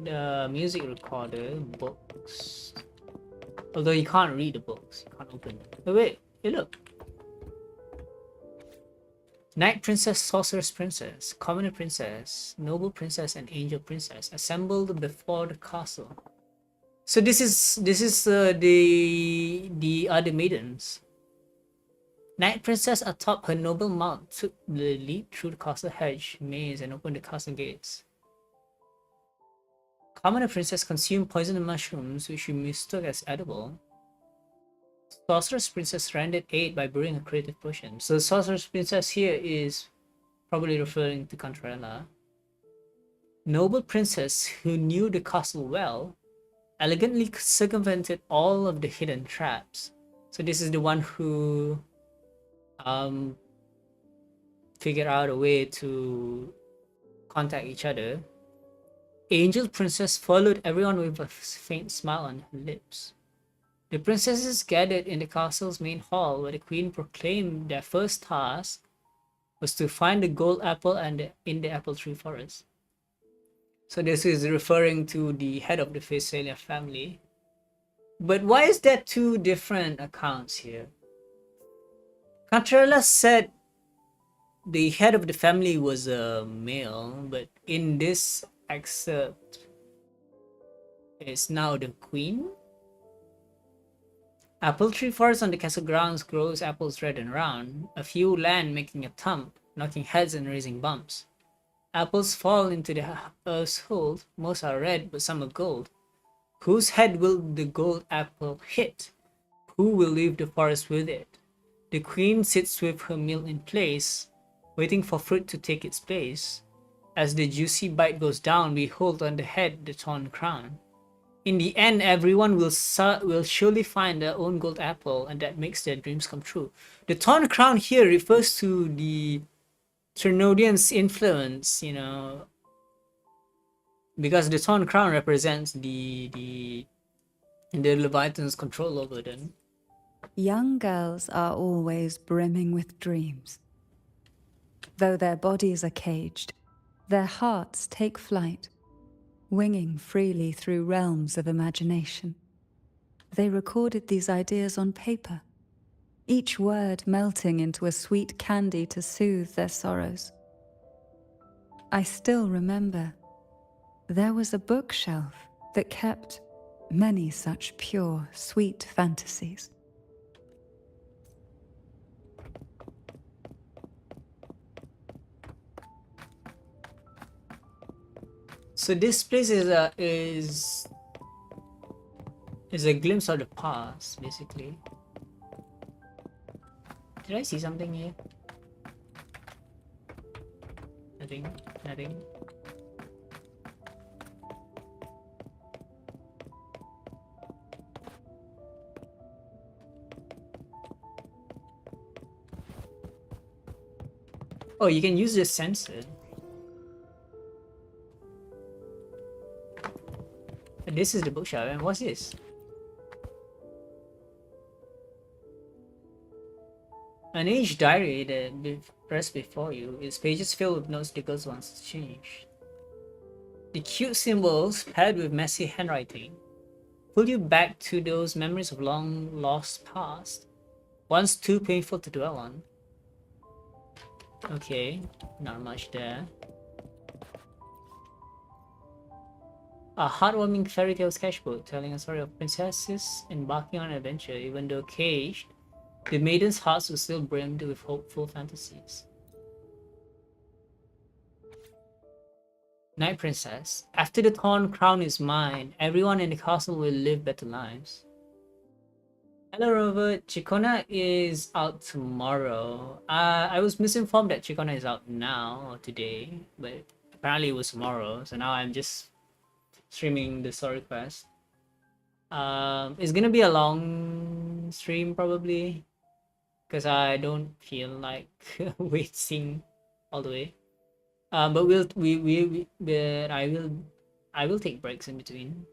the music recorder, books. Although you can't read the books, you can't open them. Oh wait, hey look. Knight Princess, Sorceress Princess, Commoner Princess, Noble Princess, and Angel Princess assembled before the castle. So this is the other maidens. Knight Princess atop her noble mount took the lead through the castle hedge maze and opened the castle gates. Commoner Princess consumed poisonous mushrooms which she mistook as edible. Sorceress Princess rendered aid by brewing a creative potion. So Sorceress Princess here is probably referring to Cantarella. Noble Princess, who knew the castle well, elegantly circumvented all of the hidden traps. So this is the one who figured out a way to contact each other. Angel Princess followed everyone with a faint smile on her lips. The princesses gathered in the castle's main hall where the queen proclaimed their first task was to find the gold apple in the apple tree forest. So this is referring to the head of the Caecilia family. But why is there two different accounts here? Cantarella said the head of the family was a male, but in this excerpt, it's now the queen. Apple tree forest on the castle grounds grows apples red and round. A few land making a thump, knocking heads and raising bumps. Apples fall into the earth's hold. Most are red, but some are gold. Whose head will the gold apple hit? Who will leave the forest with it? The queen sits with her meal in place, waiting for fruit to take its place. As the juicy bite goes down, we hold on the head the torn crown. In the end, everyone will surely find their own gold apple, and that makes their dreams come true. The torn crown here refers to the Trinodians' influence, you know, because the torn crown represents the Leviathan's control over them. Young girls are always brimming with dreams. Though their bodies are caged, their hearts take flight, winging freely through realms of imagination. They recorded these ideas on paper, each word melting into a sweet candy to soothe their sorrows. I still remember there was a bookshelf that kept many such pure, sweet fantasies. So this place is a glimpse of the past, basically. Did I see something here? Nothing. Oh, you can use this sensor. This is the bookshelf, and what's this? An aged diary that pressed before you. Its pages filled with notes the girls once exchanged. The cute symbols paired with messy handwriting pull you back to those memories of long lost past, once too painful to dwell on. Okay, not much there. A heartwarming fairy tale sketchbook telling a story of princesses embarking on an adventure. Even though caged, the maidens' hearts were still brimmed with hopeful fantasies. Night Princess. After the torn crown is mine, everyone in the castle will live better lives. Hello Robert, Ciaccona is out tomorrow. I was misinformed that Ciaccona is out now or today, but apparently it was tomorrow, so now I'm just streaming the story quest. It's gonna be a long stream probably, because I don't feel like waiting all the way. But I will take breaks in between.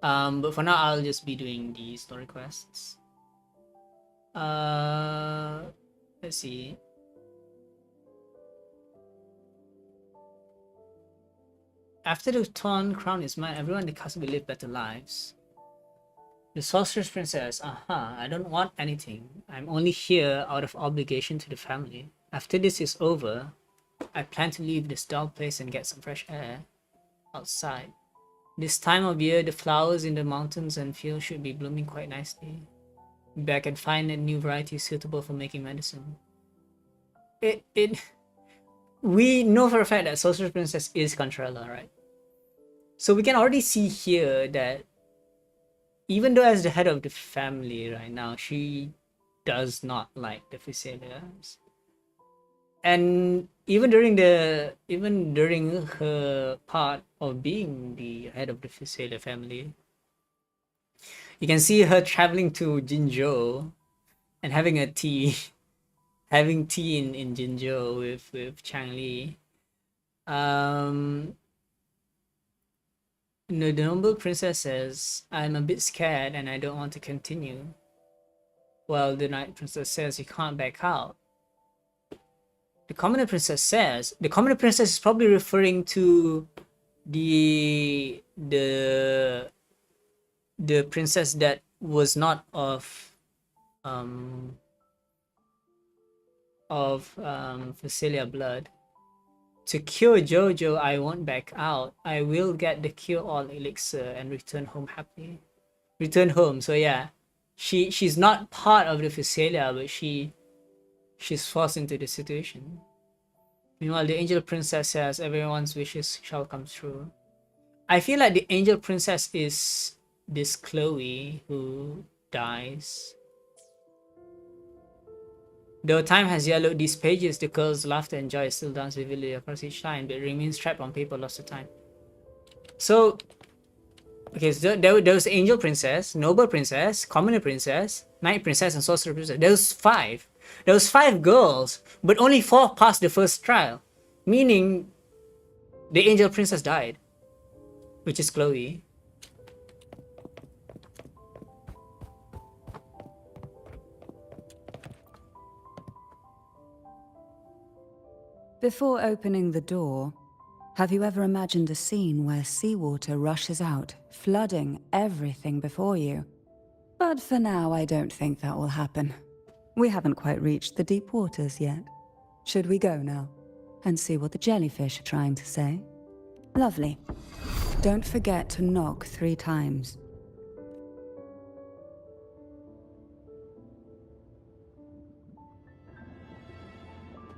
But for now I'll just be doing the story quests. Let's see. After the torn crown is mine, everyone in the castle will live better lives. The Sorceress Princess. I don't want anything. I'm only here out of obligation to the family. After this is over, I plan to leave this dull place and get some fresh air outside. This time of year, the flowers in the mountains and fields should be blooming quite nicely. Maybe I can find a new variety suitable for making medicine. We know for a fact that Sorceress Princess is Cantarella, right? So we can already see here that even though as the head of the family right now, she does not like the Physaelians. And even during her part of being the head of the Physalia family, you can see her traveling to Jinzhou and having tea in Jinzhou with Chang Li. The noble princess says, I'm a bit scared and I don't want to continue. Well, the night princess says you can't back out. The commoner princess says, the commoner princess is probably referring to the princess that was not of Physalia blood. To cure Jojo, I won't back out. I will get the cure-all elixir and return home happily. Return home. So yeah, she's not part of the Physalia, but she's forced into the situation. Meanwhile, the angel princess says everyone's wishes shall come true. I feel like the angel princess is this Chloe who dies. Though time has yellowed these pages, the girl's laughter and joy still dance vividly across each line, but it remains trapped on paper lost to time. So, okay, so there was angel princess, noble princess, commoner princess, night princess, and sorcerer princess. There was 5. There was 5 girls, but only 4 passed the first trial, meaning the angel princess died, which is Chloe. Before opening the door, have you ever imagined a scene where seawater rushes out, flooding everything before you? But for now, I don't think that will happen. We haven't quite reached the deep waters yet. Should we go now and see what the jellyfish are trying to say? Lovely. Don't forget to knock 3 times.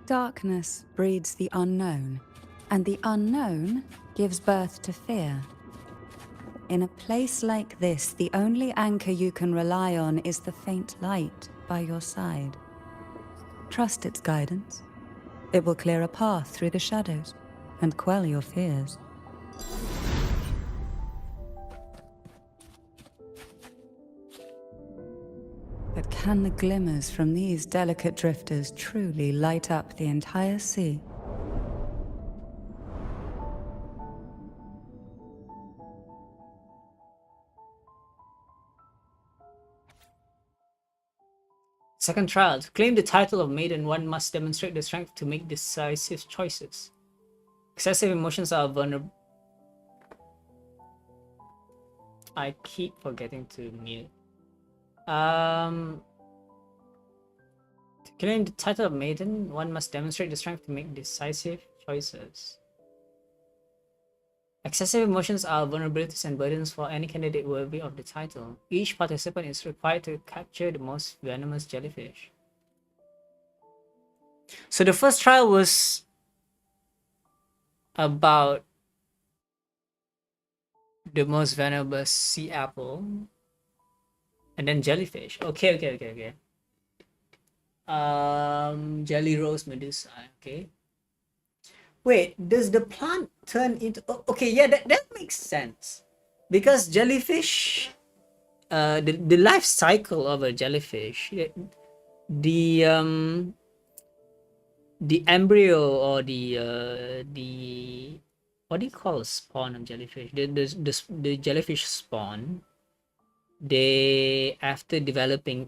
Darkness breeds the unknown, and the unknown gives birth to fear. In a place like this, the only anchor you can rely on is the faint light by your side. Trust its guidance. It will clear a path through the shadows and quell your fears. But can the glimmers from these delicate drifters truly light up the entire sea? Second trial. To claim the title of maiden, one must demonstrate the strength to make decisive choices. Excessive emotions are vulnerable. I keep forgetting to mute. To claim the title of maiden, one must demonstrate the strength to make decisive choices. Excessive emotions are vulnerabilities and burdens for any candidate worthy of the title. Each participant is required to capture the most venomous jellyfish. So the first trial was about the most venomous sea apple. And then jellyfish. Okay. Jelly rose medusa. Okay. Wait, does the plant turn into... okay, yeah, that makes sense. Because jellyfish... the life cycle of a jellyfish... The embryo or the... what do you call a spawn of jellyfish? The jellyfish spawn... they, after developing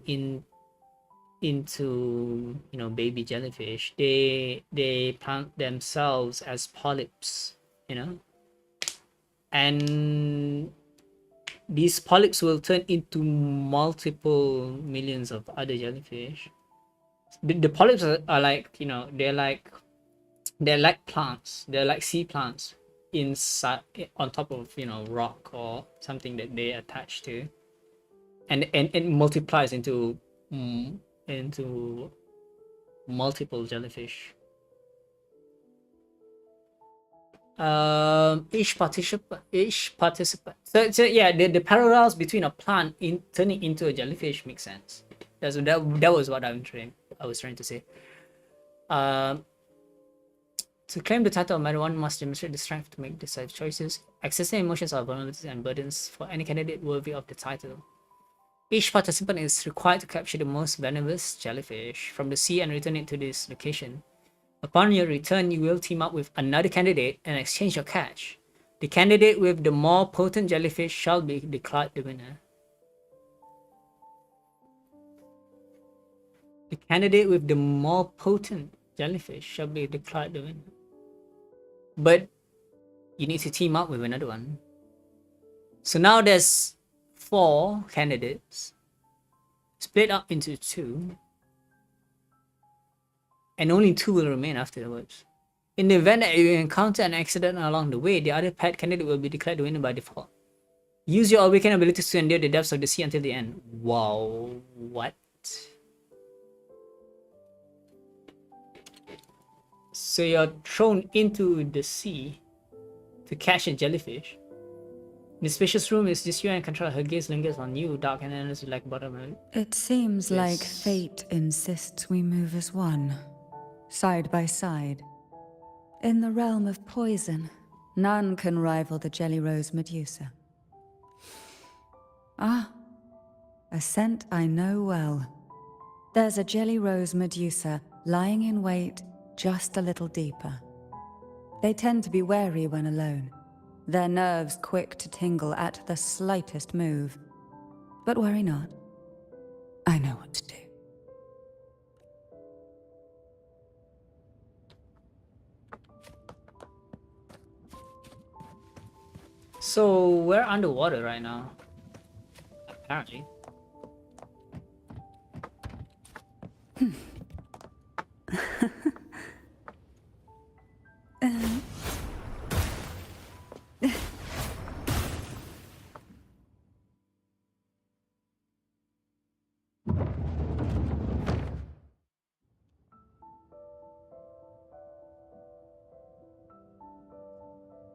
into baby jellyfish, they plant themselves as polyps, and these polyps will turn into multiple millions of other jellyfish. The polyps are like, they're like plants, they're like sea plants inside, on top of rock or something that they attach to, and it multiplies into multiple jellyfish. Each participant. So yeah, the parallels between a plant turning into a jellyfish makes sense. That was what I was trying to say. To claim the title of maiden, one must demonstrate the strength to make decisive choices. Excessive emotions are vulnerabilities and burdens for any candidate worthy of the title. Each participant is required to capture the most venomous jellyfish from the sea and return it to this location. Upon your return, you will team up with another candidate and exchange your catch. The candidate with the more potent jellyfish shall be declared the winner. The candidate with the more potent jellyfish shall be declared the winner. But you need to team up with another one. So now there's 4 candidates split up into 2, and only 2 will remain afterwards. In the event that you encounter an accident along the way, the other paired candidate will be declared the winner by default. Use your awakened abilities to endure the depths of the sea until the end. Wow, what? So you're thrown into the sea to catch a jellyfish. The spacious room is just you and Cantarella. Her gaze lingers on you, dark and endless like bottom. It seems like Yes. fate insists we move as one, side by side. In the realm of poison, none can rival the Jelly Rose Medusa. Ah, a scent I know well. There's a Jelly Rose Medusa lying in wait just a little deeper. They tend to be wary when alone, their nerves quick to tingle at the slightest move. But worry not. I know what to do. So we're underwater right now, apparently.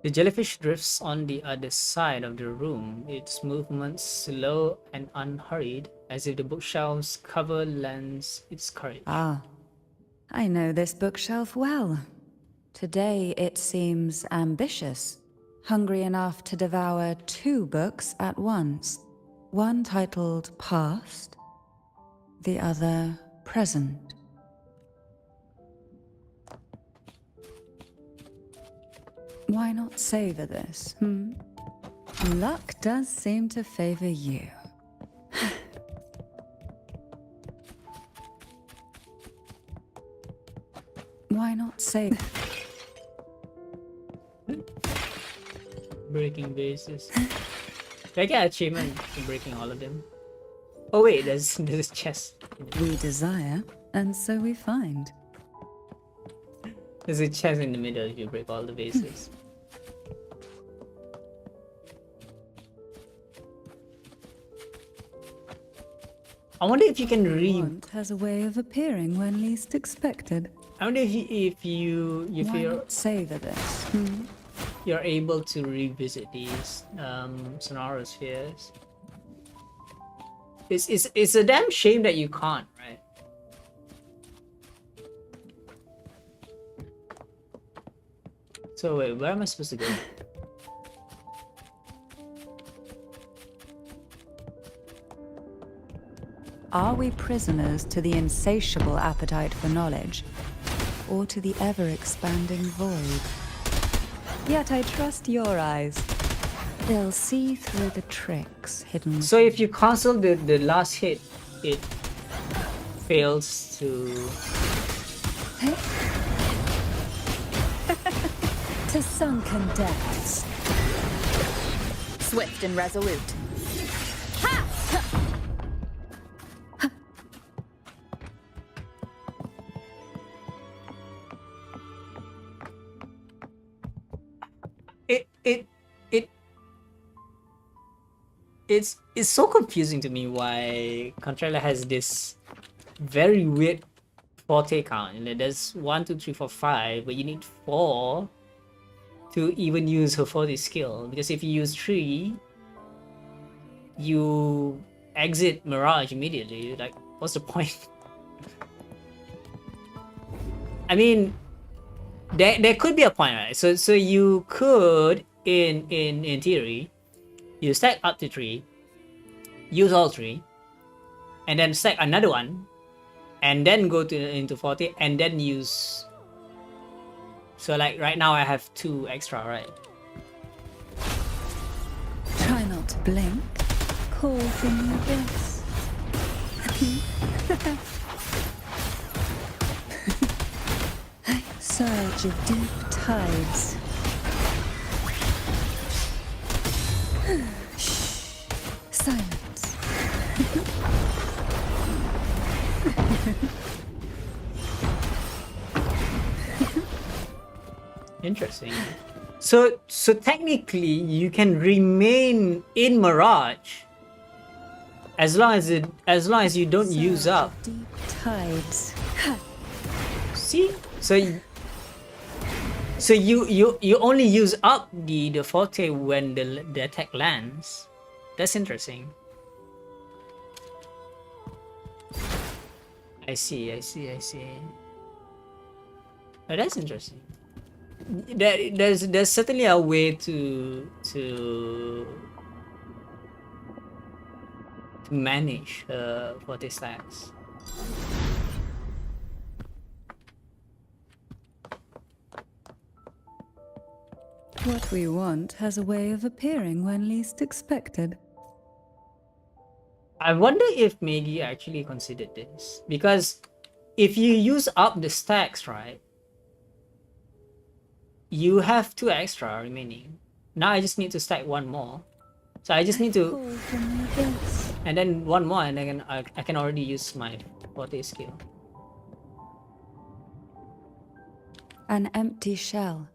The jellyfish drifts on the other side of the room, its movements slow and unhurried, as if the bookshelf's cover lends its courage. Ah, I know this bookshelf well. Today it seems ambitious, hungry enough to devour 2 books at once. One titled Past, the other present. Why not savor this, Luck does seem to favor you. Why not save? Breaking vases. Do I get achievement for breaking all of them? Oh wait, there's chest. We desire, and so we find. There's a chest in the middle if you break all the vases. I wonder if you can Want has a way of appearing when least expected. I wonder if Why you're not savor this? you're able to revisit these Sonara spheres. It's a damn shame that you can't, right? So wait, where am I supposed to go? Are we prisoners to the insatiable appetite for knowledge, or to the ever-expanding void? Yet I trust your eyes. They'll see through the tricks hidden. So if you cancel the last hit, it fails to... To sunken depths. Swift and resolute. It's so confusing to me why Cantarella has this very weird forte count. And there's 1, 2, 3, 4, 5, but you need 4 to even use her forte skill. Because if you use 3, you exit Mirage immediately. Like, what's the point? I mean, there could be a point, right? So you could, in theory, you stack up to 3, use all 3, and then stack another one, and then go into 40, and then use. So like right now I have 2 extra, right? Try not to blink. Call from the abyss. Surge of deep tides. Shh. Silence. Interesting. So technically you can remain in Mirage as long as you don't use up. Deep tides. See? So you only use up the forte when the attack lands. That's interesting. I see. Oh, that's interesting. There's certainly a way to manage forte stacks. What we want has a way of appearing when least expected. I wonder if Maggie actually considered this, because if you use up the stacks, right, you have 2 extra remaining. Now I just need to stack 1 more, so I just need to, and then 1 more, and then I can already use my forte skill. An empty shell.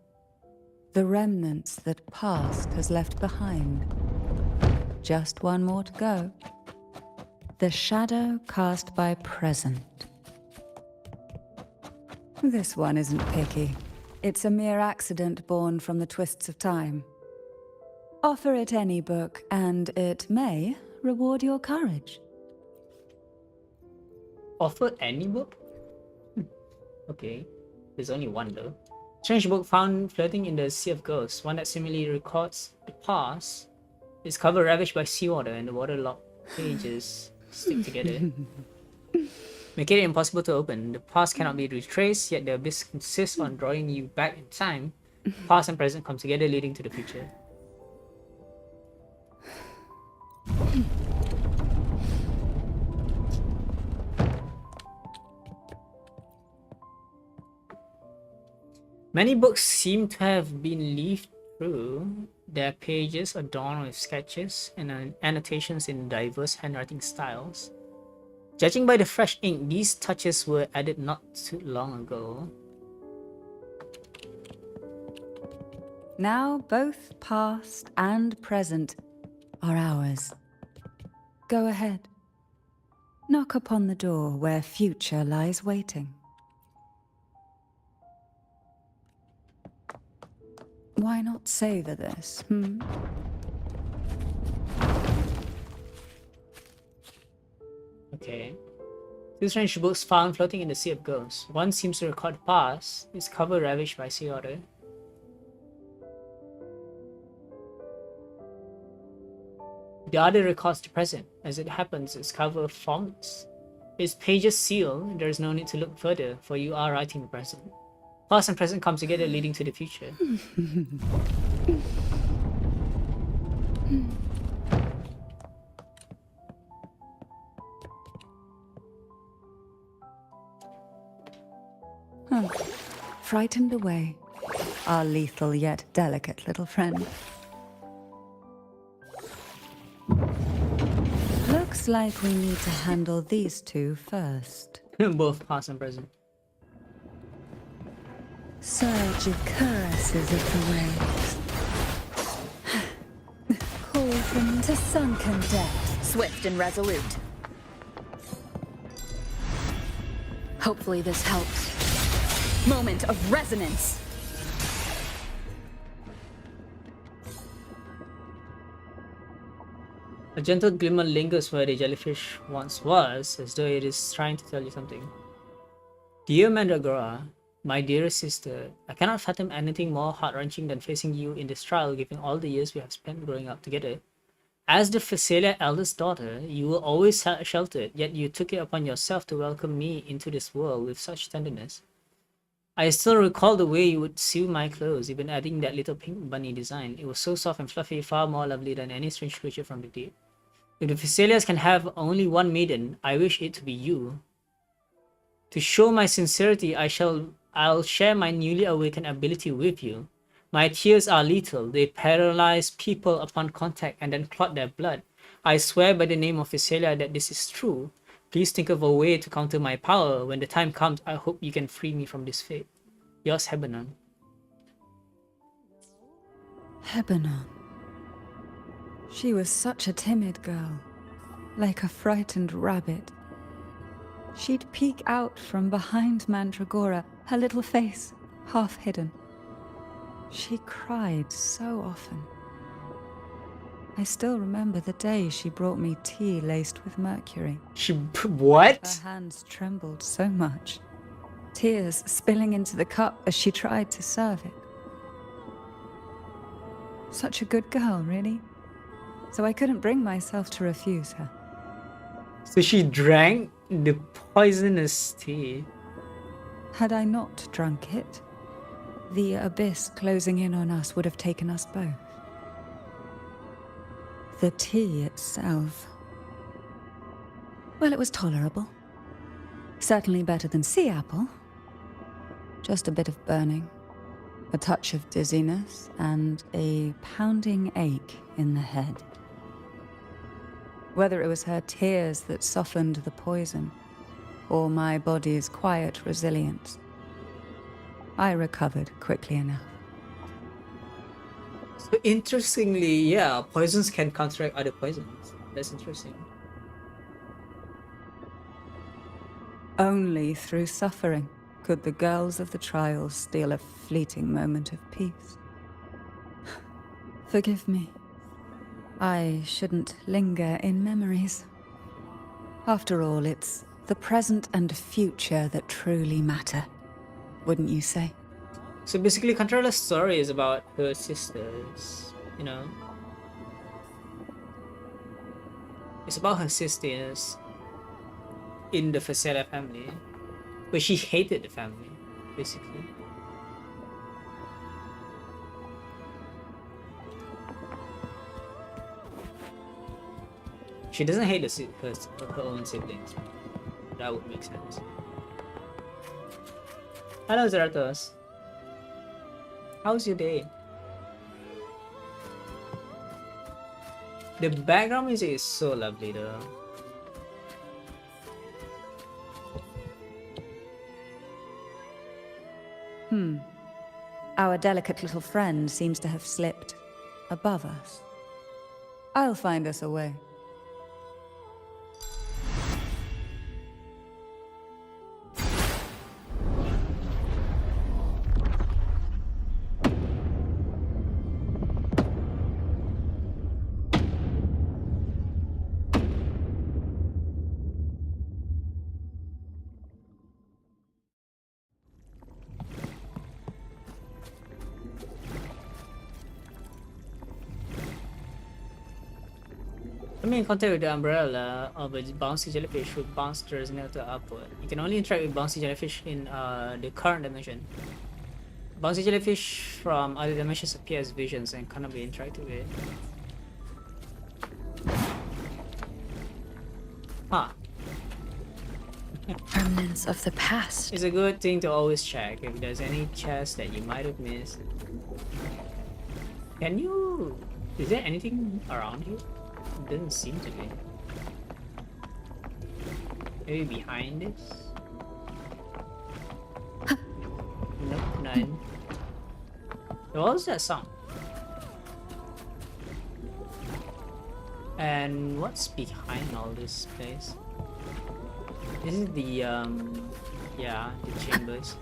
The remnants that past has left behind. Just 1 more to go. The shadow cast by present. This one isn't picky. It's a mere accident born from the twists of time. Offer it any book, and it may reward your courage. Offer any book? Okay, there's only 1 though. Strange book found floating in the Sea of Ghosts, one that seemingly records the past. Its cover ravaged by seawater and the waterlogged pages stick together. Make it impossible to open. The past cannot be retraced, yet the abyss insists on drawing you back in time. Past and present come together, leading to the future. Many books seem to have been leafed through. Their pages adorned with sketches and annotations in diverse handwriting styles. Judging by the fresh ink, these touches were added not too long ago. Now both past and present are ours. Go ahead. Knock upon the door where future lies waiting. Why not savor this, Okay. Two strange books found floating in the Sea of Ghosts. One seems to record the past, its cover ravaged by sea otter. The other records the present. As it happens, its cover formless. Its pages sealed, there is no need to look further, for you are writing the present. Past and present come together, leading to the future. Frightened away, our lethal yet delicate little friend. Looks like we need to handle these two first. Both past and present. Surge of caresses of the waves. Call them to sunken depth. Swift and resolute. Hopefully this helps. Moment of resonance. A gentle glimmer lingers where the jellyfish once was, as though it is trying to tell you something. Dear Mandragora, my dearest sister, I cannot fathom anything more heart-wrenching than facing you in this trial, given all the years we have spent growing up together. As the Phacelia eldest daughter, you were always sheltered, yet you took it upon yourself to welcome me into this world with such tenderness. I still recall the way you would sew my clothes, even adding that little pink bunny design. It was so soft and fluffy, far more lovely than any strange creature from the deep. If the Phacelias can have only one maiden, I wish it to be you. To show my sincerity, I'll share my newly awakened ability with you. My tears are lethal. They paralyze people upon contact and then clot their blood. I swear by the name of Phacelia that this is true. Please think of a way to counter my power. When the time comes, I hope you can free me from this fate. Yours, Hebanon. Hebanon. She was such a timid girl, like a frightened rabbit. She'd peek out from behind Mandragora, her little face half hidden. She cried so often. I still remember the day she brought me tea laced with mercury. What? Her hands trembled so much, tears spilling into the cup as she tried to serve it. Such a good girl, really. So I couldn't bring myself to refuse her. So she drank the poisonous tea. Had I not drunk it, the abyss closing in on us would have taken us both. The tea itself, well, it was tolerable. Certainly better than sea apple. Just a bit of burning, a touch of dizziness, and a pounding ache in the head. Whether it was her tears that softened the poison, or my body's quiet resilience, I recovered quickly enough. So interestingly, yeah, poisons can counteract other poisons. That's interesting. Only through suffering could the girls of the trials steal a fleeting moment of peace. Forgive me. I shouldn't linger in memories. After all, it's the present and future that truly matter, wouldn't you say? So basically, Cantarella's story is about her sisters, you know. It's about her sisters. in the Facetta family, but she hated the family, basically. She doesn't hate her own siblings. That would make sense. Hello, Zarathos. How's your day? The background music is so lovely, though. Our delicate little friend seems to have slipped above us. I'll find us a way. Come in contact with the umbrella of a bouncy jellyfish who bounce horizontal upward. You can only interact with bouncy jellyfish in the current dimension. Bouncy jellyfish from other dimensions appear as visions and cannot be interacted with. Huh. Remnants of the past. It's a good thing to always check if there's any chest that you might have missed. Can you... Is there anything around you? It doesn't seem to be. Maybe behind this? Nope, none. What was that sound? And what's behind all this place? This is the yeah, the chambers.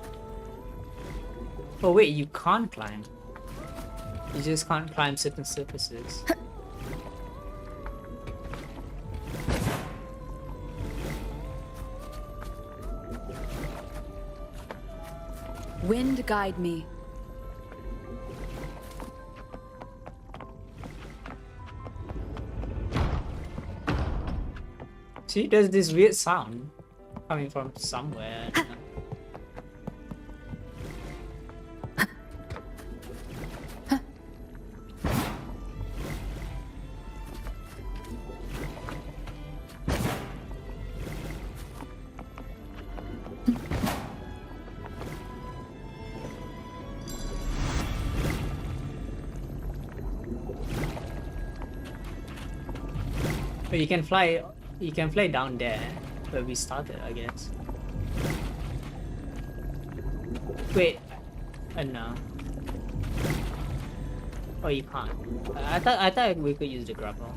Oh wait, you can't climb. You just can't climb certain surfaces. Wind guide me. See, there's this weird sound coming from somewhere. But you can fly down there where we started, I guess. Wait, no. Oh, you can't. I thought we could use the grapple.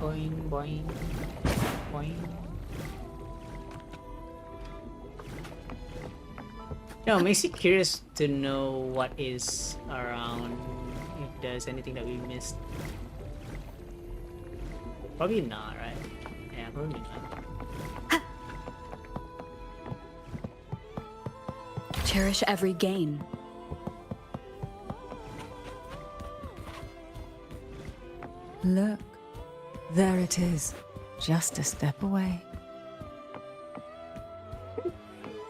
Boing, boing, boing. No, it makes you curious to know what is around, if there's anything that we missed. Probably not, right? Yeah, probably not. Cherish every gain. Look, there it is, just a step away.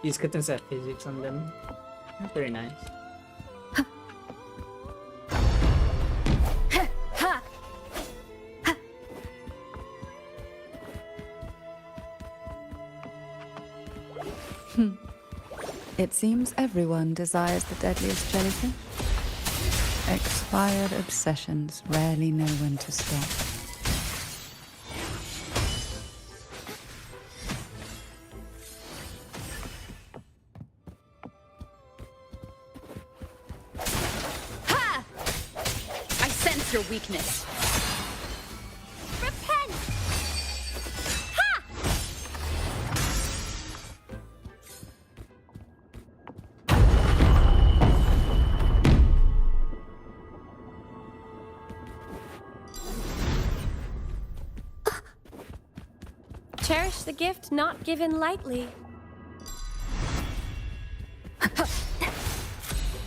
These curtains have physics on them. Very nice. It seems everyone desires the deadliest jellyfish. Expired obsessions rarely know when to stop. Ha! I sense your weakness. Repent! Cherish the gift not given lightly.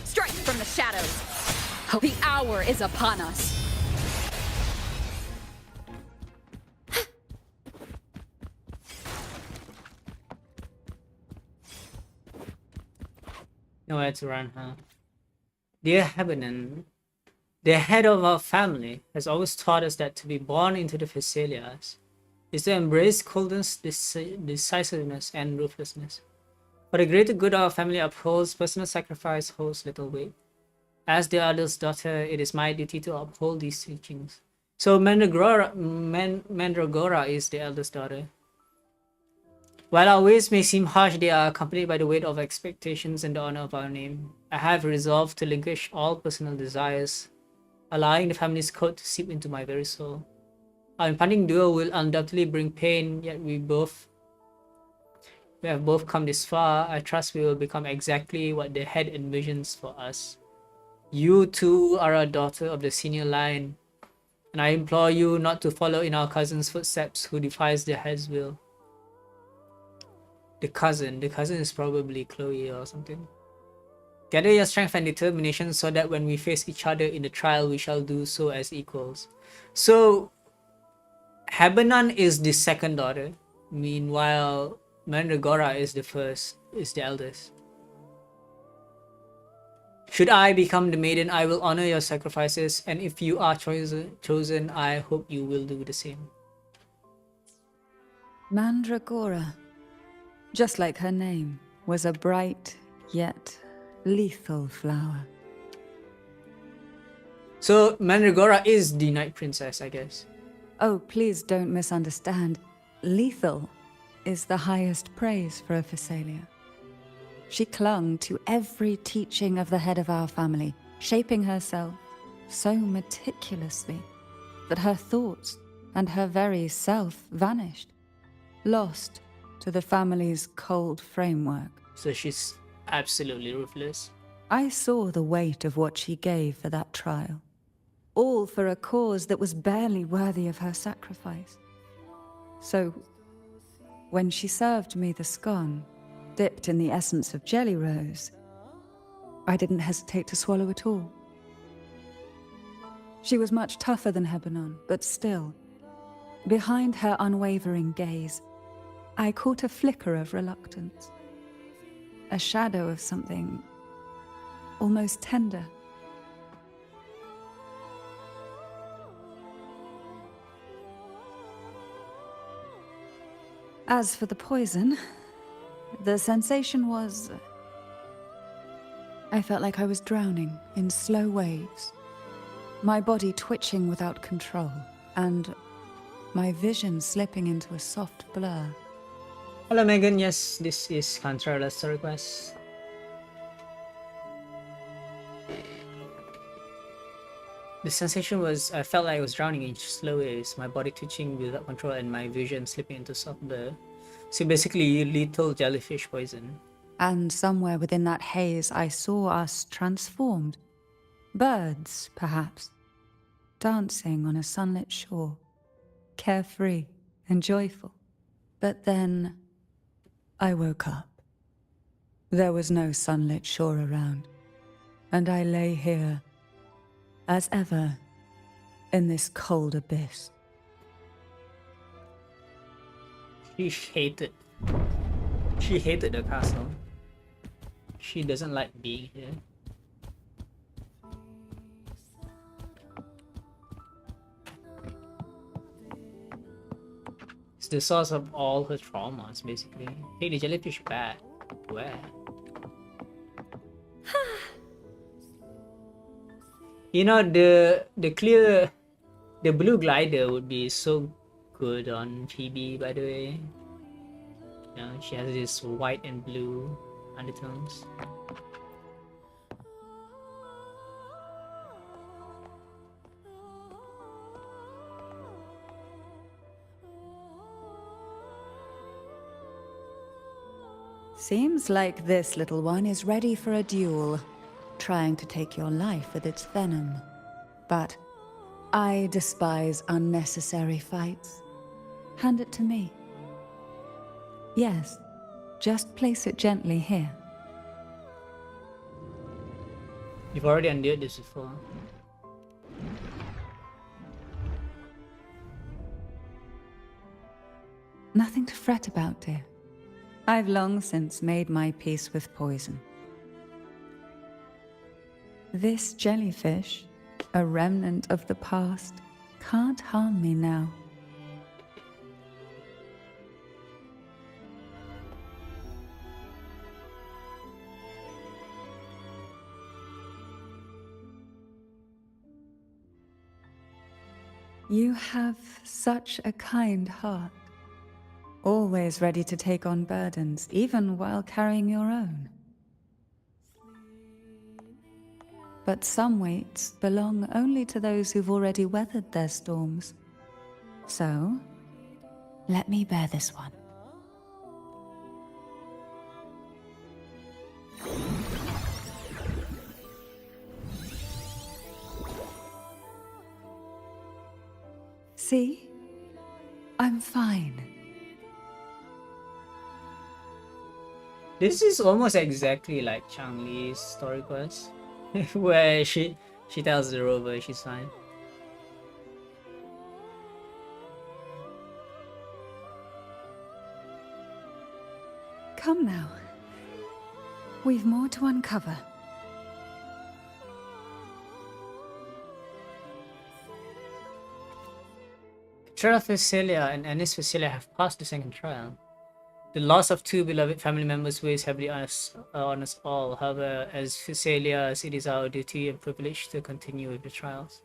Strike from the shadows. The hour is upon us. Nowhere to run, huh? Dear Habernan, the head of our family has always taught us that to be born into the Thessalias is to embrace coldness, decisiveness, and ruthlessness. For the greater good of our family upholds, personal sacrifice holds little weight. As the eldest daughter, it is my duty to uphold these teachings. So Mandragora is the eldest daughter. While our ways may seem harsh, they are accompanied by the weight of expectations and the honor of our name. I have resolved to relinquish all personal desires, allowing the family's code to seep into my very soul. Our impending duo will undoubtedly bring pain, yet we have both come this far. I trust we will become exactly what the head envisions for us. You too are a daughter of the senior line, and I implore you not to follow in our cousin's footsteps who defies the head's will. The cousin is probably Chloe or something. Gather your strength and determination so that when we face each other in the trial, we shall do so as equals. So, Habernan is the second daughter. Meanwhile, Mandragora is the eldest. Should I become the maiden, I will honor your sacrifices, and if you are chosen, I hope you will do the same. Mandragora, just like her name, was a bright yet lethal flower. So Mandragora is the Night Princess, I guess. Oh, please don't misunderstand. Lethal is the highest praise for a Thessalia. She clung to every teaching of the head of our family, shaping herself so meticulously that her thoughts and her very self vanished, lost to the family's cold framework. So she's absolutely ruthless. I saw the weight of what she gave for that trial, all for a cause that was barely worthy of her sacrifice. So, when she served me the scone, dipped in the essence of jelly rose, I didn't hesitate to swallow it all. She was much tougher than Habernan, but still, behind her unwavering gaze, I caught a flicker of reluctance, a shadow of something almost tender. As for the poison, the sensation was... I felt like I was drowning in slow waves, my body twitching without control, and my vision slipping into a soft blur. Hello Megan, yes, this is Cantarella's request. The sensation was, I felt like I was drowning in slow waves, my body twitching without control and my vision slipping into soft blur. So basically, lethal jellyfish poison. And somewhere within that haze, I saw us transformed. Birds, perhaps, dancing on a sunlit shore, carefree and joyful. But then, I woke up. There was no sunlit shore around, and I lay here, as ever, in this cold abyss. She hated the castle. She doesn't like being here. It's the source of all her traumas, basically. Take the jellyfish back. Where? You know, the blue glider would be so good on Phoebe, by the way. You know, she has this white and blue undertones. Seems like this little one is ready for a duel, trying to take your life with its venom. But I despise unnecessary fights. Hand it to me. Yes, just place it gently here. You've already endured this before. Nothing to fret about, dear. I've long since made my peace with poison. This jellyfish, a remnant of the past, can't harm me now. You have such a kind heart, always ready to take on burdens, even while carrying your own. But some weights belong only to those who've already weathered their storms. So, let me bear this one. See? I'm fine. This is almost exactly like Chang Li's story quest, where she tells the rover she's fine. Come now. We've more to uncover. Cantarella and Anis Facilia have passed the second trial. The loss of two beloved family members weighs heavily on us all. However, as Facilias, it is our duty and privilege to continue with the trials.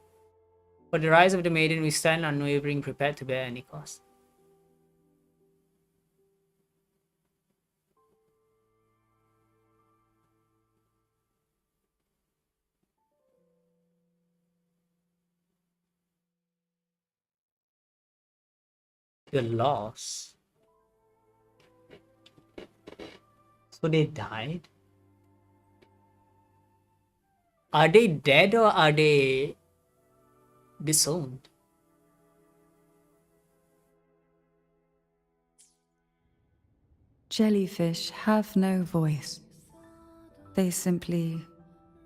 For the rise of the maiden, we stand unwavering, prepared to bear any cost. The loss. So they died? Are they dead or are they disowned? Jellyfish have no voice. They simply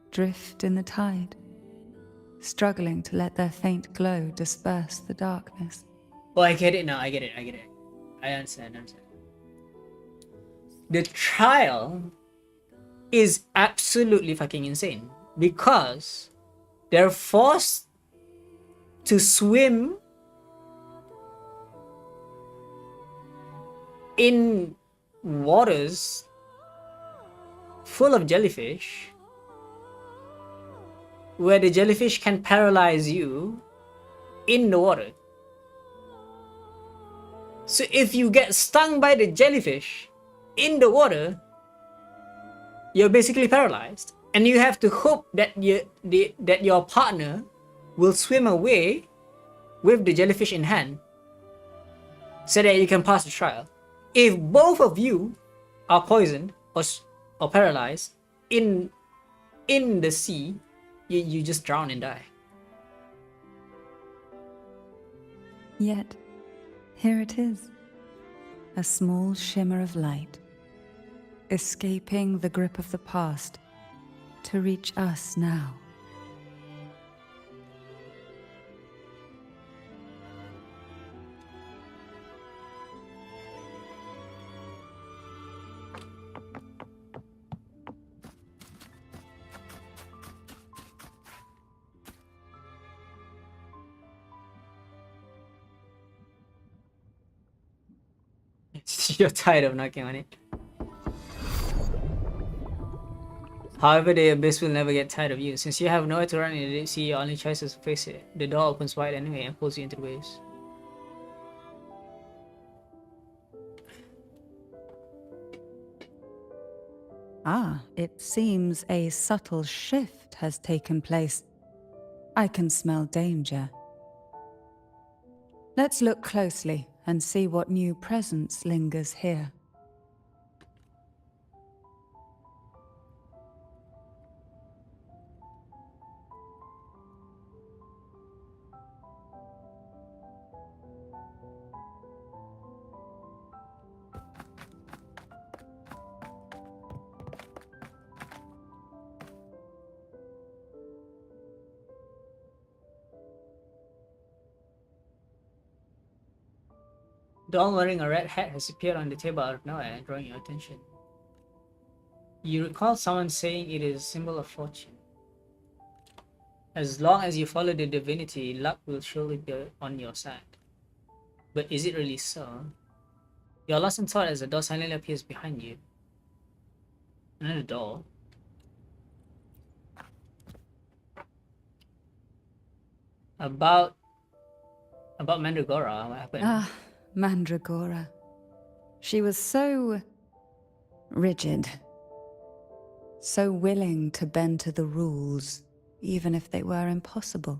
drift in the tide, struggling to let their faint glow disperse the darkness. Oh, I get it now. I get it. I understand. The trial is absolutely fucking insane because they're forced to swim in waters full of jellyfish where the jellyfish can paralyze you in the water. So if you get stung by the jellyfish in the water, you're basically paralyzed, and you have to hope that your partner will swim away with the jellyfish in hand so that you can pass the trial. If both of you are poisoned or paralyzed in the sea, you just drown and die. Yet, here it is, a small shimmer of light, escaping the grip of the past to reach us now. You're tired of knocking on it. However, the abyss will never get tired of you. Since you have nowhere to run in the deep sea, your only choice is to face it. The door opens wide anyway and pulls you into the waves. Ah, it seems a subtle shift has taken place. I can smell danger. Let's look closely and see what new presence lingers here. Doll wearing a red hat has appeared on the table out of nowhere, drawing your attention. You recall someone saying it is a symbol of fortune. As long as you follow the divinity, luck will surely be on your side. But is it really so? You're lost in thought as a door silently appears behind you. Another door. About Mandragora, what happened? Ah, Mandragora. She was so rigid, so willing to bend to the rules, even if they were impossible.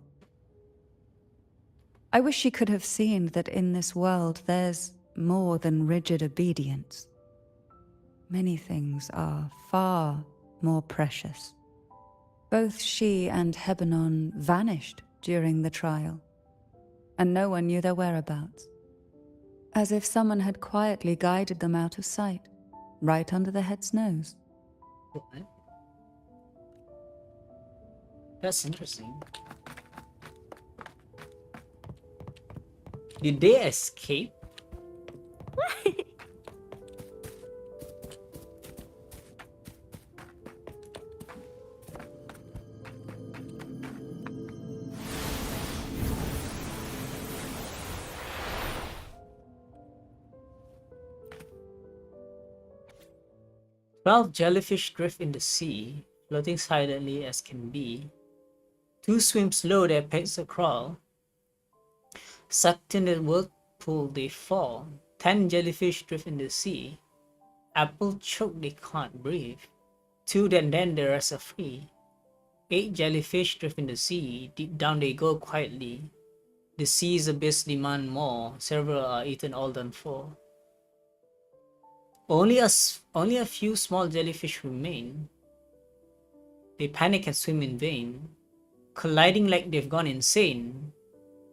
I wish she could have seen that in this world there's more than rigid obedience. Many things are far more precious. Both she and Hebanon vanished during the trial, and no one knew their whereabouts. As if someone had quietly guided them out of sight, right under the head's nose. What? That's interesting. Did they escape? 12 jellyfish drift in the sea, floating silently as can be. 2 swim slow, their pace a crawl. Sucked in the whirlpool they fall. 10 jellyfish drift in the sea. Apple choke, they can't breathe. 2 then the rest are free. 8 jellyfish drift in the sea, deep down they go quietly. The sea's abyss demand more, several are eaten all done for. Only a few small jellyfish remain. They panic and swim in vain, colliding like they've gone insane.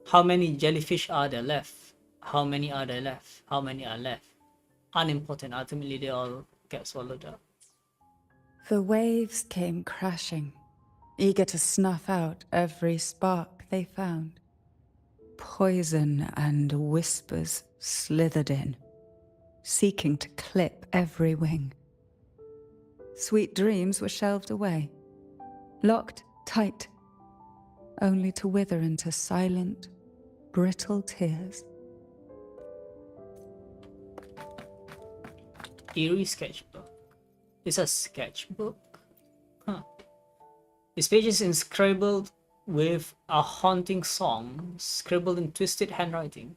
How many jellyfish are there left? How many are there left? How many are left? Unimportant, ultimately they all get swallowed up. The waves came crashing, eager to snuff out every spark they found. Poison and whispers slithered in, seeking to clip every wing. Sweet dreams were shelved away, locked tight, only to wither into silent, brittle tears. Eerie sketchbook. It's a sketchbook? Huh. This page is inscribed with a haunting song, scribbled in twisted handwriting.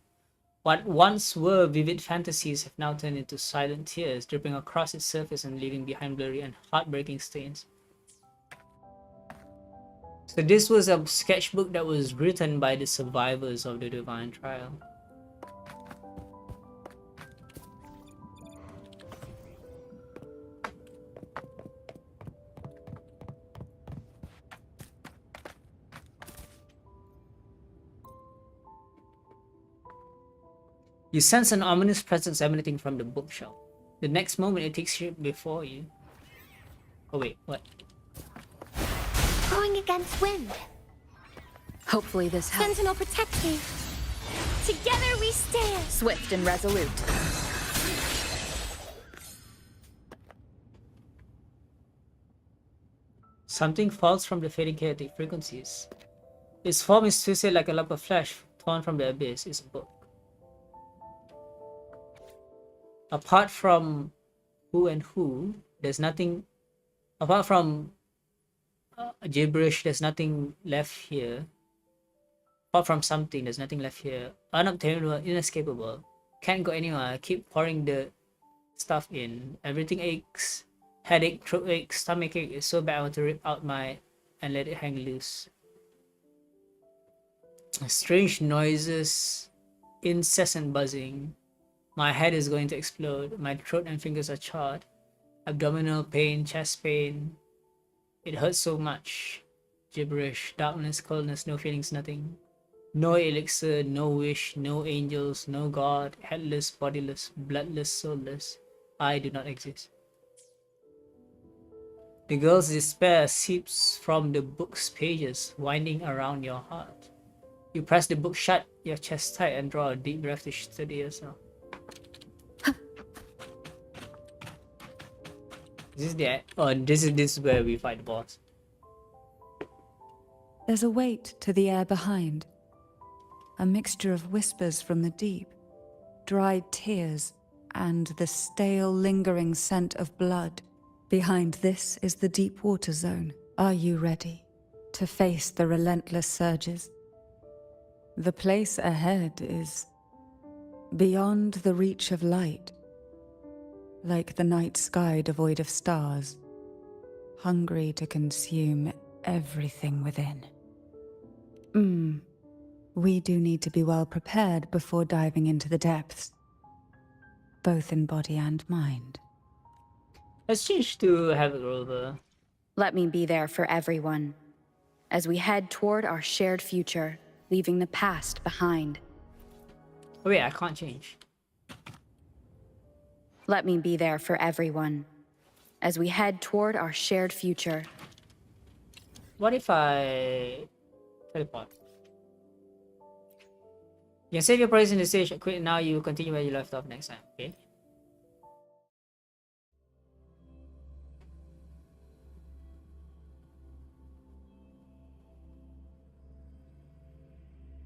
What once were vivid fantasies have now turned into silent tears, dripping across its surface and leaving behind blurry and heartbreaking stains. So this was a sketchbook that was written by the survivors of the Divine Trial. You sense an ominous presence emanating from the bookshelf. The next moment it takes shape before you. Oh wait, what? Going against wind. Hopefully this helps. Sentinel, protect me. Together we stand. Swift and resolute. Something falls from the fading chaotic frequencies. Its form is twisted like a lump of flesh torn from the abyss. It's a book. Apart from who, there's nothing. Apart from gibberish, there's nothing left here. Apart from something, there's nothing left here. Unobtainable, inescapable. Can't go anywhere. Keep pouring the stuff in. Everything aches. Headache, throat ache, stomach ache. It's so bad I want to rip out my and let it hang loose. Strange noises. Incessant buzzing. My head is going to explode. My throat and fingers are charred. Abdominal pain, chest pain. It hurts so much. Gibberish, darkness, coldness, no feelings, nothing. No elixir, no wish, no angels, no God, headless, bodiless, bloodless, soulless. I do not exist. The girl's despair seeps from the book's pages, winding around your heart. You press the book shut, your chest tight, and draw a deep breath to steady yourself. Is this the end? Oh, this is where we fight the boss. There's a weight to the air behind, a mixture of whispers from the deep, dried tears, and the stale, lingering scent of blood. Behind this is the deep water zone. Are you ready to face the relentless surges? The place ahead is beyond the reach of light, like the night sky devoid of stars, hungry to consume everything within. We do need to be well prepared before diving into the depths, both in body and mind. Let's change to have it over. Let me be there for everyone, as we head toward our shared future, leaving the past behind. Oh wait, I can't change. Let me be there for everyone, as we head toward our shared future. What if I teleport? You can save your progress in the stage. Quit now. You continue where you left off next time. Okay.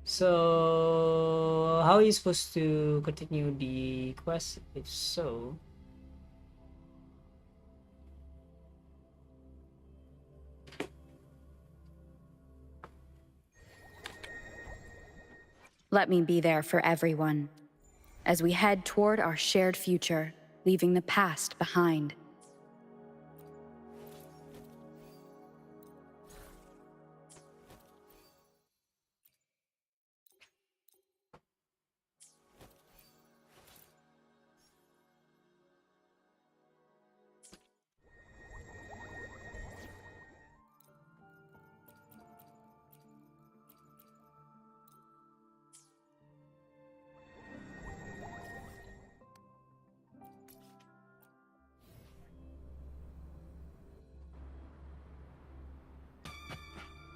So, how are you supposed to continue the quest? If so, Let me be there for everyone, as we head toward our shared future, leaving the past behind.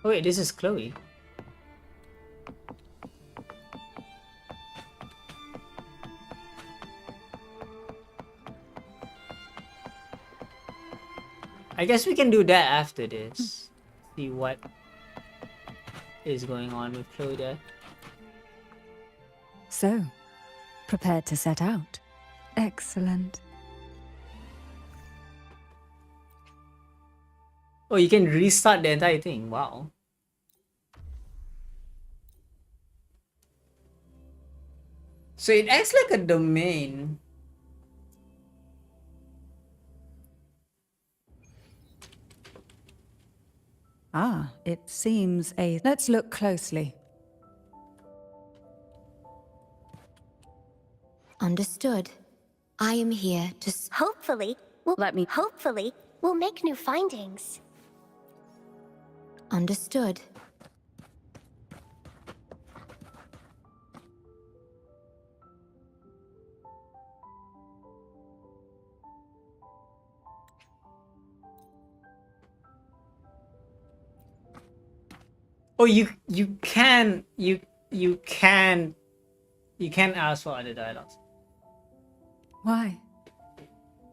oh wait, this is Chloe. I guess we can do that after this. See what is going on with Chloe there. So, prepared to set out? Excellent. Oh, you can restart the entire thing. Wow. So it acts like a domain. Ah, it seems a... Let's look closely. Understood. I am here to... Hopefully, we'll make new findings. Understood. Oh, you can ask for other dialogues. Why?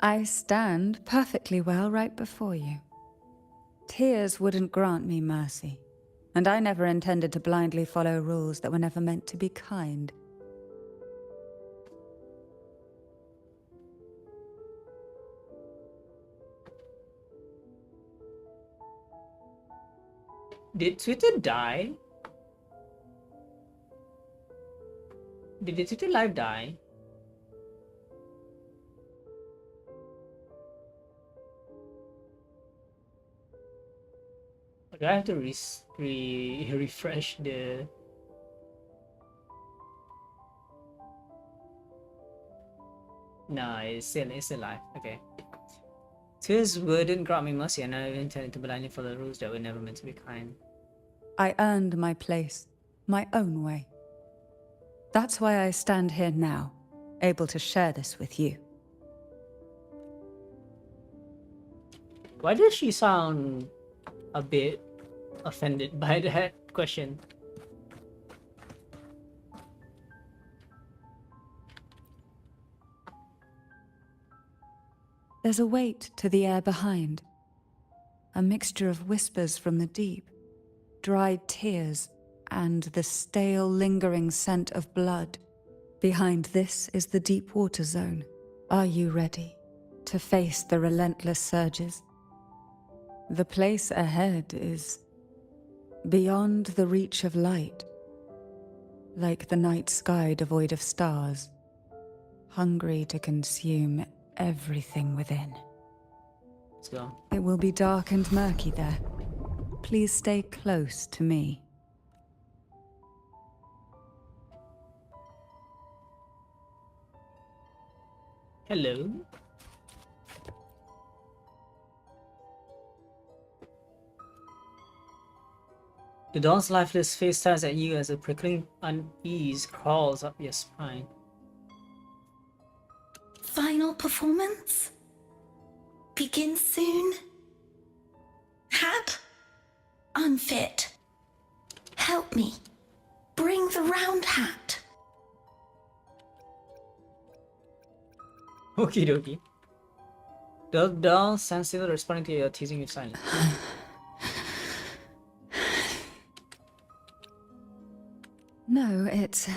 I stand perfectly well right before you. Tears wouldn't grant me mercy, and I never intended to blindly follow rules that were never meant to be kind. Did Twitter die? Did the Twitter live die? Or do I have to refresh the... No, it's still live. Okay. Tears wouldn't grant me mercy, and I intended to blindly follow rules that were never meant to be kind. I earned my place, my own way. That's why I stand here now, able to share this with you. Why does she sound a bit offended by that question? There's a weight to the air behind, a mixture of whispers from the deep, dried tears and the stale, lingering scent of blood. Behind this is the deep water zone. Are you ready to face the relentless surges? The place ahead is beyond the reach of light, like the night sky devoid of stars, hungry to consume everything within. Let's go. It will be dark and murky there. Please stay close to me. Hello. The doll's lifeless face stares at you as a prickling unease crawls up your spine. Final performance? Begin soon? Hat? Unfit. Help me. Bring the round hat. Okie dokie. The doll stands still, responding to your teasing with silence. No, it's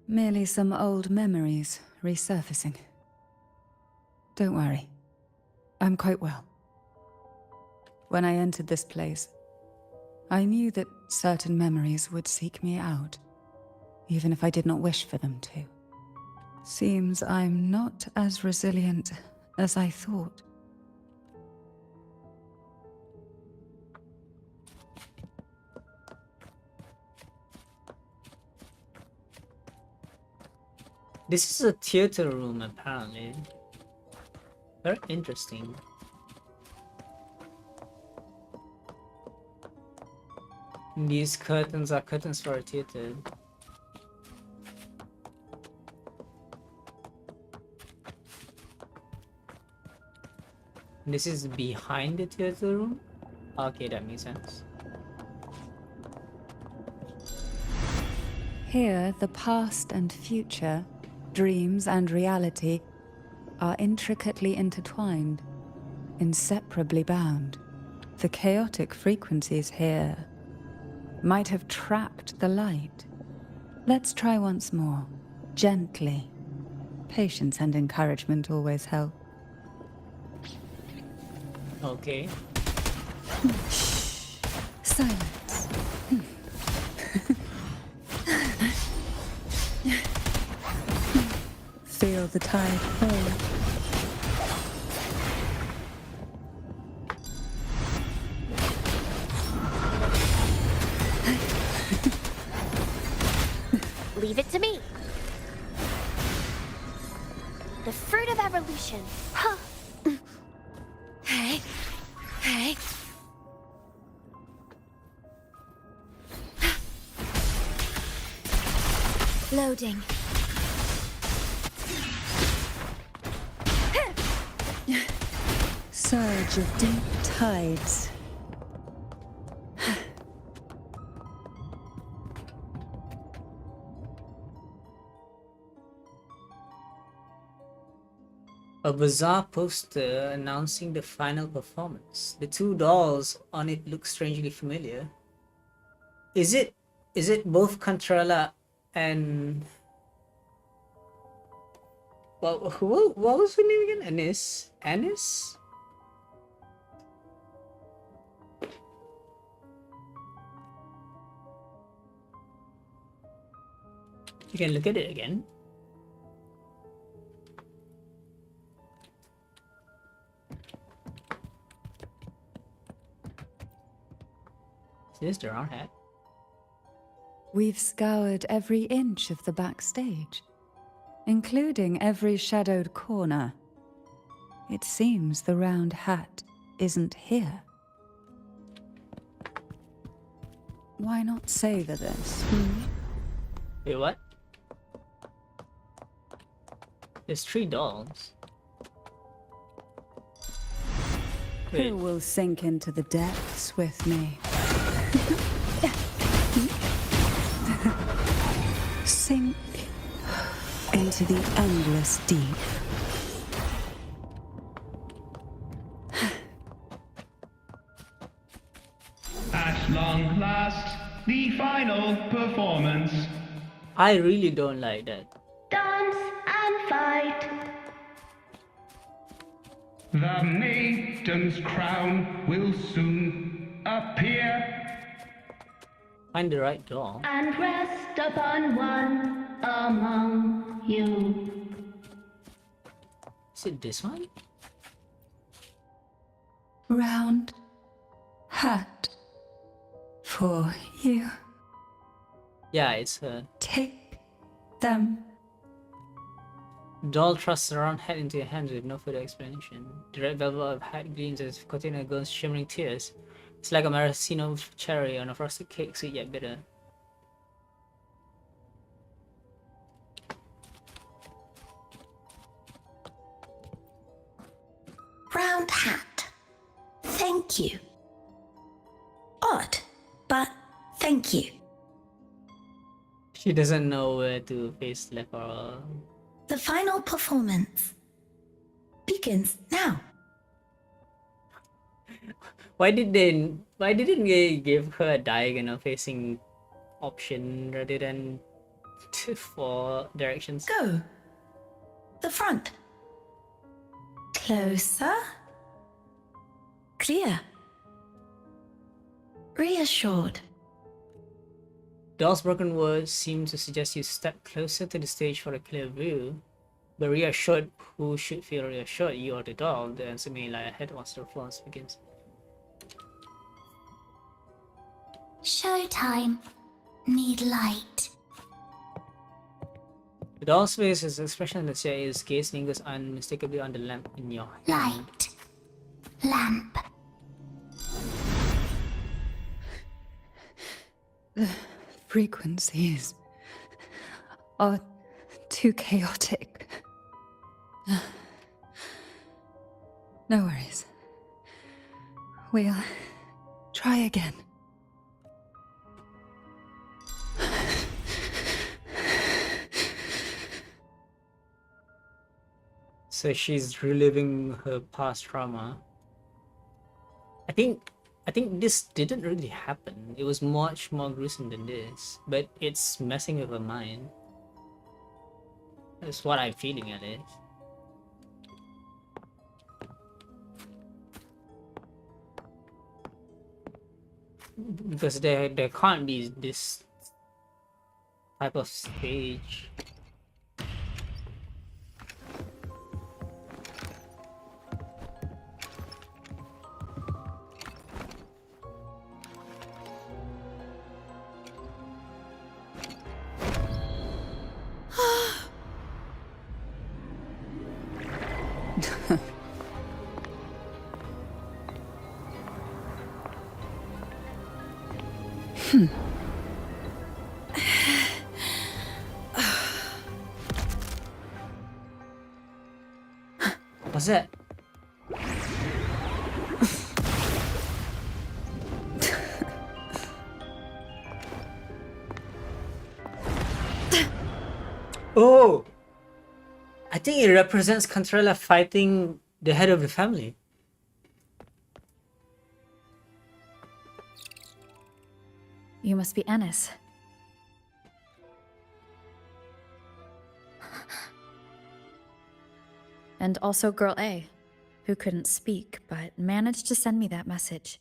merely some old memories resurfacing. Don't worry. I'm quite well. When I entered this place, I knew that certain memories would seek me out, even if I did not wish for them to. Seems I'm not as resilient as I thought. This is a theater room, apparently. Very interesting. These curtains are curtains for a theater. This is behind the theater room? Okay, that makes sense. Here, the past and future, dreams and reality, are intricately intertwined, inseparably bound. The chaotic frequencies here might have trapped the light. Let's try once more, gently. Patience and encouragement always help. Okay. Silence. Feel the tide fall. Leave it to me. The fruit of evolution. Huh. Hey. Hey. Loading. Surge of deep tides. A bizarre poster announcing the final performance. The two dolls on it look strangely familiar. Is it both Cantarella and what was her name again? Anis? Anis? You can look at it again. Is the round hat? We've scoured every inch of the backstage, including every shadowed corner. It seems the round hat isn't here. Why not savor this? Wait, what? There's 3 dolls. Wait. Who will sink into the depths with me? Sink into the endless deep. At long last, the final performance. I really don't like that. Dance and fight. The maiden's crown will soon appear. Find the right door. And rest upon one among you. Is it this one? Round hat for you. Yeah, it's her. Take them. Doll thrusts the round hat into your hands with no further explanation. The red velvet of hat gleams as if containing a girl's shimmering tears. It's like a maraschino cherry on a frosted cake, sweet yet bitter. Round hat. Thank you. Odd, but thank you. She doesn't know where to face left or... The final performance begins now. Why didn't they give her a diagonal facing option rather than 4 directions? Go. The front. Closer. Clear. Reassured. Doll's broken words seem to suggest you step closer to the stage for a clear view. But reassured, who should feel reassured, you or the doll? The answer may lie ahead once the performance begins. Showtime. Need light. The doll's face is expression that says gaze lingers unmistakably on the lamp in your hand. Light. Lamp. The frequencies are too chaotic. No worries. We'll try again. So she's reliving her past trauma. I think this didn't really happen. It was much more gruesome than this, but it's messing with her mind. That's what I'm feeling at least. Because there can't be this type of stage. What's that? Oh! I think it represents Cantarella fighting the head of the family. You must be Ennis. And also Girl A, who couldn't speak, but managed to send me that message.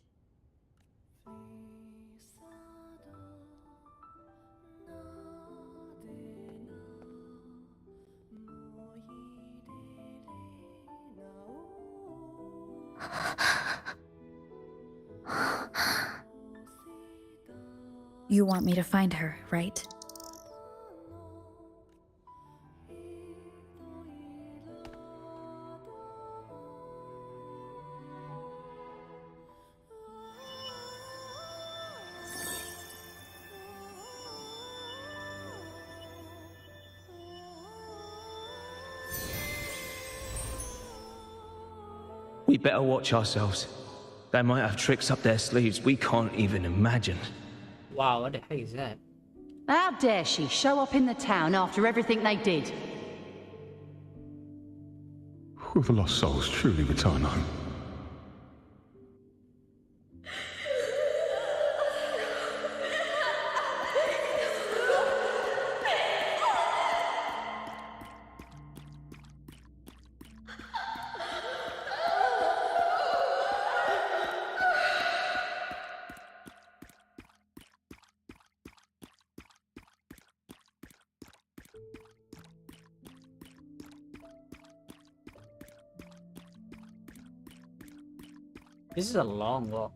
You want me to find her, right? We better watch ourselves. They might have tricks up their sleeves we can't even imagine. Wow, what the heck is that? How dare she show up in the town after everything they did? Will the lost souls truly return home? This is a long walk.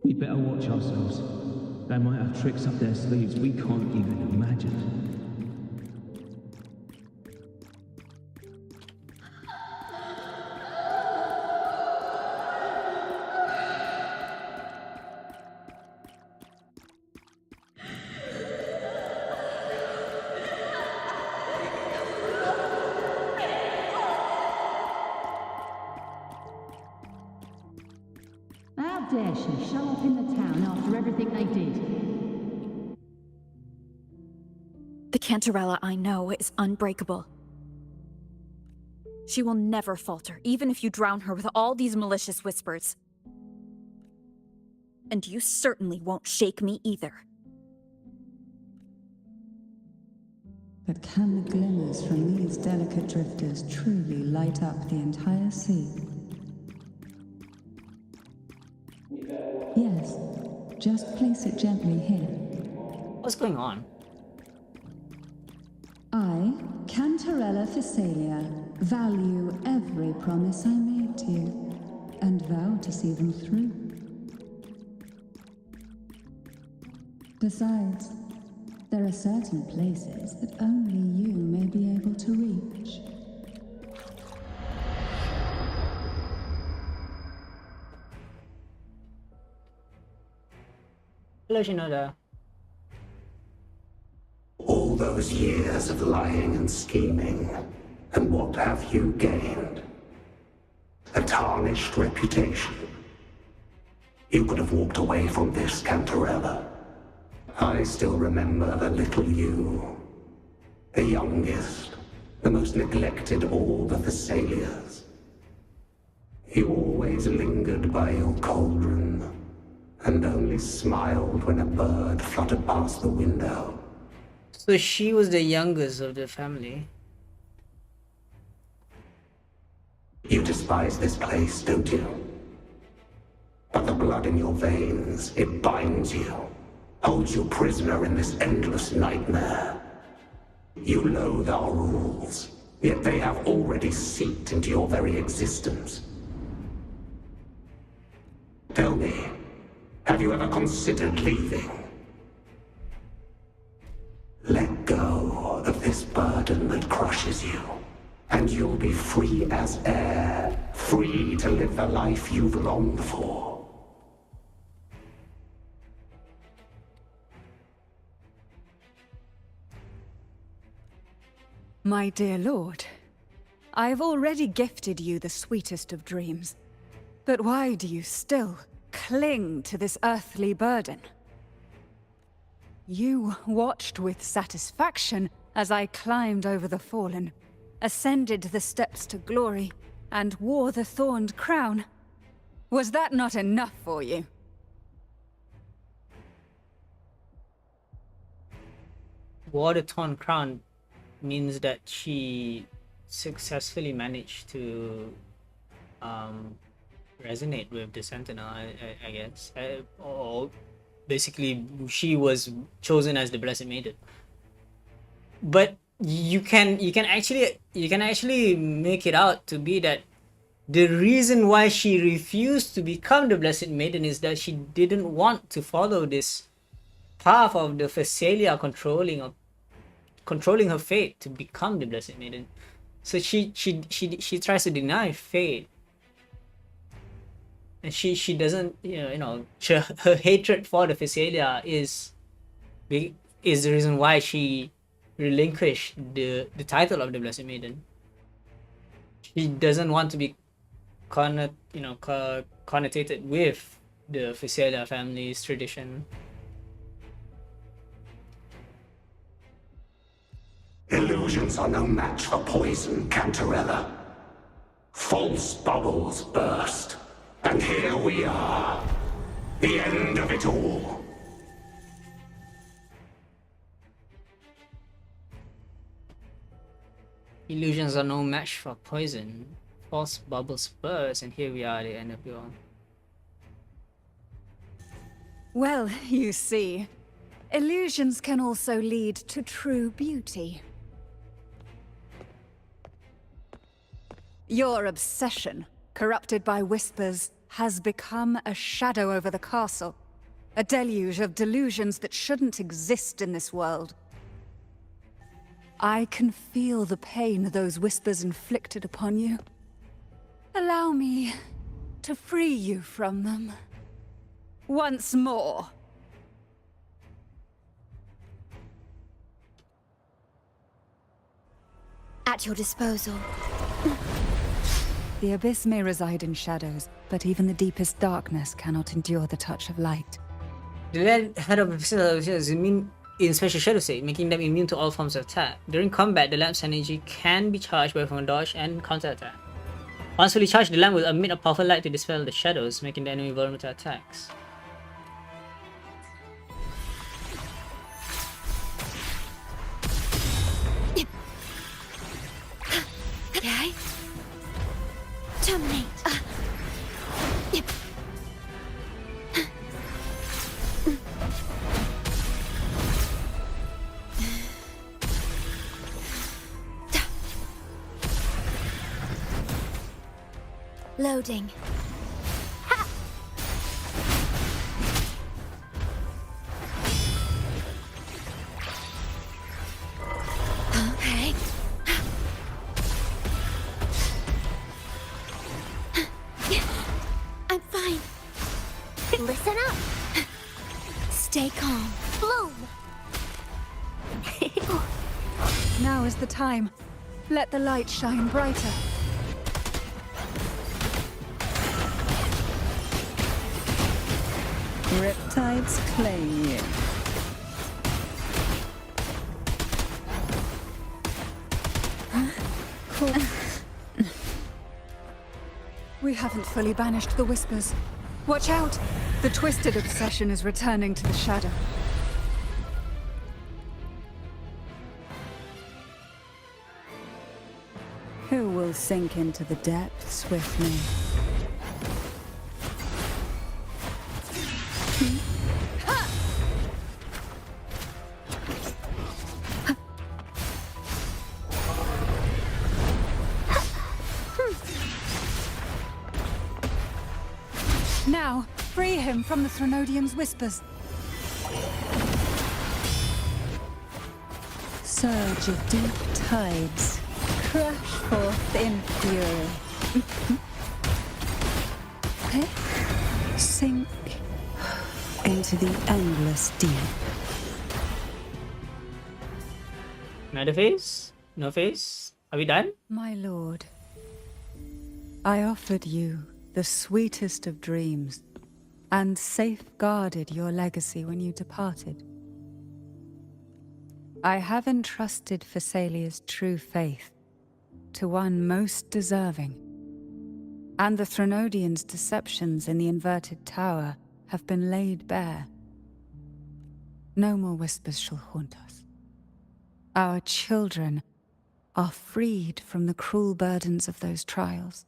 We better watch ourselves. They might have tricks up their sleeves we can't even imagine. How dare she show up in the town after everything they did? The Cantarella I know is unbreakable. She will never falter, even if you drown her with all these malicious whispers. And you certainly won't shake me either. But can the glimmers from these delicate drifters truly light up the entire sea? Yes, just place it gently here. What's going on? I, Cantarella Physalia, value every promise I made to you, and vow to see them through. Besides, there are certain places that only you may be able to reach. Hello, Shinoda. All those years of lying and scheming, and what have you gained? A tarnished reputation. You could have walked away from this, Cantarella. I still remember the little you. The youngest, the most neglected of all the Thessalias. You always lingered by your cauldron, and only smiled when a bird fluttered past the window. So she was the youngest of the family. You despise this place, don't you? But the blood in your veins, it binds you, holds you prisoner in this endless nightmare. You loathe our rules, yet they have already seeped into your very existence. Tell me, have you ever considered leaving? Let go of this burden that crushes you, and you'll be free as air, free to live the life you've longed for. My dear lord, I have already gifted you the sweetest of dreams. But why do you still cling to this earthly burden? You watched with satisfaction as I climbed over the fallen, ascended the steps to glory, and wore the thorned crown. Was that not enough for you? Wore the Thorn Crown means that she successfully managed to resonate with the Sentinel, I guess. Or basically, she was chosen as the Blessed Maiden. But you can actually make it out to be that the reason why she refused to become the Blessed Maiden is that she didn't want to follow this path of the Physalia controlling her fate to become the Blessed Maiden. So she tries to deny fate, and she doesn't, her hatred for the Physalia is the reason why she relinquished the title of the Blessed Maiden. She doesn't want to be connotated with the Physalia family's tradition. Illusions are no match for poison, Cantarella. False bubbles burst, and here we are. The end of it all. Illusions are no match for poison. False bubbles burst, and here we are at the end of it all. Well, you see, illusions can also lead to true beauty. Your obsession corrupted by whispers, has become a shadow over the castle. A deluge of delusions that shouldn't exist in this world. I can feel the pain those whispers inflicted upon you. Allow me to free you from them. Once more. At your disposal. The abyss may reside in shadows, but even the deepest darkness cannot endure the touch of light. The land head of is immune in special shadow state, making them immune to all forms of attack. During combat, the lamp's energy can be charged by from dodge and counterattack. Once fully charged, the lamp will emit a powerful light to dispel the shadows, making the enemy vulnerable to attacks. Okay. Terminate. Loading. Okay. I'm fine. Listen up. Stay calm. Bloom. Now is the time. Let the light shine brighter. Riptides claim you. Cool. We haven't fully banished the whispers. Watch out! The twisted obsession is returning to the shadow. Who will sink into the depths with me? Now, free him from the Threnodian's whispers. Surge of deep tides, crash forth in fury. Sink into the endless deep. Another phase? No phase? Are we done? My lord, I offered you the sweetest of dreams, and safeguarded your legacy when you departed. I have entrusted Phassalia's true faith to one most deserving, and the Threnodians' deceptions in the inverted tower have been laid bare. No more whispers shall haunt us. Our children are freed from the cruel burdens of those trials.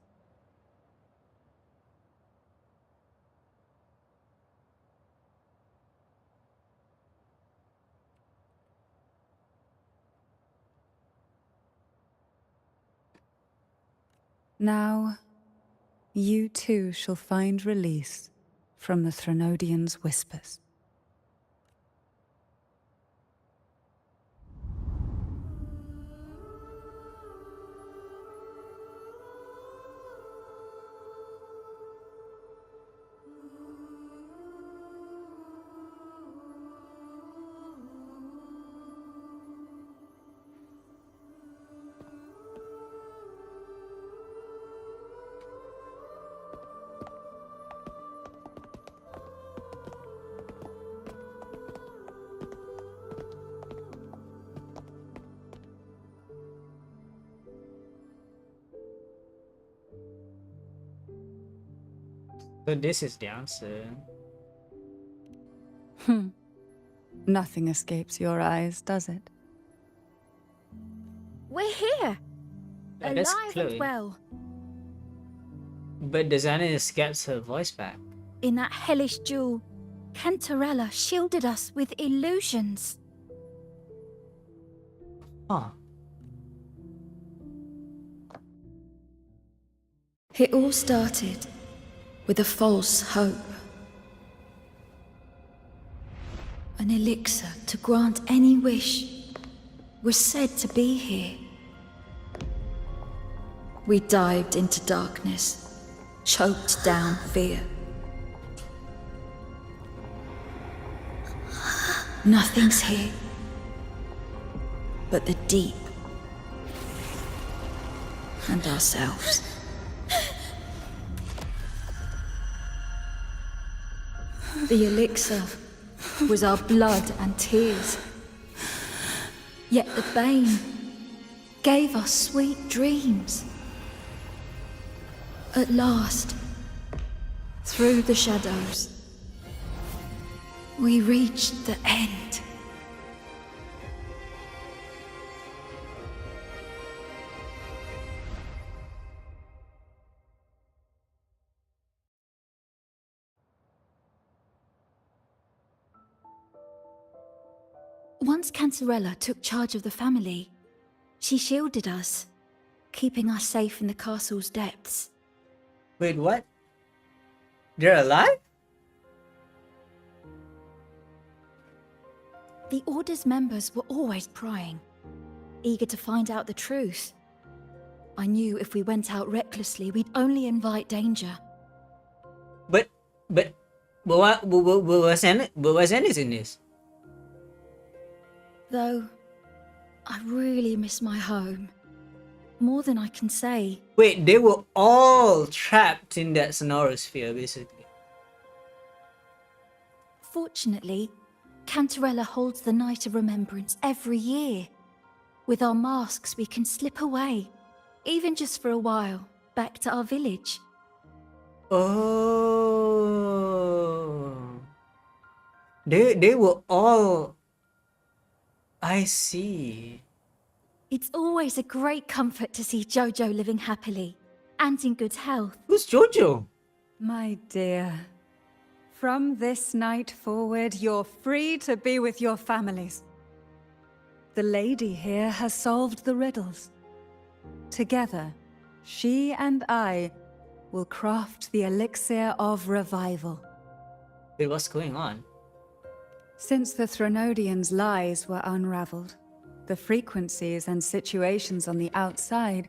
Now, you too shall find release from the Threnodians' whispers. So this is the answer. Nothing escapes your eyes, does it? We're here! Yeah, that's Alive Chloe. and well. But Designers gets her voice back. In that hellish duel, Cantarella shielded us with illusions. Huh. It all started with a false hope. An elixir to grant any wish was said to be here. We dived into darkness, choked down fear. Nothing's here but the deep and ourselves. The elixir was our blood and tears. Yet the bane gave us sweet dreams. At last, through the shadows, we reached the end. Once Cantarella took charge of the family, she shielded us, keeping us safe in the castle's depths. Wait, what? They're alive? The Order's members were always prying, eager to find out the truth. I knew if we went out recklessly, we'd only invite danger. But what was Ennis in this? Though, I really miss my home. More than I can say. Wait, they were all trapped in that sonorosphere, basically. Fortunately, Cantarella holds the Night of Remembrance every year. With our masks, we can slip away, even just for a while, back to our village. Oh. They were all... I see. It's always a great comfort to see Jojo living happily and in good health. Who's Jojo? My dear, from this night forward, you're free to be with your families. The lady here has solved the riddles. Together, she and I will craft the elixir of revival. Wait, what's going on? Since the Threnodians' lies were unraveled, the frequencies and situations on the outside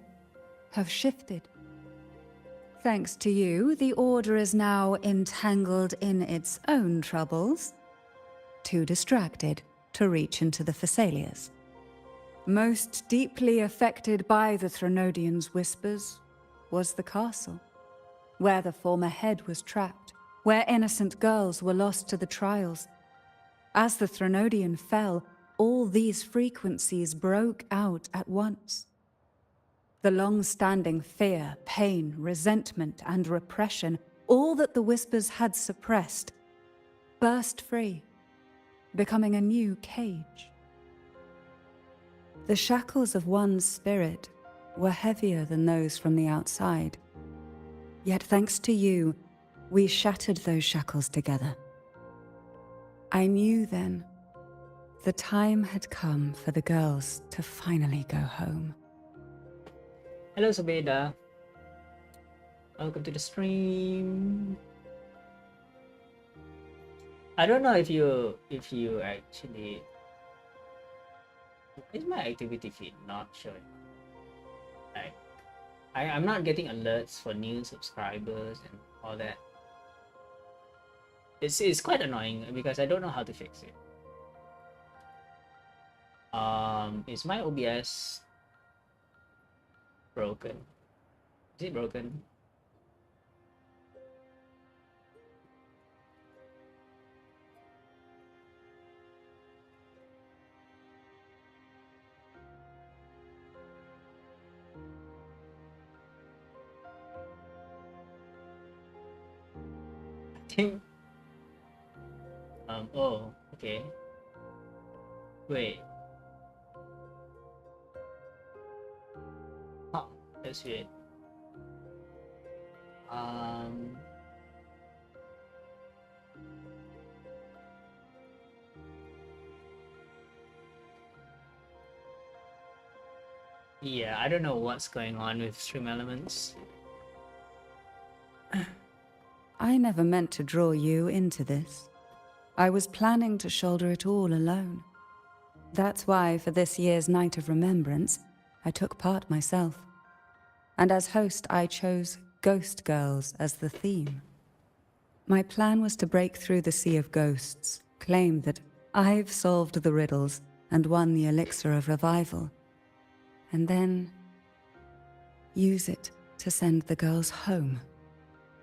have shifted. Thanks to you, the Order is now entangled in its own troubles, too distracted to reach into the Thessalias. Most deeply affected by the Threnodians' whispers was the castle, where the former head was trapped, where innocent girls were lost to the trials. As the Threnodian fell, all these frequencies broke out at once. The long-standing fear, pain, resentment, and repression, all that the whispers had suppressed, burst free, becoming a new cage. The shackles of one's spirit were heavier than those from the outside. Yet thanks to you, we shattered those shackles together. I knew then the time had come for the girls to finally go home. Hello, Subeda. Welcome to the stream. I don't know if you actually... Is my activity feed not showing? Like, I'm not getting alerts for new subscribers and all that. It's quite annoying because I don't know how to fix it. Is my OBS broken? Is it broken? I think oh, okay. Wait. Oh, that's weird. Yeah, I don't know what's going on with Stream Elements. I never meant to draw you into this. I was planning to shoulder it all alone. That's why, for this year's Night of Remembrance, I took part myself. And as host, I chose Ghost Girls as the theme. My plan was to break through the sea of ghosts, claim that I've solved the riddles and won the elixir of revival, and then use it to send the girls home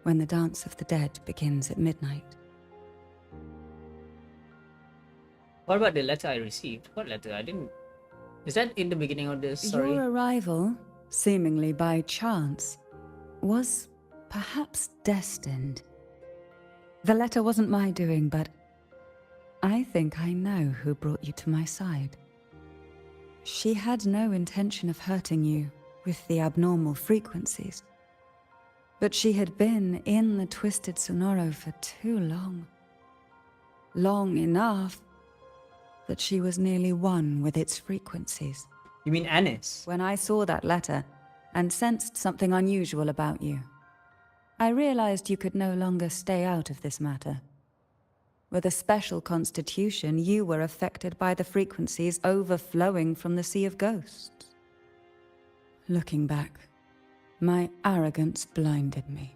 when the Dance of the Dead begins at midnight. What about the letter I received? What letter? I didn't... Is that in the beginning of this story? Your arrival, seemingly by chance, was perhaps destined. The letter wasn't my doing, but I think I know who brought you to my side. She had no intention of hurting you with the abnormal frequencies, but she had been in the Twisted Sonoro for too long. Long enough that she was nearly one with its frequencies. You mean Anis? When I saw that letter and sensed something unusual about you, I realized you could no longer stay out of this matter. With a special constitution, you were affected by the frequencies overflowing from the Sea of Ghosts. Looking back, my arrogance blinded me.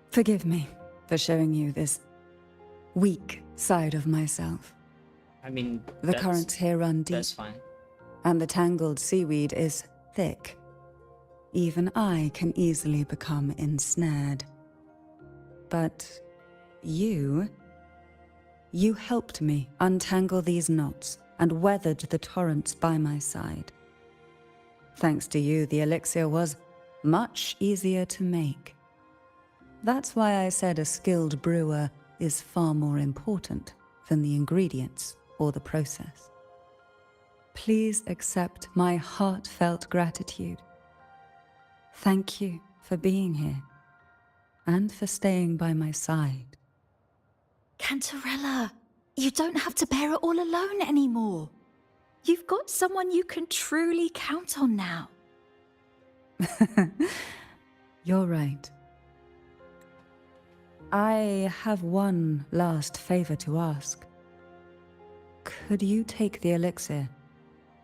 Forgive me for showing you this weak side of myself. I mean, the currents here run deep. That's fine. And the tangled seaweed is thick. Even I can easily become ensnared. But you helped me untangle these knots and weathered the torrents by my side. Thanks to you, the elixir was much easier to make. That's why I said a skilled brewer is far more important than the ingredients or the process. Please accept my heartfelt gratitude. Thank you for being here and for staying by my side. Cantarella, you don't have to bear it all alone anymore. You've got someone you can truly count on now. You're right. I have one last favor to ask. Could you take the elixir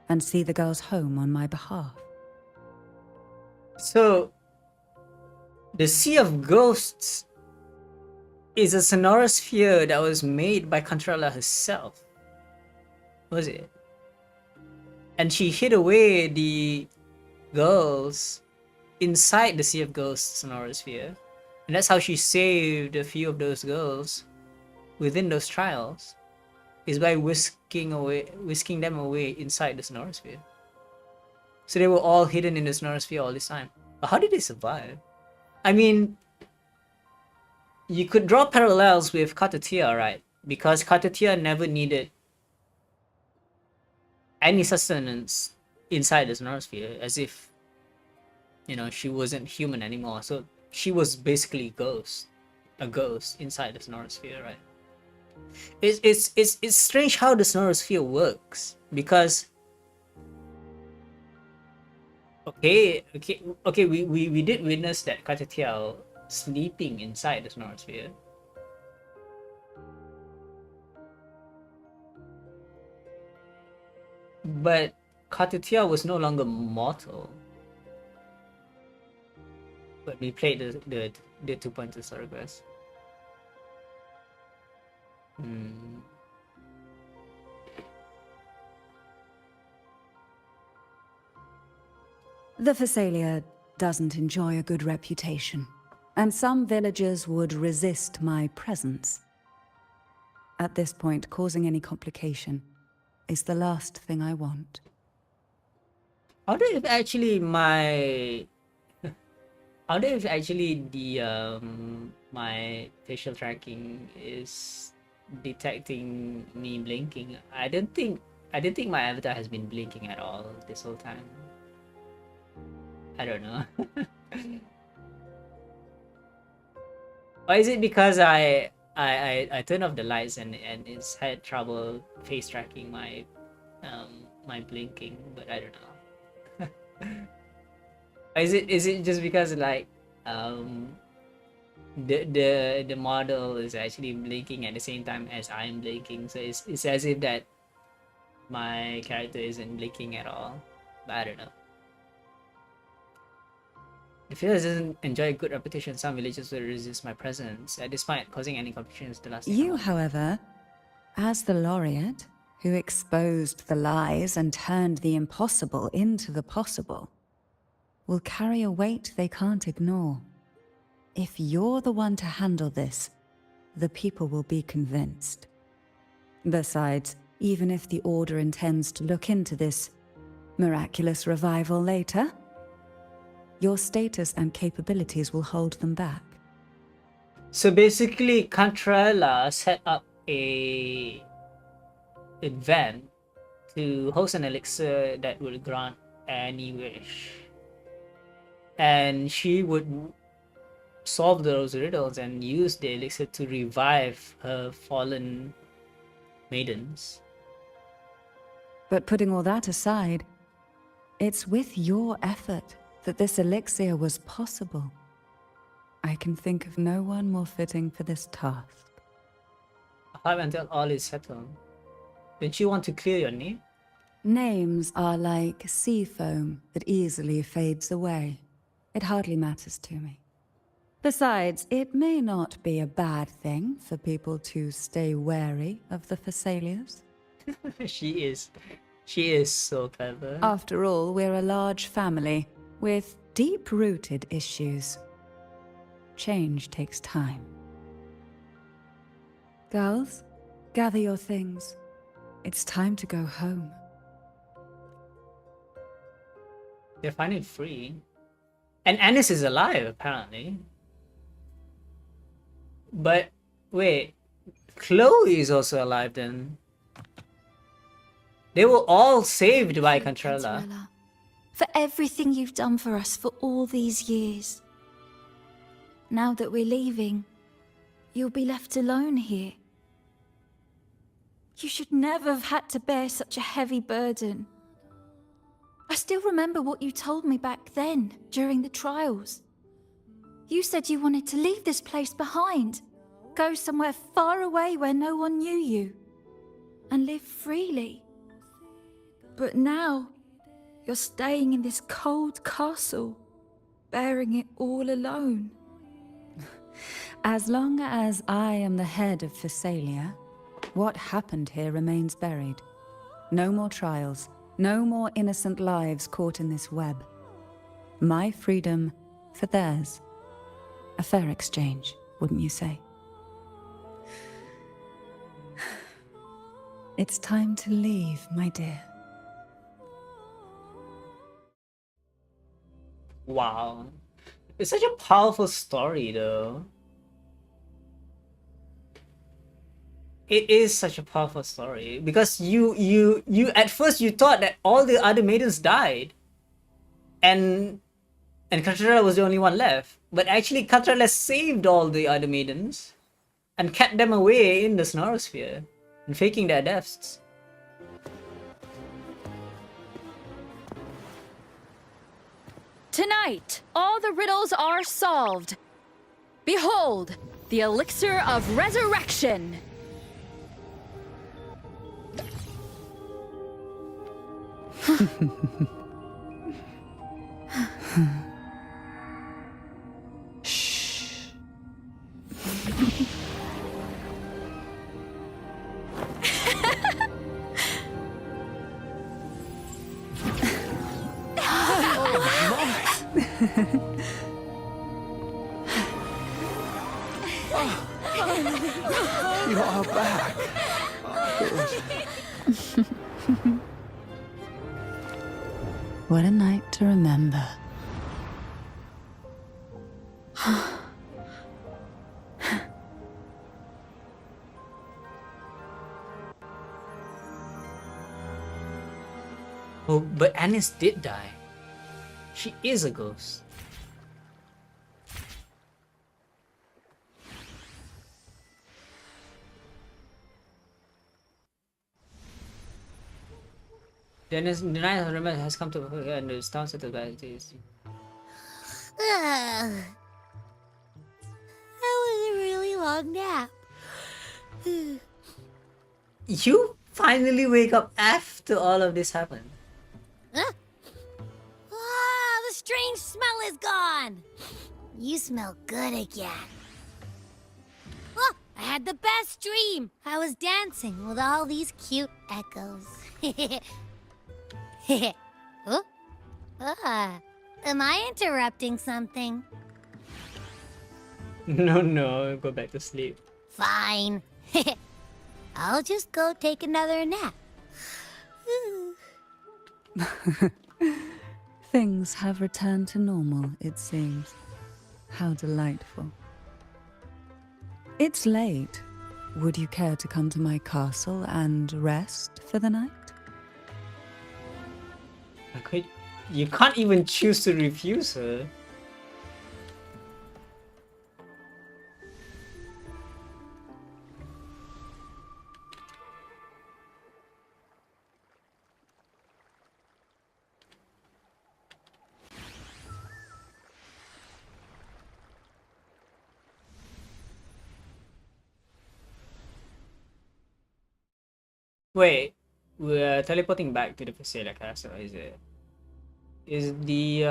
and see the girls home on my behalf? So, the Sea of Ghosts is a sonorosphere that was made by Cantarella herself. Was it? And she hid away the girls inside the Sea of Ghosts sonorosphere. And that's how she saved a few of those girls within those trials, is by whisking them away inside the sonorosphere. So they were all hidden in the sonorosphere all this time. But how did they survive? I mean, you could draw parallels with Katatia, right? Because Katatia never needed any sustenance inside the sonorosphere, as if, you know, she wasn't human anymore. So she was basically a ghost inside the sonorosphere, right? It's strange how the sonorosphere works, because okay, we did witness that Katatia sleeping inside the sonorosphere. But Katatia was no longer mortal. But we played the 2-pointer Sargas. The Phasalia doesn't enjoy a good reputation, and some villagers would resist my presence. At this point, causing any complication is the last thing I want. I wonder if actually my... I wonder if actually the my facial tracking is detecting me blinking. I don't think my avatar has been blinking at all this whole time. I don't know. Or is it because I turned off the lights and it's had trouble face tracking my my blinking, but I don't know. Is it just because, like, um, the model is actually blinking at the same time as I'm blinking, so it's as if that my character isn't blinking at all. But I don't know. The village doesn't enjoy a good reputation. Some villagers will resist my presence, despite causing any complications the last thing I You, want. however, as the laureate who exposed the lies and turned the impossible into the possible, will carry a weight they can't ignore. If you're the one to handle this, the people will be convinced. Besides, even if the Order intends to look into this miraculous revival later, your status and capabilities will hold them back. So basically, Cantarella set up a event to host an elixir that would grant any wish, and she would solve those riddles and use the elixir to revive her fallen maidens. But putting all that aside, it's with your effort that this elixir was possible. I can think of no one more fitting for this task. Have until all is settled. Don't you want to clear your name? Names are like sea foam that easily fades away. It hardly matters to me. Besides, it may not be a bad thing for people to stay wary of the Thessalians. She is so clever. After all, we're a large family with deep-rooted issues. Change takes time. Girls, gather your things. It's time to go home. They're finally free. And Anis is alive, apparently. But, wait. Chloe is also alive then. They were all saved by Cantarella. For everything you've done for us for all these years. Now that we're leaving, you'll be left alone here. You should never have had to bear such a heavy burden. I still remember what you told me back then, during the trials. You said you wanted to leave this place behind, go somewhere far away where no one knew you, and live freely. But now, you're staying in this cold castle, bearing it all alone. As long as I am the head of Thessalia, what happened here remains buried. No more trials, no more innocent lives caught in this web. My freedom for theirs. A fair exchange, wouldn't you say? It's time to leave, my dear. Wow. It's such a powerful story though. It is such a powerful story because you at first you thought that all the other maidens died and Cantarella was the only one left, but actually Cantarella saved all the other maidens and kept them away in the Snorosphere and faking their deaths. Tonight, all the riddles are solved. Behold, the elixir of resurrection. Shh. You are back. What a night to remember. Oh, but Anis did die. She is a ghost. The night of remembrance has come to and the town settled by it is. long nap. You finally wake up after all of this happened. Huh? Ah, the strange smell is gone. You smell good again. Oh, I had the best dream. I was dancing with all these cute echoes. Oh? Am I interrupting something? No, go back to sleep. Fine. I'll just go take another nap. Things have returned to normal, it seems. How delightful. It's late. Would you care to come to my castle and rest for the night? You can't even choose to refuse her. Wait, we're teleporting back to the Facela castle, is it? Is the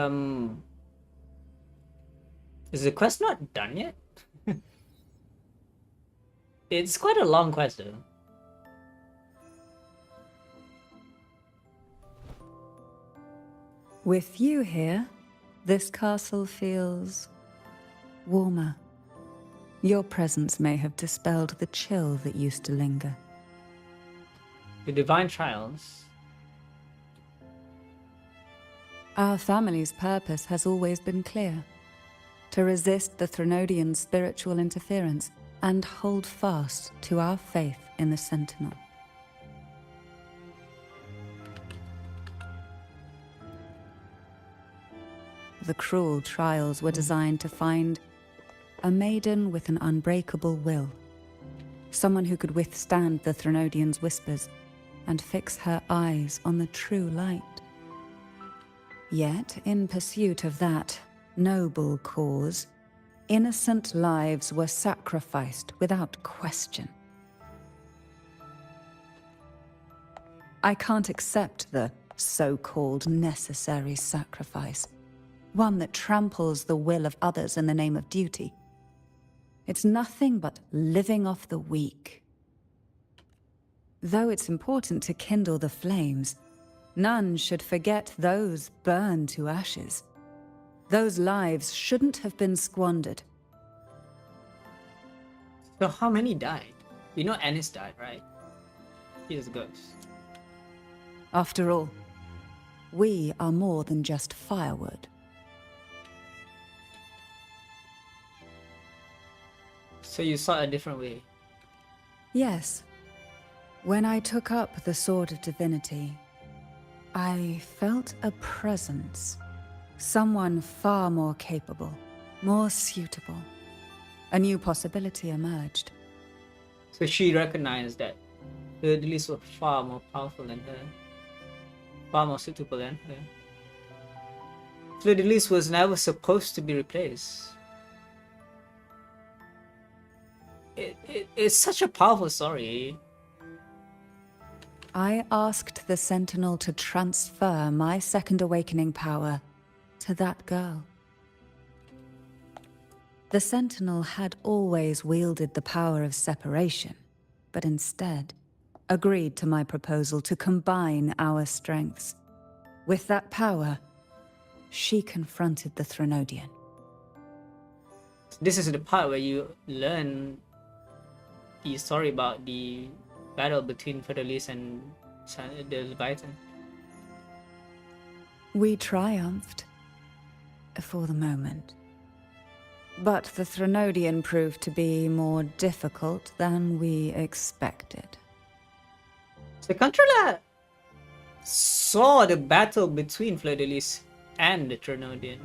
quest not done yet? It's quite a long quest though. With you here, this castle feels warmer. Your presence may have dispelled the chill that used to linger. The divine trials. Our family's purpose has always been clear: to resist the Threnodian spiritual interference and hold fast to our faith in the Sentinel. The cruel trials were designed to find a maiden with an unbreakable will, someone who could withstand the Threnodian's whispers and fix her eyes on the true light. Yet, in pursuit of that noble cause, innocent lives were sacrificed without question. I can't accept the so-called necessary sacrifice, one that tramples the will of others in the name of duty. It's nothing but living off the weak. Though it's important to kindle the flames, none should forget those burned to ashes. Those lives shouldn't have been squandered. So how many died? You know Ennis died, right? He's a ghost. After all, we are more than just firewood. So you saw a different way? Yes. When I took up the Sword of Divinity, I felt a presence. Someone far more capable, more suitable. A new possibility emerged. So she recognized that the Lilies were far more powerful than her. Far more suitable than her. Fleur-de-Lis was never supposed to be replaced. It's such a powerful story. I asked the Sentinel to transfer my second awakening power to that girl. The Sentinel had always wielded the power of separation, but instead agreed to my proposal to combine our strengths. With that power, she confronted the Threnodian. This is the part where you learn the story about the battle between Fleur-de-Lis and the Leviathan. We triumphed, for the moment. But the Threnodian proved to be more difficult than we expected. So Cantarella saw the battle between Fleur-de-Lis and the Threnodian.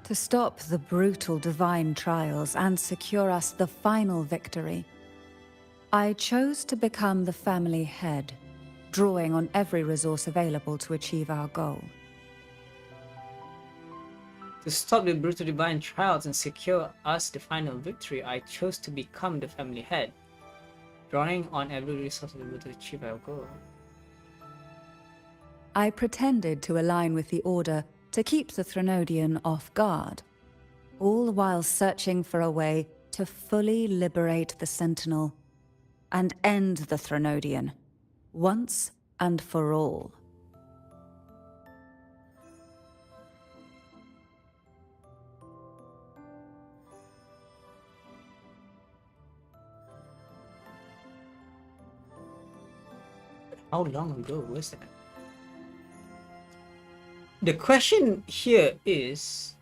To stop the brutal divine trials and secure us the final victory, I chose to become the family head, drawing on every resource available to achieve our goal. To stop the brutal divine trials and secure us the final victory, I chose to become the family head, drawing on every resource available to achieve our goal. I pretended to align with the Order to keep the Threnodian off guard, all while searching for a way to fully liberate the Sentinel and end the Threnodian, once and for all. How long ago was that? The question here is,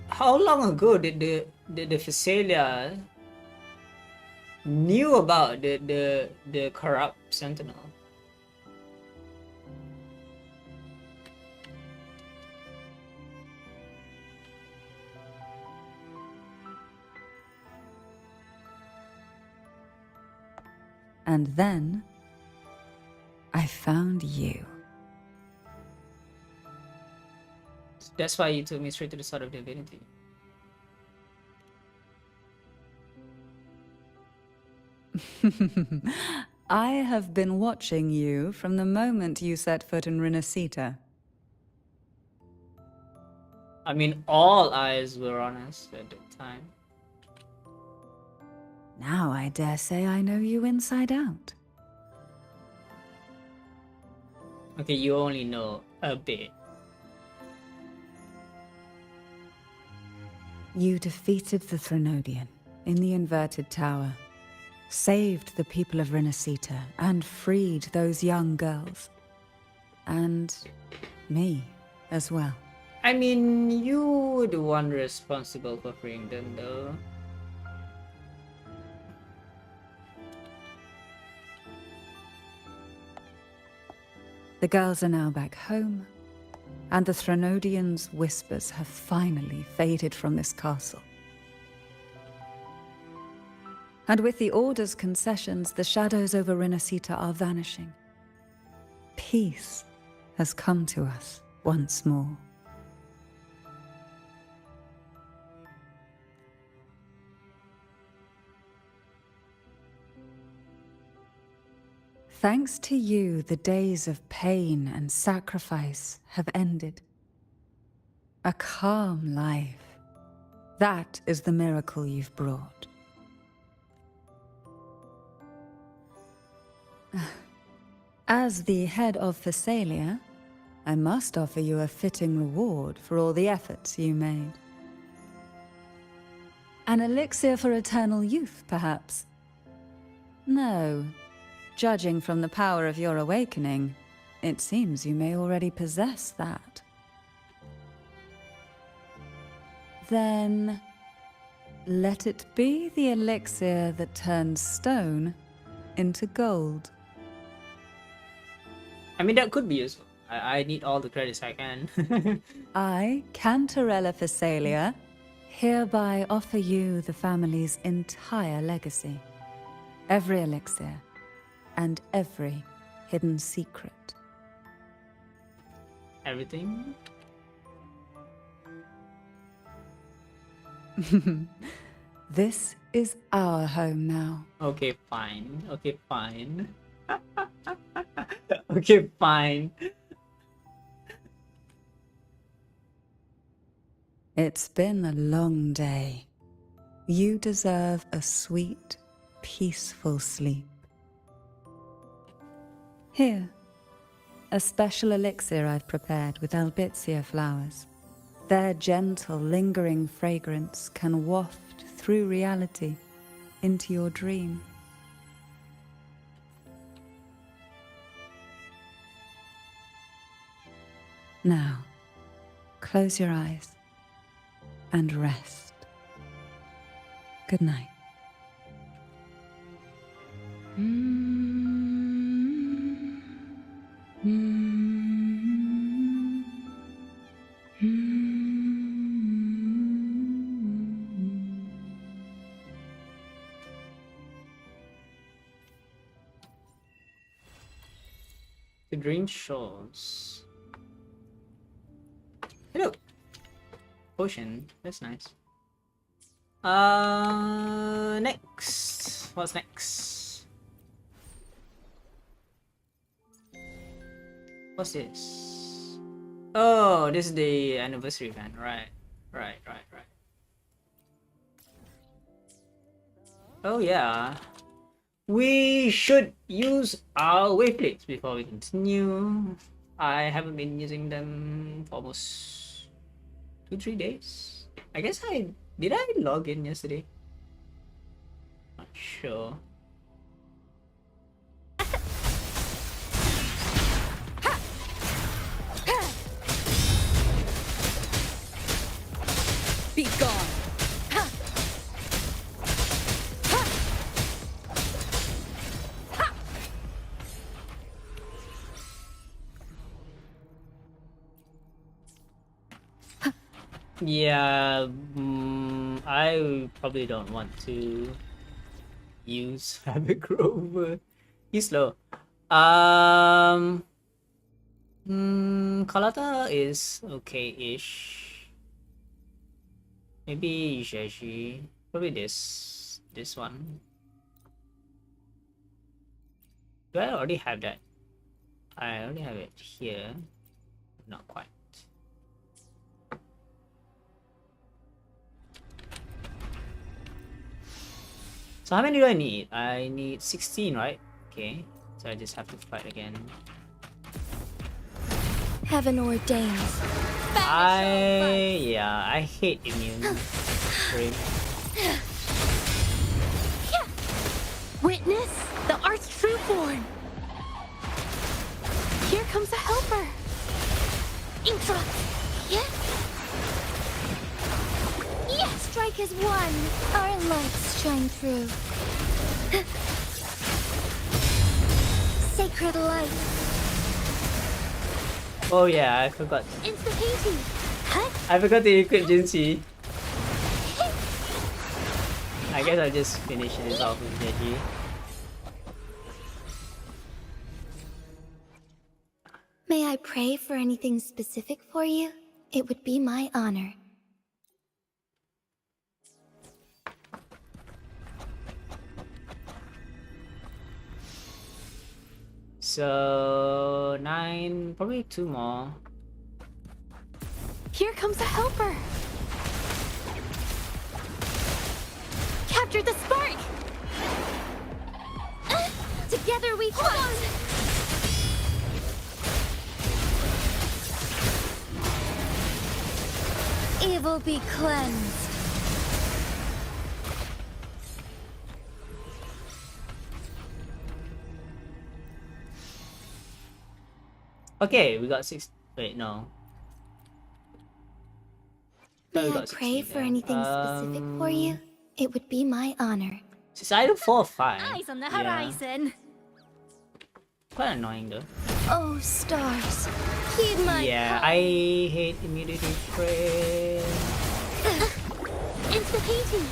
how long ago did the Phasalia knew about the corrupt Sentinel? And then I found you. That's why you took me straight to the Sword of Divinity. I have been watching you from the moment you set foot in Renacita. I mean, all eyes were on us at the time. Now I dare say I know you inside out. Okay, you only know a bit. You defeated the Threnodian in the Inverted Tower, saved the people of Renacita, and freed those young girls. And me as well. I mean, you were the one responsible for freeing them, though. The girls are now back home, and the Threnodian's whispers have finally faded from this castle. And with the Order's concessions, the shadows over Renacita are vanishing. Peace has come to us once more. Thanks to you, the days of pain and sacrifice have ended. A calm life. That is the miracle you've brought. As the head of Phasalia, I must offer you a fitting reward for all the efforts you made. An elixir for eternal youth, perhaps? No. Judging from the power of your awakening, it seems you may already possess that. Then, let it be the elixir that turns stone into gold. I mean, that could be useful. I need all the credits I can. I, Cantarella Phasalia, hereby offer you the family's entire legacy. Every elixir, and every hidden secret. Everything? This is our home now. Okay, fine. Okay, fine. Okay, fine. It's been a long day. You deserve a sweet, peaceful sleep. Here, a special elixir I've prepared with albizia flowers. Their gentle, lingering fragrance can waft through reality into your dream. Now, close your eyes and rest. Good night. The Dream Shores. Hello. Potion. That's nice. Next. What's next? What's this? Oh, this is the anniversary event. Right. Oh yeah. We should use our wave plates before we continue. I haven't been using them for almost 2-3 days. I guess did I log in yesterday? Not sure. Be gone. Yeah, I probably don't want to use Fabric Rover. He's slow. Kalata is okay-ish. Maybe Jeji. Probably this one. Do I already have that? I already have it here. Not quite. So how many do I need? I need 16, right? Okay. So I just have to fight again. Heaven ordains. I hate immune. Break. Witness the art's true form. Here comes a helper. Intra. Yeah. Strike as one. Our lights shine through. Sacred light. Oh yeah, I forgot. Insta-painting. I forgot to equip Jinxie. I guess I'll just finish this off with Jeji. May I pray for anything specific for you? It would be my honor. So 9, probably 2 more. Here comes a helper. Capture the spark. Together we fight. Evil be cleansed. Okay, we got 6. Wait, no. May I pray for anything specific for you? It would be my honor. It's either 4 or 5. Eyes on the horizon. Quite annoying though. Oh, stars. Heed my call. I hate immunity trade. Insta-painting.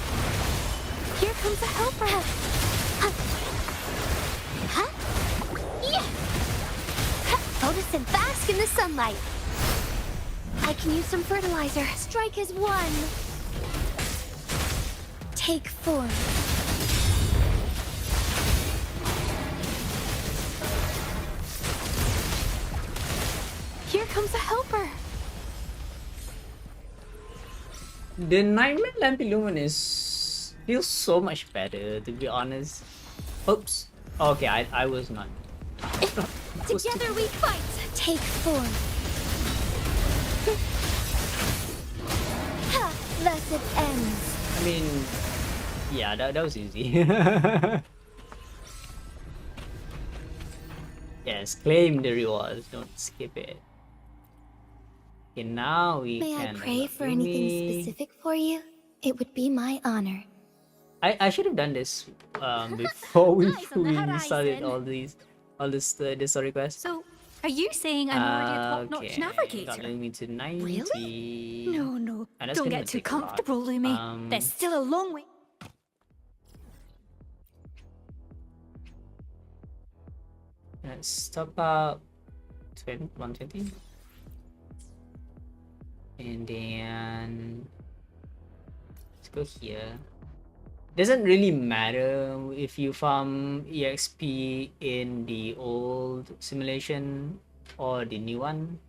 Here comes a helper. Notice and bask in the sunlight. I can use some fertilizer. Strike as one. Take form. Here comes a helper. The Nightmare Lamp Illuminous feels so much better, to be honest. Oops. Okay, I was not. Together we fight. Take form. Thus it ends. I mean, yeah, that was easy. Yes, claim the rewards, don't skip it. Okay, now we May can. I pray for anything specific for you? It would be my honor. I should have done this before we horizon. started all this requests. So, are you saying I'm already a top-notch Okay, navigator? got me to 90. Really? No. And that's Don't gonna get too take a lot. comfortable, Lumi. There's still a long way. Let's top up 120. And then let's go here. Doesn't really matter if you farm EXP in the old simulation or the new one.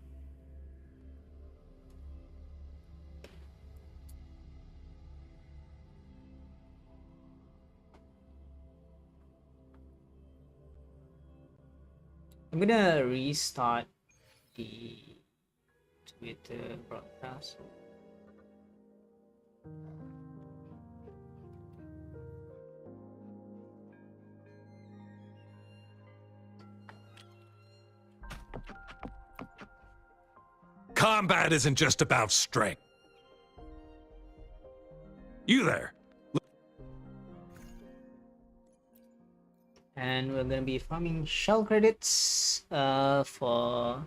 I'm gonna restart the Twitter broadcast. Combat isn't just about strength. You there? And we're gonna be farming shell credits for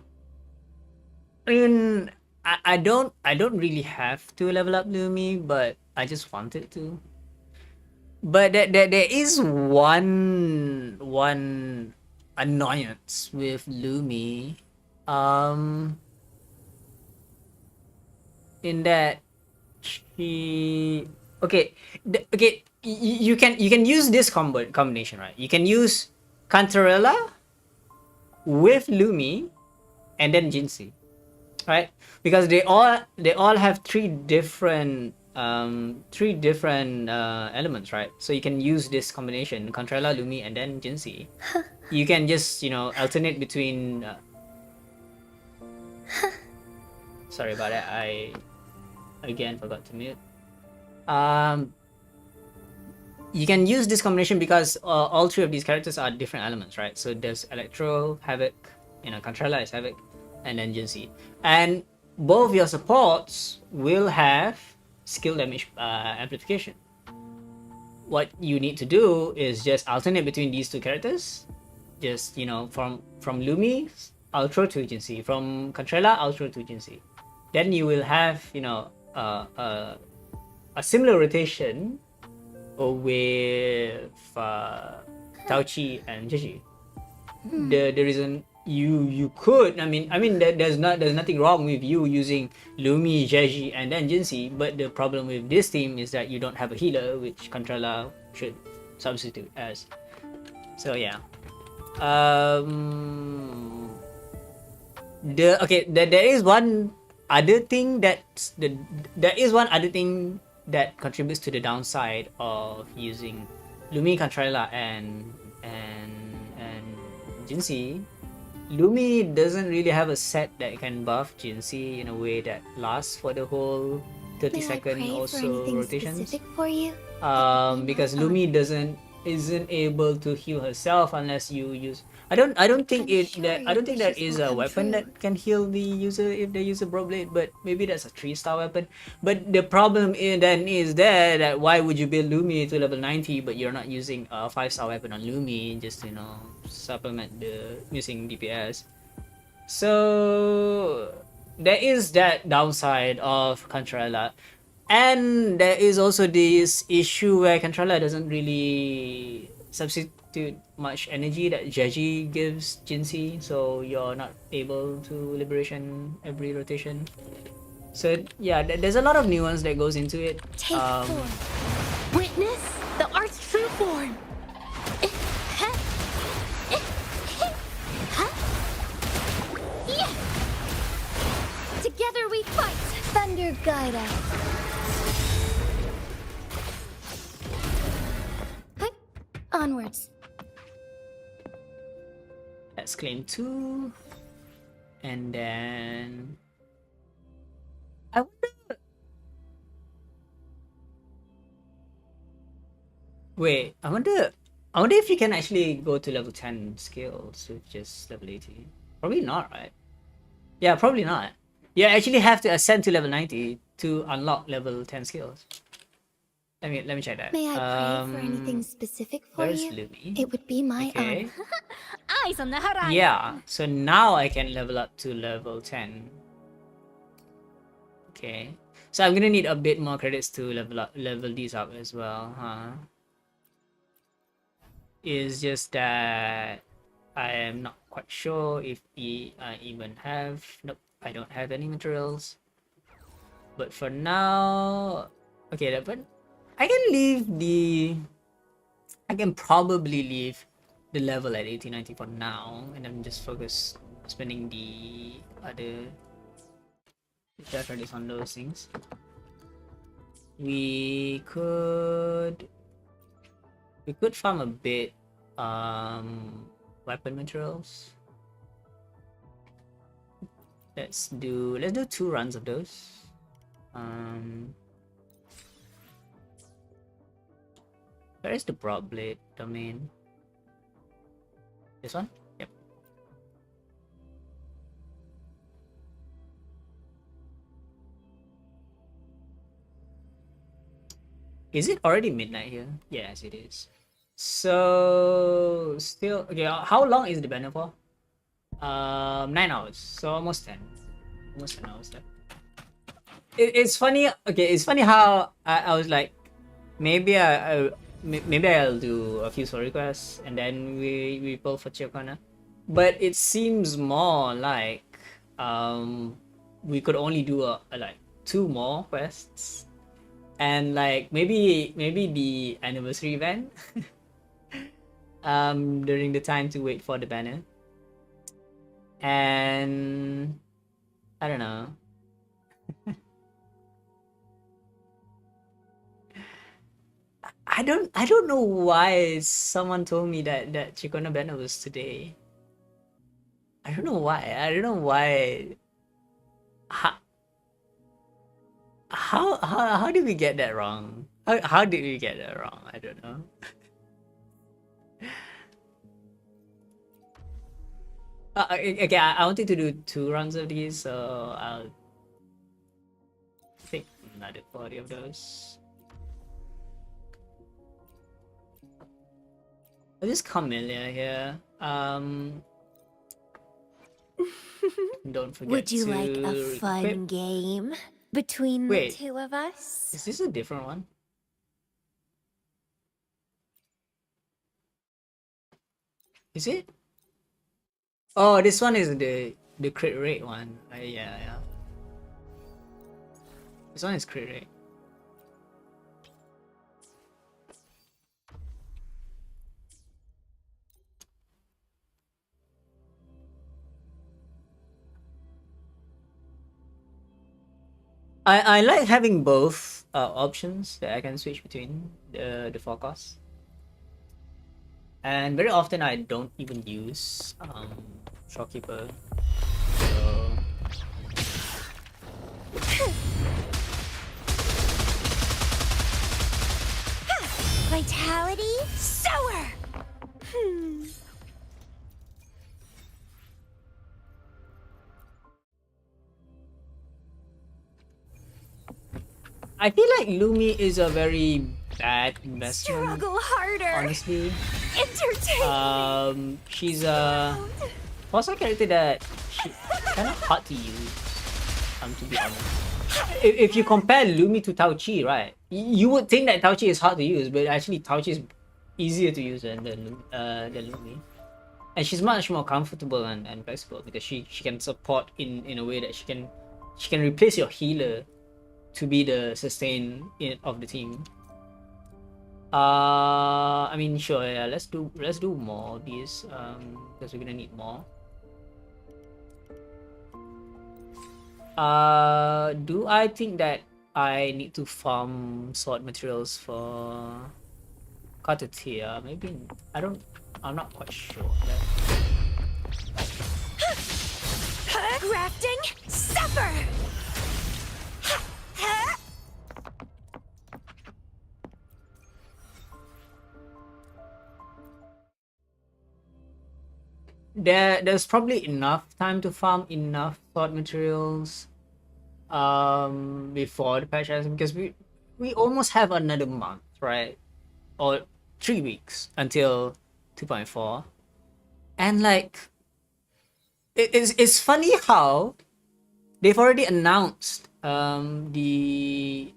I don't really have to level up Lumi, but I just wanted to. But there is one annoyance with Lumi, in that she you can use this combination, right? You can use Cantarella with Lumi and then Jinxie, right? Because they all have three different elements, right? So you can use this combination, Cantarella, Lumi, and then Jinxie. You can just, you know, alternate between sorry about that, I again forgot to mute. You can use this combination because all three of these characters are different elements, right? So there's Electro, Havoc, you know, Cantarella is Havoc, and then Jinxie. And both your supports will have skill damage amplification. What you need to do is just alternate between these two characters. Just, you know, from Lumi, Ultra to Jinxie, from Cantarella, Ultra to Jinxie. Then you will have, you know, a similar rotation with Tauchi and Jeji. The reason you could, I mean there's nothing wrong with you using Lumi, Jeji, and then Jinxie, but the problem with this team is that you don't have a healer, which Cantarella should substitute as. So yeah. There is one other thing that contributes to the downside of using Lumi, Cantarella, and Jinxie. Lumi doesn't really have a set that can buff Jinxie in a way that lasts for the whole 30-second or so rotations. For you? Because Lumi isn't able to heal herself unless you use. I don't think there is a weapon that can heal the user if they use a Bro Blade, but maybe that's a 3-star weapon. But the problem is that why would you build Lumi to level 90 but you're not using a 5-star weapon on Lumi just to, you know, supplement the missing DPS. So there is that downside of Cantarella. And there is also this issue where Cantarella doesn't really substitute much energy that Jeji gives Jinxie, so you're not able to liberation every rotation. So yeah, there's a lot of nuance that goes into it. Take form. Witness the art's true form. Together we fight. Thunder guide us. Onwards. Let's claim 2. And then I wonder. Wait, I wonder if you can actually go to level 10 skills with just level 80. Probably not, right? Yeah, probably not. You actually have to ascend to level 90 to unlock level 10 skills. Let me check that. May I pray for anything specific for you? Lumi? It would be my honor. Eyes on the horizon. Yeah, so now I can level up to level 10. Okay. So I'm gonna need a bit more credits to level these up as well, huh? It's just that I am not quite sure if I even have. Nope, I don't have any materials. But for now, okay, but I can leave the. I can probably leave the level at 1890 for now, and then just focus spending the other credits on those things. We could farm a bit weapon materials. Let's do 2 runs of those. Where is the broad blade domain? This one? Yep. Is it already midnight here? Yes, it is. So still okay. How long is the banner for? 9 hours. So almost 10. Almost 10 hours left. It's funny. Okay, it's funny how I was like, maybe I'll do a few story quests and then we pull for Ciaccona. But it seems more like we could only do like 2 more quests, and like maybe the anniversary event during the time to wait for the banner. And I don't know. I don't know why someone told me that Ciaccona banner was today. I don't know why. I don't know why. How did we get that wrong? How did we get that wrong? I don't know. Okay, I wanted to do 2 rounds of these, so I'll take another 40 of those. This Camellia here. Don't forget. Would you to like a fun equip. game between Wait, the 2 of us? is this a different one? Is it? Oh, this one is the crit rate one. Yeah. This one is crit rate. I like having both options that I can switch between the forecast. And very often I don't even use shopkeeper. So Vitality sower. I feel like Lumi is a very bad investment. Struggle harder. Honestly. Entertain. She's a character that kind of hard to use. To be honest. If you compare Lumi to Tao Chi, right? You would think that Tao Chi is hard to use, but actually Tao Chi is easier to use than Lumi. And she's much more comfortable and flexible because she can support in a way that she can replace your healer to be the sustain of the team. I mean, sure, yeah. Let's do more of these because we're gonna need more. Do I think that I need to farm sword materials for Cartetia? Maybe I'm not quite sure. Grafting suffer. There's probably enough time to farm enough sword materials before the patch ends, because we almost have another month, right? Or 3 weeks until 2.4. And like it's funny how they've already announced the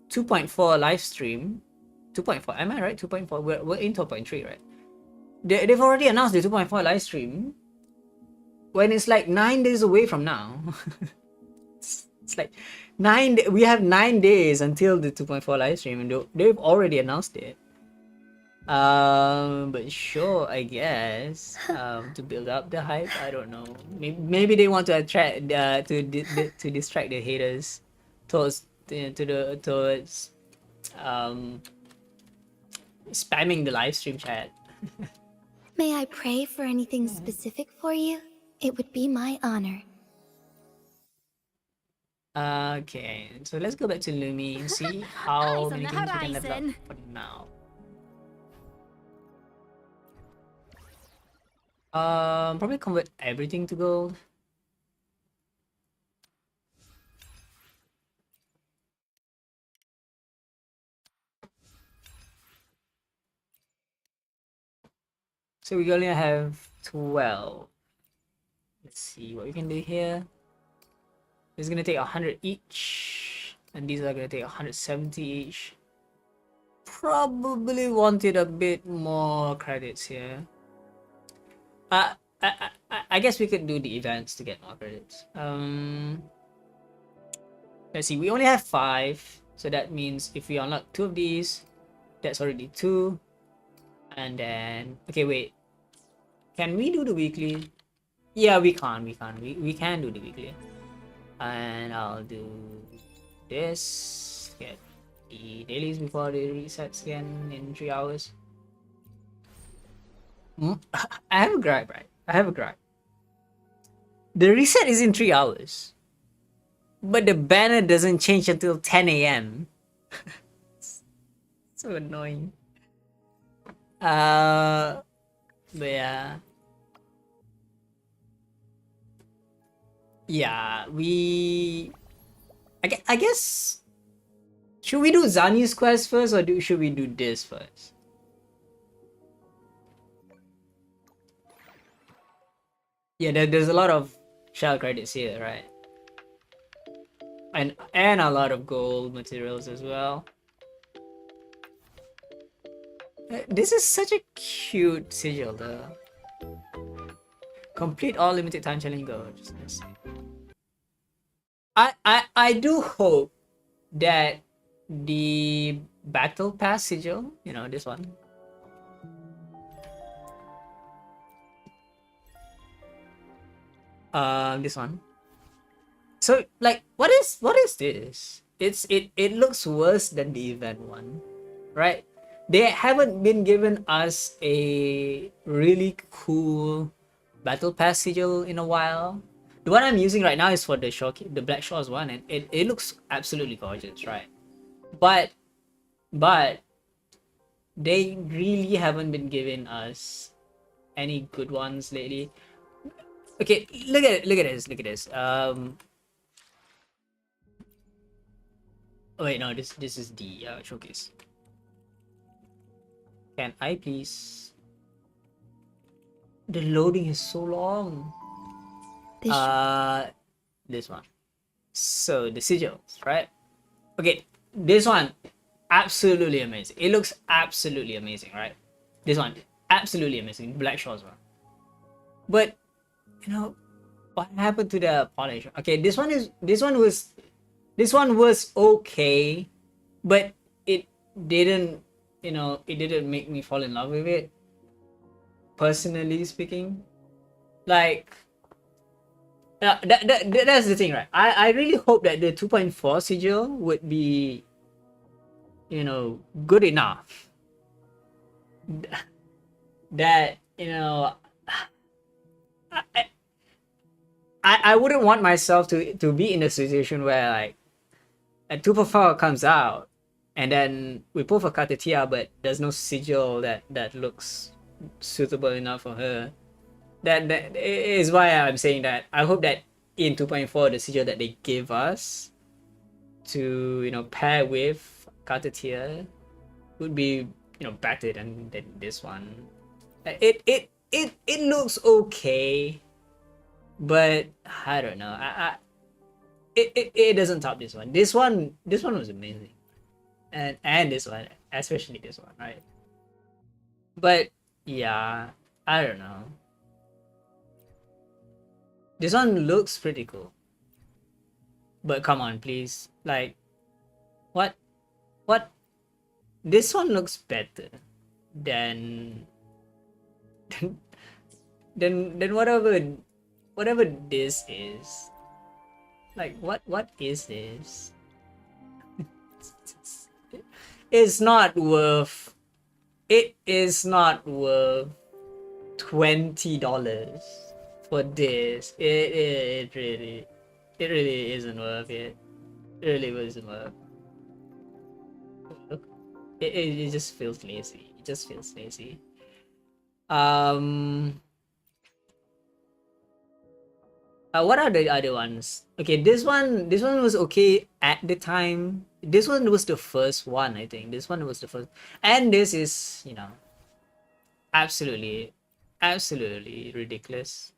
2.4 live stream. 2.4, am I right? 2.4. We're in 2.3, right? They've already announced the 2.4 live stream when it's like 9 days away from now. It's like we have 9 days until the 2.4 live stream, and they've already announced it. But sure, I guess. To build up the hype, I don't know. Maybe they want to attract to distract the haters towards spamming the live stream chat. May I pray for anything specific for you? It would be my honor. Okay, so let's go back to Lumi and see how Eyes many on things the we can level up horizon. for now. Probably convert everything to gold. So we only have 12. Let's see what we can do here. It's gonna take 100 each, and these are gonna take 170 each. Probably wanted a bit more credits here. I guess we could do the events to get more credits. Let's see, we only have 5, so that means if we unlock 2 of these, that's already 2. And then, okay, wait. Can we do the weekly? Yeah, we can. We can do the weekly. And I'll do this. Get the dailies before the resets again in 3 hours. I have a gripe, right? I have a gripe. The reset is in 3 hours. But the banner doesn't change until 10 a.m. So annoying. But yeah. Yeah, I guess... Should we do Zani's quest first, or should we do this first? Yeah, there's a lot of shell credits here, right? And a lot of gold materials as well. This is such a cute sigil, though. Complete all limited time challenge goals. I do hope that the battle pass sigil, you know, this one. This one. So like, what is this? It looks worse than the event one, right? They haven't been given us a really cool battle pass sigil in a while. The one I'm using right now is for the Black Shores one, and it looks absolutely gorgeous, right? But they really haven't been giving us any good ones lately. Okay, look at this. Oh wait, no, this is the showcase. Can I please? The loading is so long. This one. So the sigils, right? Okay, this one, absolutely amazing. It looks absolutely amazing, right? This one, absolutely amazing. Black Shores one. But you know, what happened to the polish? Okay, this one was okay, but it didn't, you know, it didn't make me fall in love with it. Personally speaking, like, that's the thing, right? I really hope that the 2.4 sigil would be, you know, good enough that, you know, I wouldn't want myself to be in a situation where like a 2.4 comes out and then we pull for Katatia, but there's no sigil that looks suitable enough for her. That is why I'm saying that I hope that in 2.4 the sigil that they give us to, you know, pair with Katatia would be, you know, better than this one. It looks okay, but I don't know. It doesn't top this one. This one was amazing, and this one, especially this one, right? But yeah, I don't know. This one looks pretty cool. But come on, please. Like, what? This one looks better than than whatever this is. Like, what is this? It's not worth. It is not worth $20 for this. It really isn't worth it. It really isn't worth. It just feels lazy. It just feels lazy. What are the other ones? Okay, this one was okay at the time. This one was the first one, I think. This one was the first, and this is, you know, absolutely ridiculous.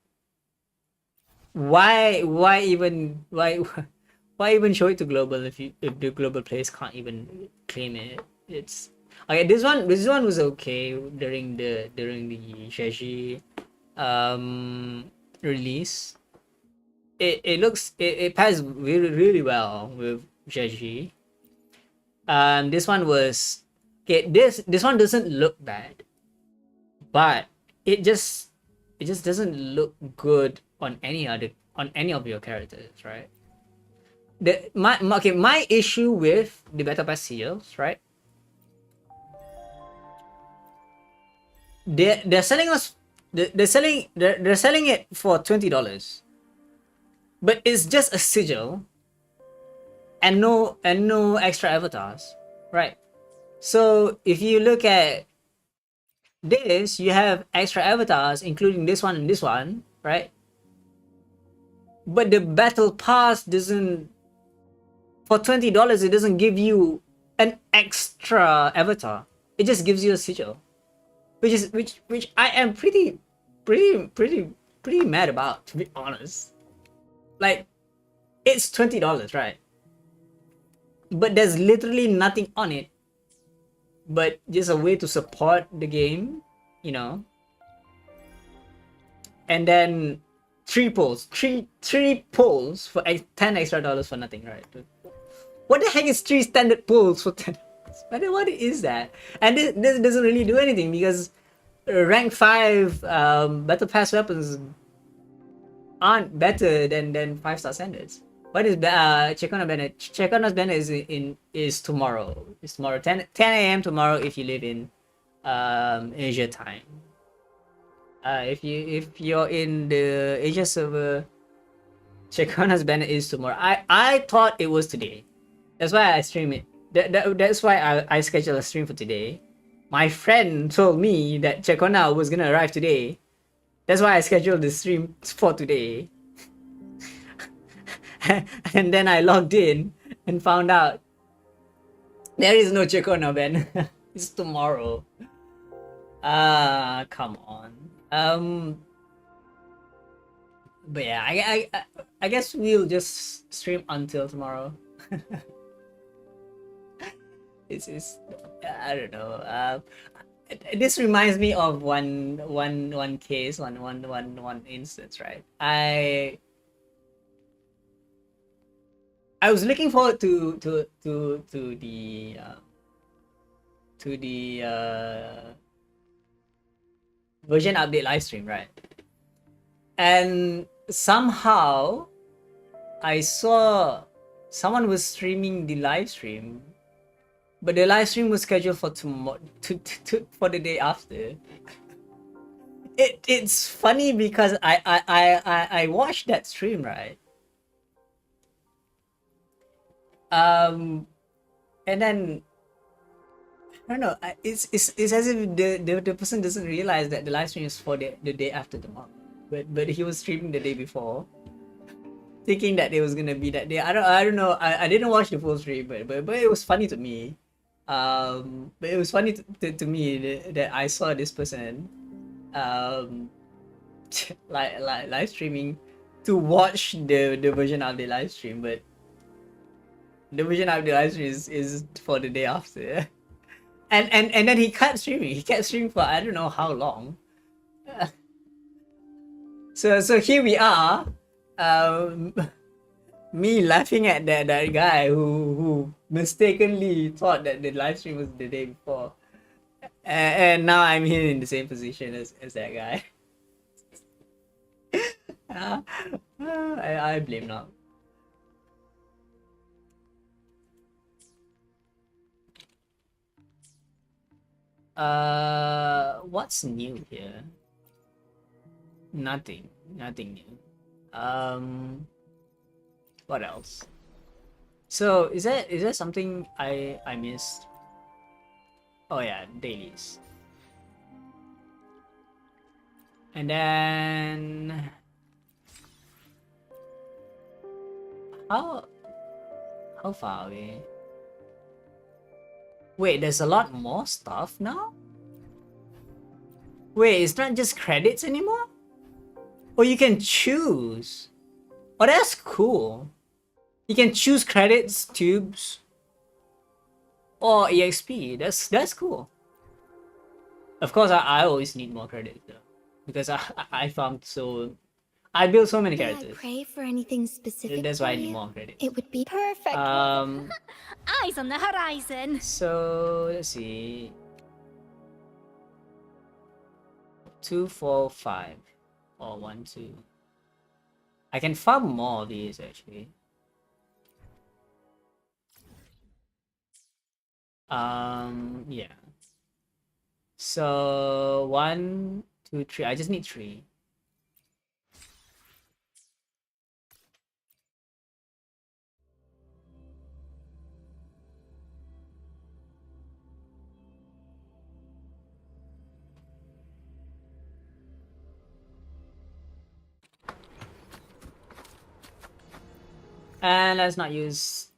Why even show it to global if the global players can't even claim it? It's okay. This one was okay during the Sheji release. It passed really well with Sheji. This one was okay. This one doesn't look bad, but it just doesn't look good on any of your characters, right? My issue with the beta pass seals, right? They're selling it for $20, but it's just a sigil and no extra avatars, right? So if you look at this, you have extra avatars, including this one and this one, right? But the battle pass doesn't. For $20, it doesn't give you an extra avatar. It just gives you a sigil, which I am pretty mad about, to be honest. Like, it's $20, right? But there's literally nothing on it, but just a way to support the game, you know. And then three pulls for $10 extra for nothing, right? What the heck is 3 standard pulls for $10? What is that? And this doesn't really do anything because rank 5 battle pass weapons aren't better than 5-star standards. What is Ciaccona banner? Ciaccona's banner is tomorrow. It's tomorrow 10 a.m. tomorrow if you live in Asia time. If you're in the Asia server, Ciaccona's banner is tomorrow. I thought it was today. That's why I stream it. That's why I scheduled a stream for today. My friend told me that Ciaccona was gonna arrive today. That's why I scheduled the stream for today. And then I logged in and found out there is no Ciaccona banner. It's tomorrow. Come on. But yeah, I guess we'll just stream until tomorrow. It's I don't know. This reminds me of one case, one instance, right? I was looking forward to the version update live stream, right? And somehow I saw someone was streaming the live stream, but the live stream was scheduled for tomorrow, for the day after. It's funny because I watched that stream, right? And then I don't know. It's as if the person doesn't realize that the live stream is for the day after tomorrow, but he was streaming the day before, thinking that it was gonna be that day. I don't know. I didn't watch the full stream, but it was funny to me. But it was funny to me that I saw this person like live streaming to watch the version of the live stream, but the version of the live stream is for the day after. And then he kept streaming. He kept streaming for I don't know how long. So here we are. Me laughing at that guy who mistakenly thought that the live stream was the day before, and now I'm here in the same position as that guy. I blame now. What's new here? Nothing new. What else? So is there something I missed? Oh yeah, dailies. And then how far are we? Wait, there's a lot more stuff now? Wait, it's not just credits anymore? Oh, you can choose. Oh, that's cool. You can choose credits, tubes, or EXP. That's cool. Of course, I always need more credits though, because I farmed so I built so many characters. I pray for anything specific. That's why I need more credits. It would be perfect. Eyes on the horizon. So let's see. 2, 4, 5, or 1, 2. I can farm more of these actually. Yeah. So 1, 2, 3. I just need 3. And let's not use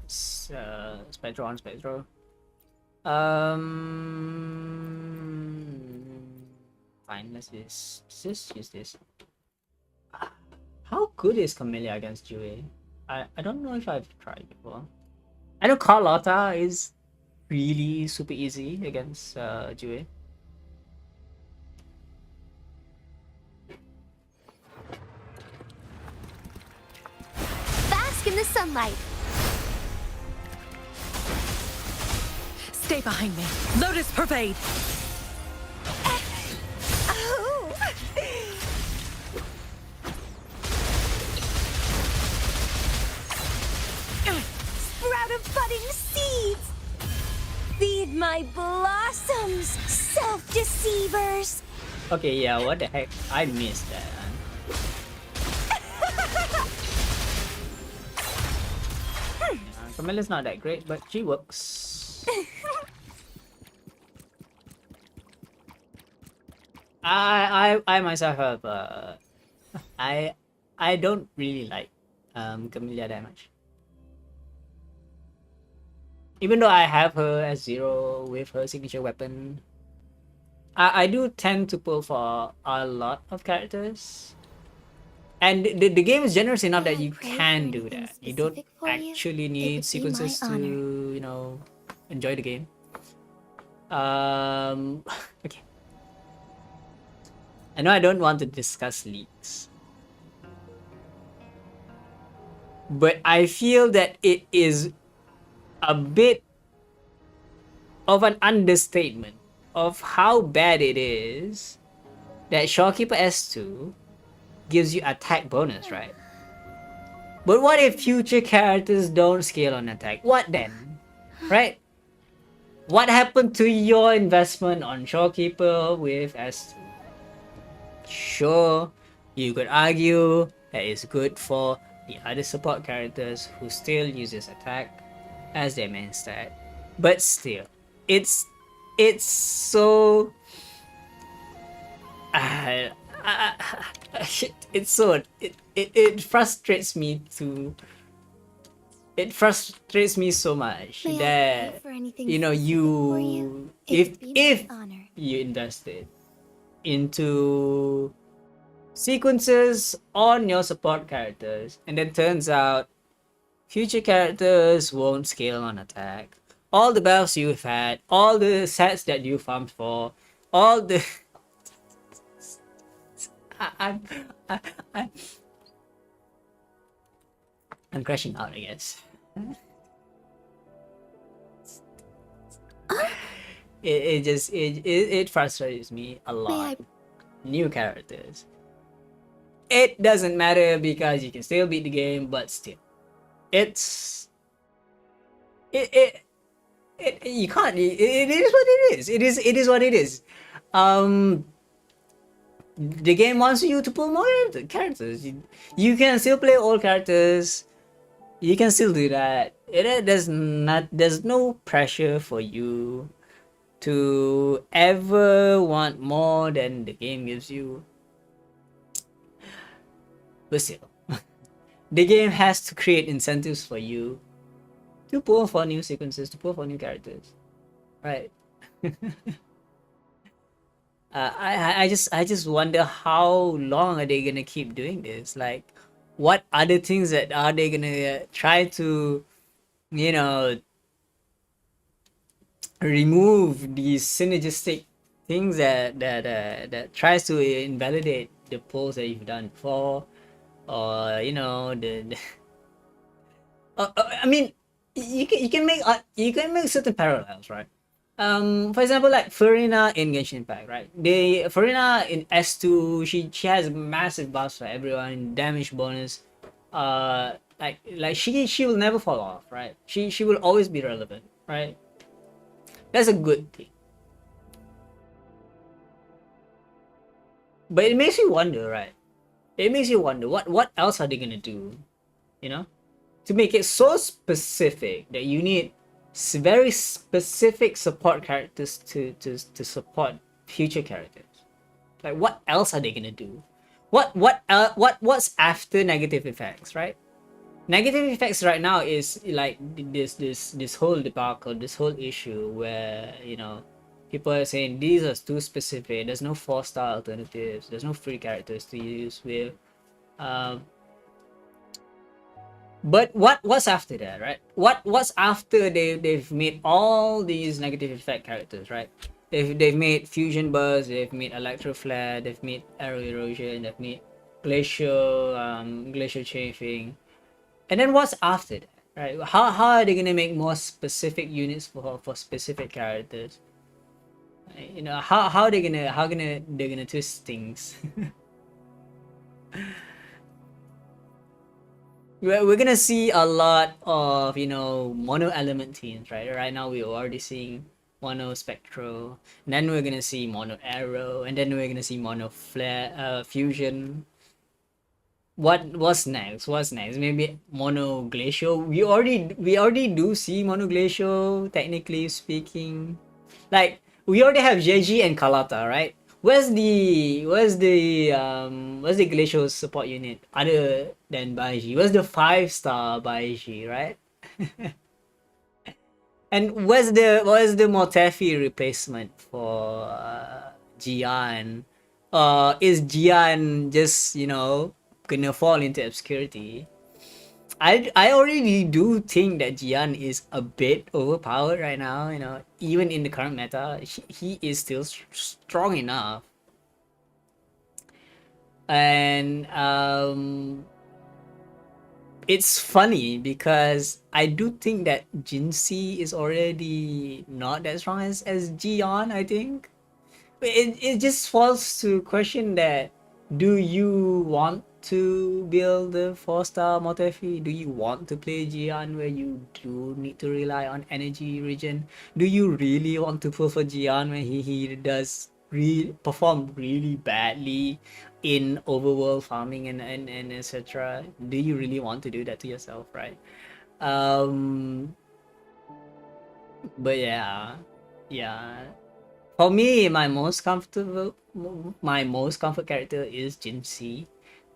Spectro on Spectro. Fine, let's just use this. How good is Camellia against Jue? I don't know if I've tried before. I know Carlotta is really super easy against Jue. Bask in the sunlight. Stay behind me. Lotus Pervade. Sprout of budding seeds. Feed my blossoms, self-deceivers. Okay, yeah, what the heck? I missed that. Camella's not that great, but she works. I myself have I don't really like Camellia that much. Even though I have her as 0 with her signature weapon, I do tend to pull for a lot of characters. And the game is generous enough that you can do that. You don't actually need sequences to, you know, enjoy the game. Okay. I know I don't want to discuss leaks, but I feel that it is a bit of an understatement of how bad it is that Shopkeeper S2 gives you attack bonus, right? But what if future characters don't scale on attack? What then? Right? What happened to your investment on Shopkeeper with S2? Sure, you could argue that it's good for the other support characters who still uses attack as their main stat, but still, it's so it's so it frustrates me to so much that, you know, you if you invested into sequences on your support characters and then turns out future characters won't scale on attack, all the buffs you've had, all the sets that you farmed for, all the I'm crashing out, I guess. It frustrates me a lot. New characters. It doesn't matter because you can still beat the game, but still, it's you can't. It is what it is. It is what it is. The game wants you to pull more characters. You can still play all characters. You can still do that. There's no pressure for you to ever want more than the game gives you. But still, the game has to create incentives for you to pull for new sequences, to pull for new characters, right? I just wonder how long are they gonna keep doing this? Like, what other things that are they gonna try to, you know, remove these synergistic things that tries to invalidate the polls that you've done before, or you know the I mean, you can make certain parallels, right? For example, like Farina in Genshin Impact, right? Farina in S2, she has massive buffs for everyone, damage bonus. Like she will never fall off, right? She will always be relevant, right? That's a good thing. But it makes you wonder, right? It makes you wonder what else are they gonna do, you know, to make it so specific that you need very specific support characters to support future characters. Like, what else are they gonna do? What's after negative effects, right? Negative effects right now is like this whole debacle, this whole issue where, you know, people are saying these are too specific. There's no 4-star alternatives. There's no free characters to use with. But what's after that, right? What's after they've made all these negative effect characters, right? They've made fusion burst, they've made electro flare, they've made arrow erosion, they've made glacial chafing, and then what's after that, right? How are they gonna make more specific units for specific characters? You know, how they're gonna twist things. We're gonna see a lot of, you know, mono element teams, right? Right now we're already seeing mono spectral, and then we're gonna see mono arrow, and then we're gonna see mono flare fusion. What's next? Maybe mono glacial. We already do see mono glacial, technically speaking. Like, we already have Jeji and Kalata, right? Where's the glacial support unit other than Baiji? Where's the 5-star Baiji, right? And where's the Motefi replacement for Jian? Is Jian just, you know, gonna fall into obscurity? I already do think that Jian is a bit overpowered right now, you know, even in the current meta. He is still strong enough. And it's funny because I do think that Jinxie is already not that strong as Jian, I think. It just falls to question that, do you want to build the 4-star Motefi? Do you want to play Jian where you do need to rely on energy regen? Do you really want to pull for Jian when he does perform really badly in overworld farming and etc.? Do you really want to do that to yourself, right? But yeah. For me, my most comfort character is Jinxie,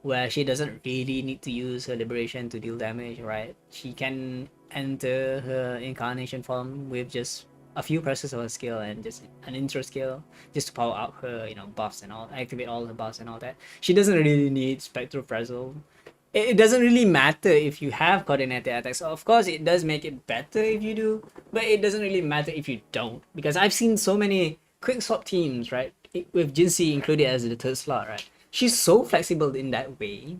where she doesn't really need to use her liberation to deal damage, right? She can enter her incarnation form with just a few presses of her skill and just an intro skill just to power up her, you know, buffs and all, activate all the buffs and all that. She doesn't really need Spectral Frazzle. It doesn't really matter if you have coordinated attacks. Of course, it does make it better if you do, but it doesn't really matter if you don't, because I've seen so many quick swap teams, right, with Jinxie included as the 3rd slot, right? She's so flexible in that way.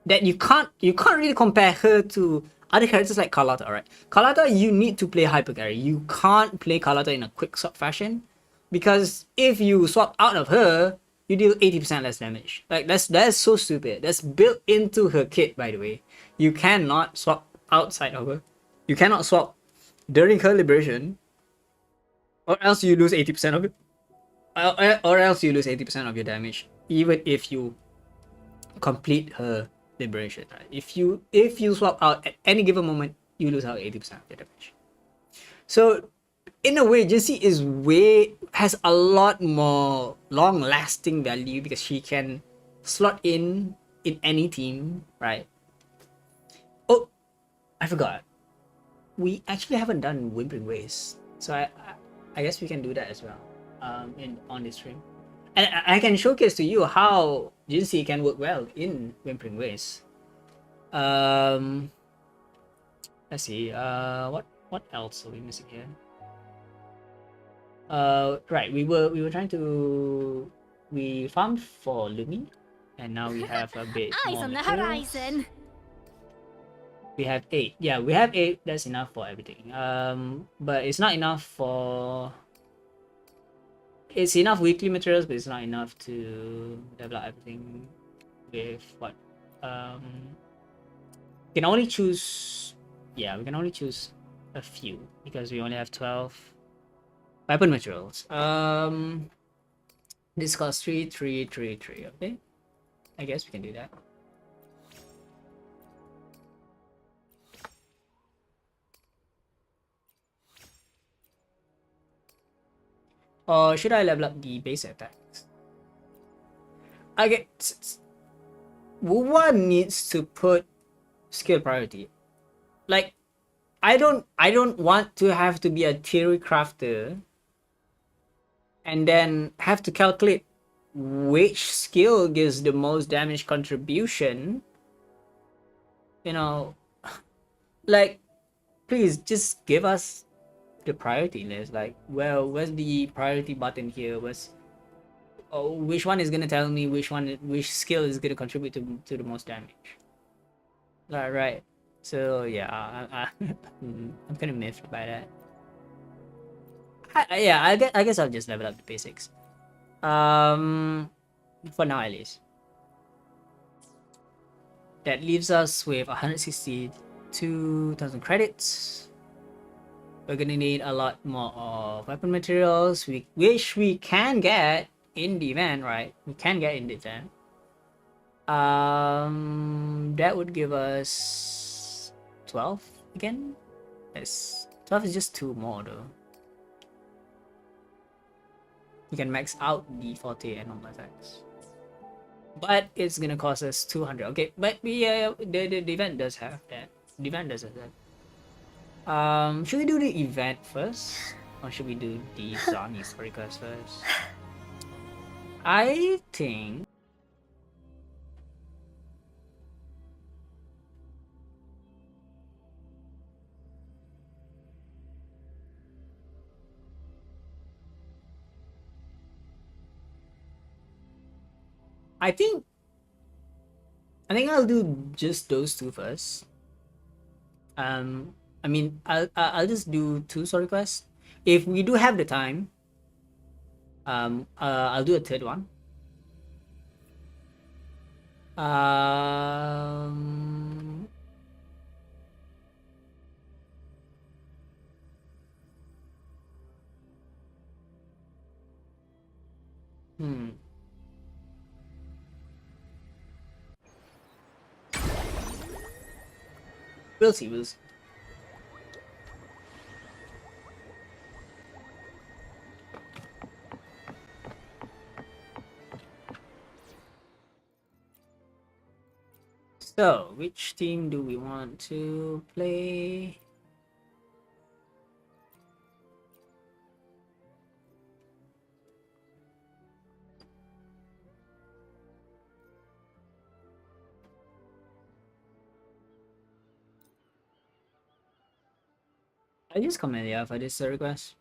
that you can't really compare her to other characters like Carlotta, alright? Carlotta, you need to play hyper carry. You can't play Carlotta in a quick swap fashion, because if you swap out of her, you deal 80% less damage. Like that is so stupid. That's built into her kit, by the way. You cannot swap outside of her. You cannot swap during her liberation, or else you lose 80% of it. Or else you lose 80% of your damage, even if you complete her liberation. Right? If you swap out at any given moment, you lose out 80% of your damage. So in a way, Jinxie has a lot more long-lasting value because she can slot in any team, right? Oh, I forgot. We actually haven't done Whimpering Ways, so I guess we can do that as well. On this stream, and I can showcase to you how Jinxie can work well in Whimpering Ways. Let's see. What else are we missing here? Right. We were trying to farmed for Lumi, and now we have a bit Eyes more on the materials. horizon. We have 8. Yeah, we have 8. That's enough for everything. But it's not enough for. It's enough weekly materials, but it's not enough to develop everything with what. We can only choose. Yeah, we can only choose a few because we only have 12 weapon materials. This costs 3, 3, 3, 3. Okay, I guess we can do that. Or should I level up the base attacks? I get. One needs to put skill priority. Like, I don't want to have to be a theory crafter and then have to calculate which skill gives the most damage contribution. You know, like, please just give us the priority list. Like, well, where's the priority button here? Which one is gonna tell me which skill is gonna contribute to the most damage? Right. So yeah, I'm kind of miffed by that. I guess I'll just level up the basics. For now at least. That leaves us with 162,000 credits. We're gonna need a lot more of weapon materials, which we can get in the event, right? We can get in the event. That would give us 12 again. Yes, 12 is just 2 more though. We can max out the forte and normal attacks, but it's gonna cost us 200. Okay, but the event does have that. The event does have that. Should we do the event first, or should we do the Zani story quest first? I think. I think I'll do just those 2 first. I mean, I'll just do 2 story quests. If we do have the time, I'll do a 3rd one. We'll see. So, which team do we want to play? I use Camellia for this request.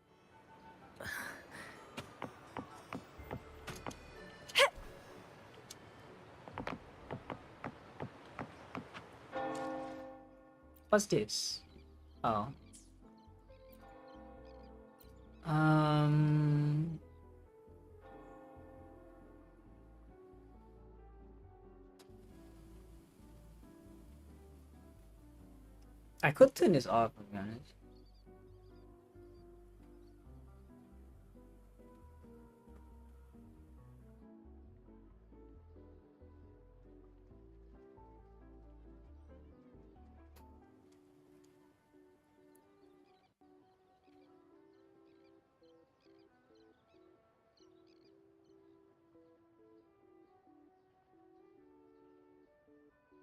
What's this? Oh. I could turn this off, to be honest.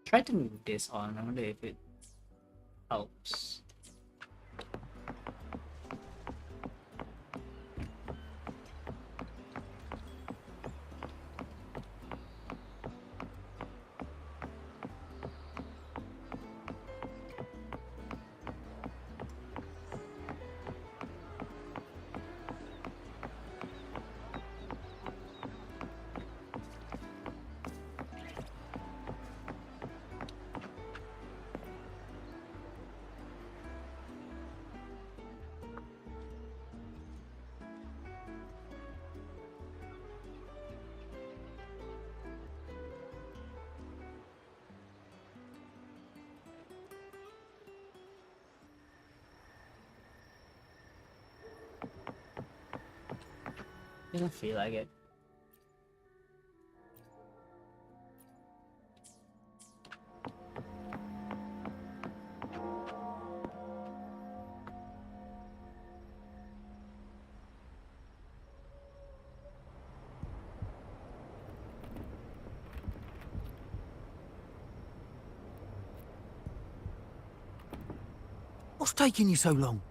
Try to move this on. I wonder if it helps. Doesn't feel like it. What's taking you so long?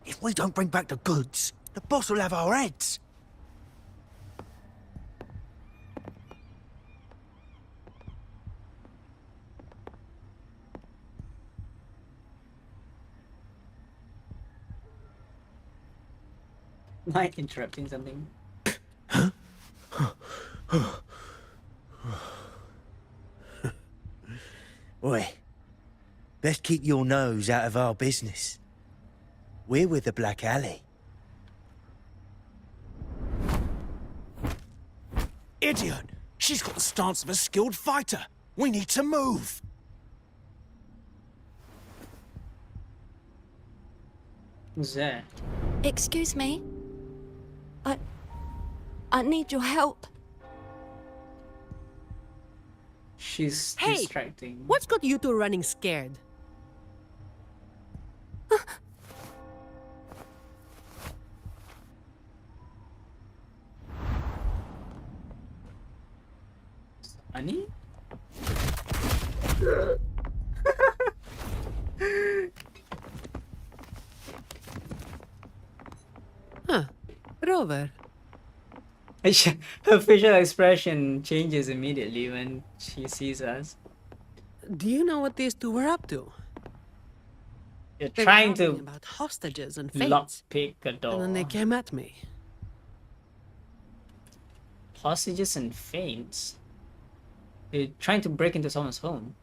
If we don't bring back the goods, the boss will have our heads. Am I interrupting something? Oi, best keep your nose out of our business. We're with the Black Alley. Idiot! She's got the stance of a skilled fighter. We need to move. Who's that? Excuse me. I need your help. She's Hey, distracting. what's got you two running scared? Honey? Huh. Rover. Her facial expression changes immediately when she sees us. Do you know what these two were up to? You're They were trying arguing to about hostages and lock fates. pick a door. And then they came at me. Hostages and feints. They're trying to break into someone's home.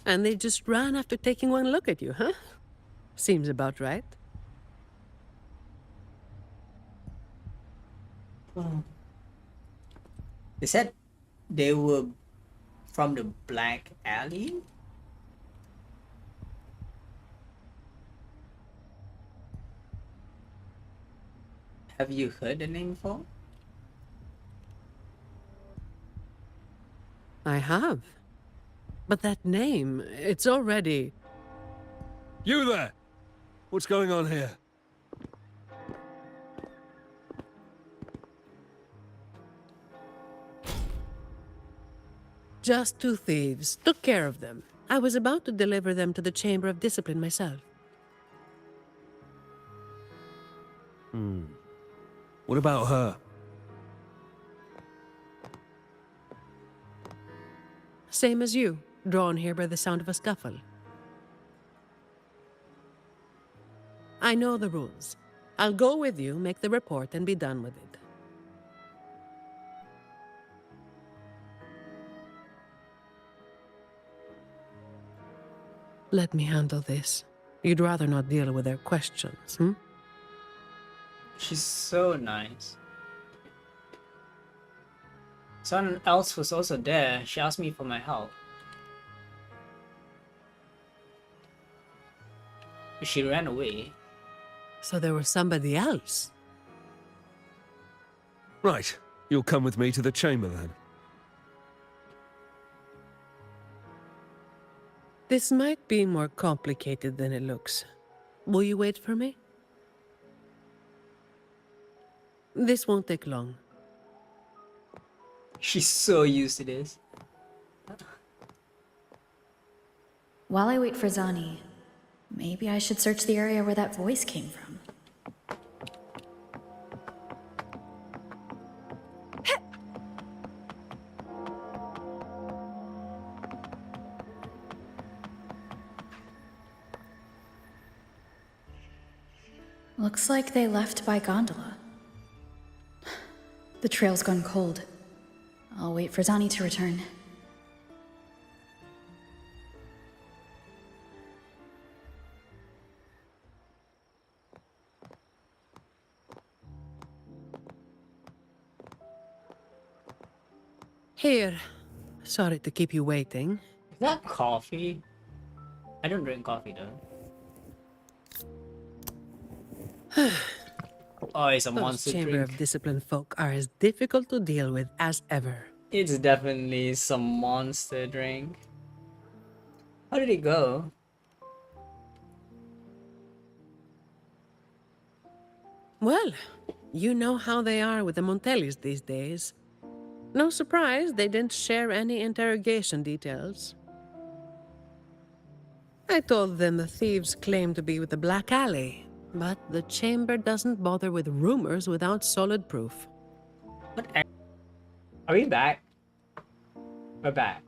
And they just ran after taking one look at you, huh? Seems about right. They said they were from the Black Alley? Have you heard the name before? I have. But that name, it's already... You there! What's going on here? Just two thieves. Took care of them. I was about to deliver them to the Chamber of Discipline myself. What about her? Same as you, drawn here by the sound of a scuffle. I know the rules. I'll go with you, make the report, and be done with it. Let me handle this. You'd rather not deal with their questions, hmm? She's so nice. Someone else was also there. She asked me for my help. She ran away. So there was somebody else? Right, you'll come with me to the chamber then. This might be more complicated than it looks. Will you wait for me? This won't take long. She's so used to this. While I wait for Zani, maybe I should search the area where that voice came from. Looks like they left by gondola. The trail's gone cold. I'll wait for Zani to return. Here. Sorry to keep you waiting. Is that coffee? I don't drink coffee though. Oh, it's a Those monster Chamber drink. of Discipline folk are as difficult to deal with as ever. It's definitely some monster drink. How did it go? Well, you know how they are with the Montellis these days. No surprise they didn't share any interrogation details. I told them the thieves claimed to be with the Black Alley, but the chamber doesn't bother with rumors without solid proof. Are we back? We're back.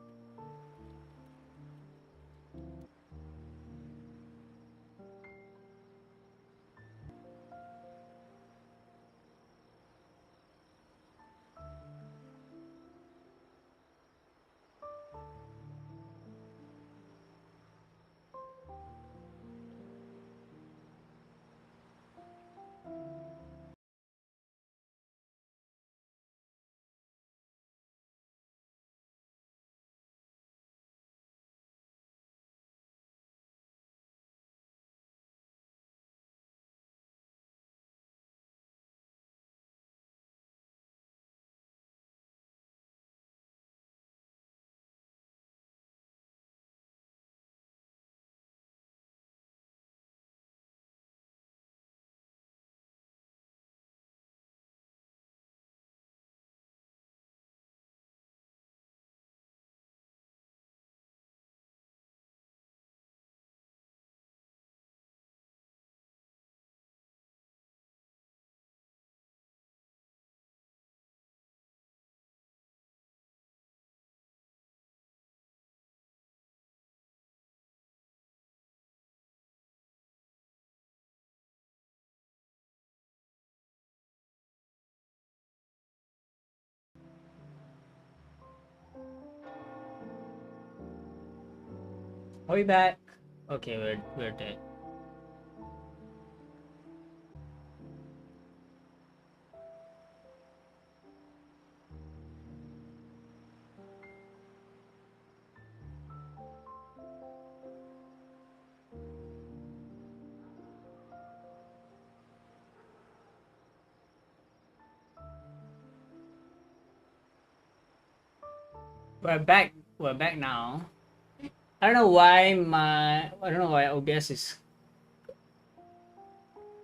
Are we back? Okay, we're dead. We're back. We're back now. I don't know why OBS is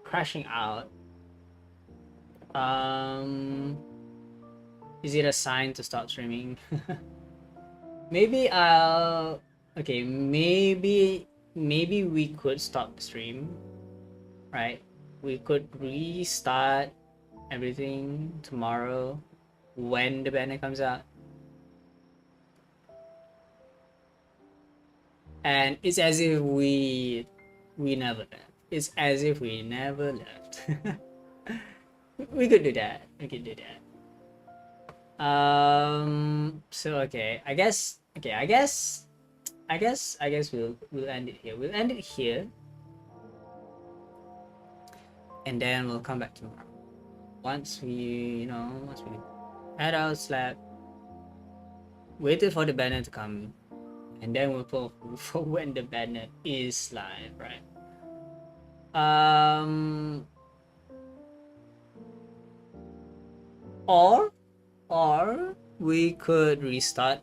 crashing out. Is it a sign to stop streaming? Maybe okay, maybe we could stop the stream, right? We could restart everything tomorrow when the banner comes out. And it's as if we never left. It's as if we never left. We could do that. We could do that. So okay, I guess I guess we'll end it here. We'll end it here, and then we'll come back tomorrow. Once we had our slap, waited for the banner to come, and then we'll pull for when the banner is live, right? Or we could restart.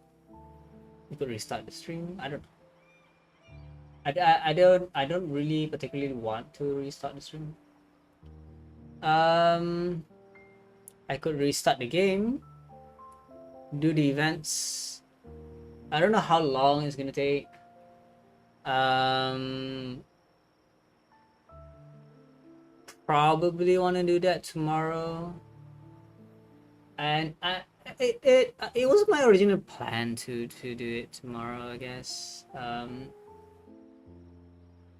We could restart the stream. I don't know. I don't really particularly want to restart the stream. I could restart the game, do the events. I don't know how long it's gonna take. Probably want to do that tomorrow. And it was my original plan to do it tomorrow, I guess.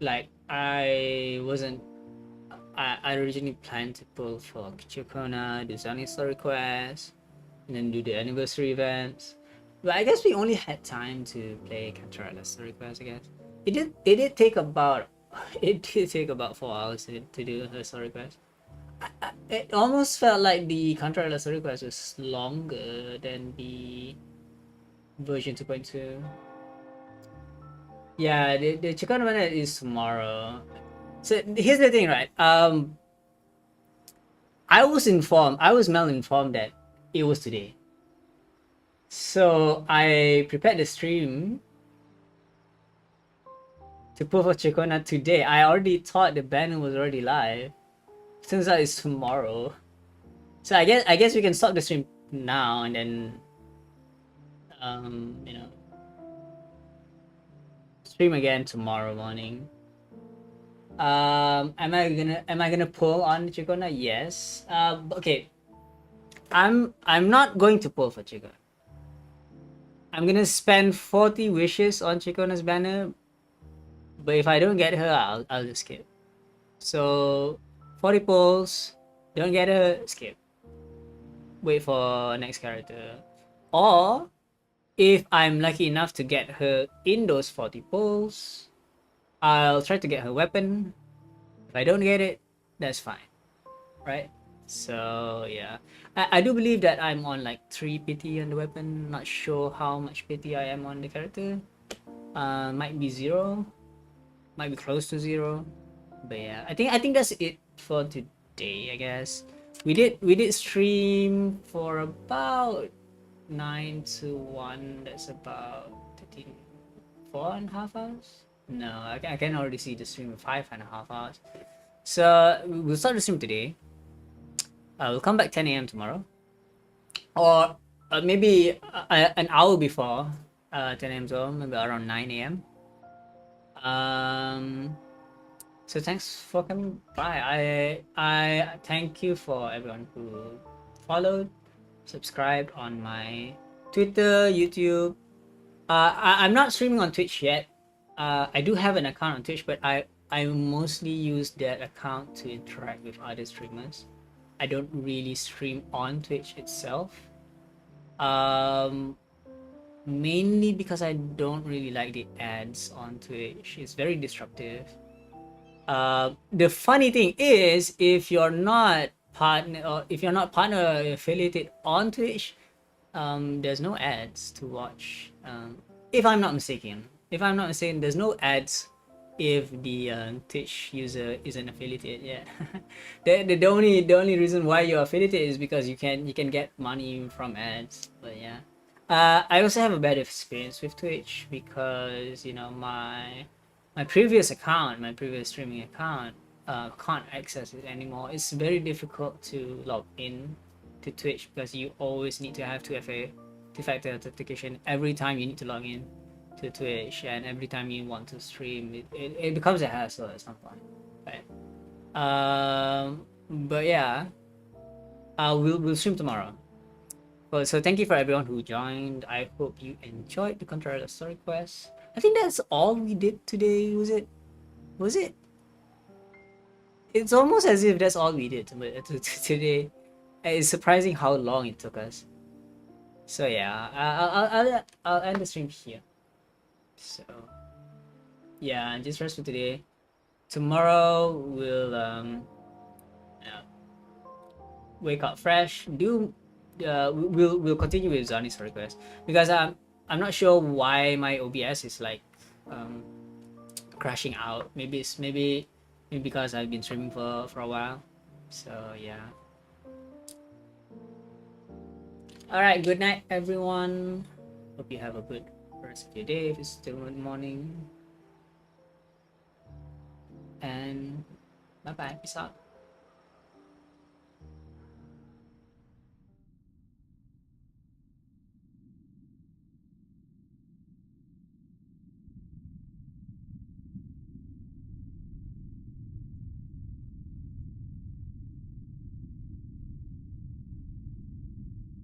Like I originally planned to pull for Ciaccona, do Sunny Story Quest, and then do the anniversary events. But I guess we only had time to play Cantarella Story Quest, I guess. It did take about 4 hours to do her story quest. It almost felt like the Cantarella story quest was longer than the version 2.2. Yeah, the Ciaccona banner is tomorrow. So here's the thing, right? I was malinformed that it was today. So I prepared the stream to pull for Ciaccona today. I already thought the banner was already live. Turns out it's tomorrow. So I guess we can stop the stream now and then stream again tomorrow morning. Am I gonna pull on Ciaccona? Yes. Okay. I'm not going to pull for Ciaccona. I'm gonna spend 40 wishes on Ciaccona's banner, but if I don't get her, I'll just skip. So 40 pulls, don't get her, skip. Wait for next character. Or if I'm lucky enough to get her in those 40 pulls, I'll try to get her weapon. If I don't get it, that's fine, right? So yeah, I do believe that I'm on like 3 pity on the weapon. Not sure how much pity I am on the character. Might be 0, might be close to 0. But yeah, I think that's it for today. I guess we did stream for about 9 to 1. That's about 13, 4.5 hours. No, I can already see the stream 5.5 hours. So we'll start the stream today. We'll come back 10 a.m. tomorrow, or maybe an hour before 10 a.m. so maybe around 9 a.m. So thanks for coming by. I thank you for everyone who followed, subscribed on my Twitter, YouTube. I'm not streaming on Twitch yet. I do have an account on Twitch, but I mostly use that account to interact with other streamers. I don't really stream on Twitch itself. Mainly because I don't really like the ads on Twitch. It's very disruptive. The funny thing is, if you're not partner affiliated on Twitch, there's no ads to watch. If I'm not mistaken, there's no ads if the Twitch user isn't affiliated yet. the only reason why you're affiliated is because you can get money from ads. But yeah, I also have a bad experience with Twitch because my previous streaming account can't access it anymore. It's very difficult to log in to Twitch because you always need to have 2FA authentication every time you need to log in to Twitch, and every time you want to stream, it becomes a hassle at some point, right? But yeah, we'll stream tomorrow. Well, so thank you for everyone who joined. I hope you enjoyed the Cantarella story quest. I think that's all we did today. Was it? It's almost as if that's all we did today. It's surprising how long it took us. So yeah, I'll end the stream here. So yeah, just rest for today. Tomorrow we'll wake up fresh. We'll continue with Zani's request because I'm not sure why my OBS is like crashing out. Maybe because I've been streaming for a while. So yeah. All right. Good night, everyone. Hope you have a good rest of your day if it's still morning. And bye bye. Peace out.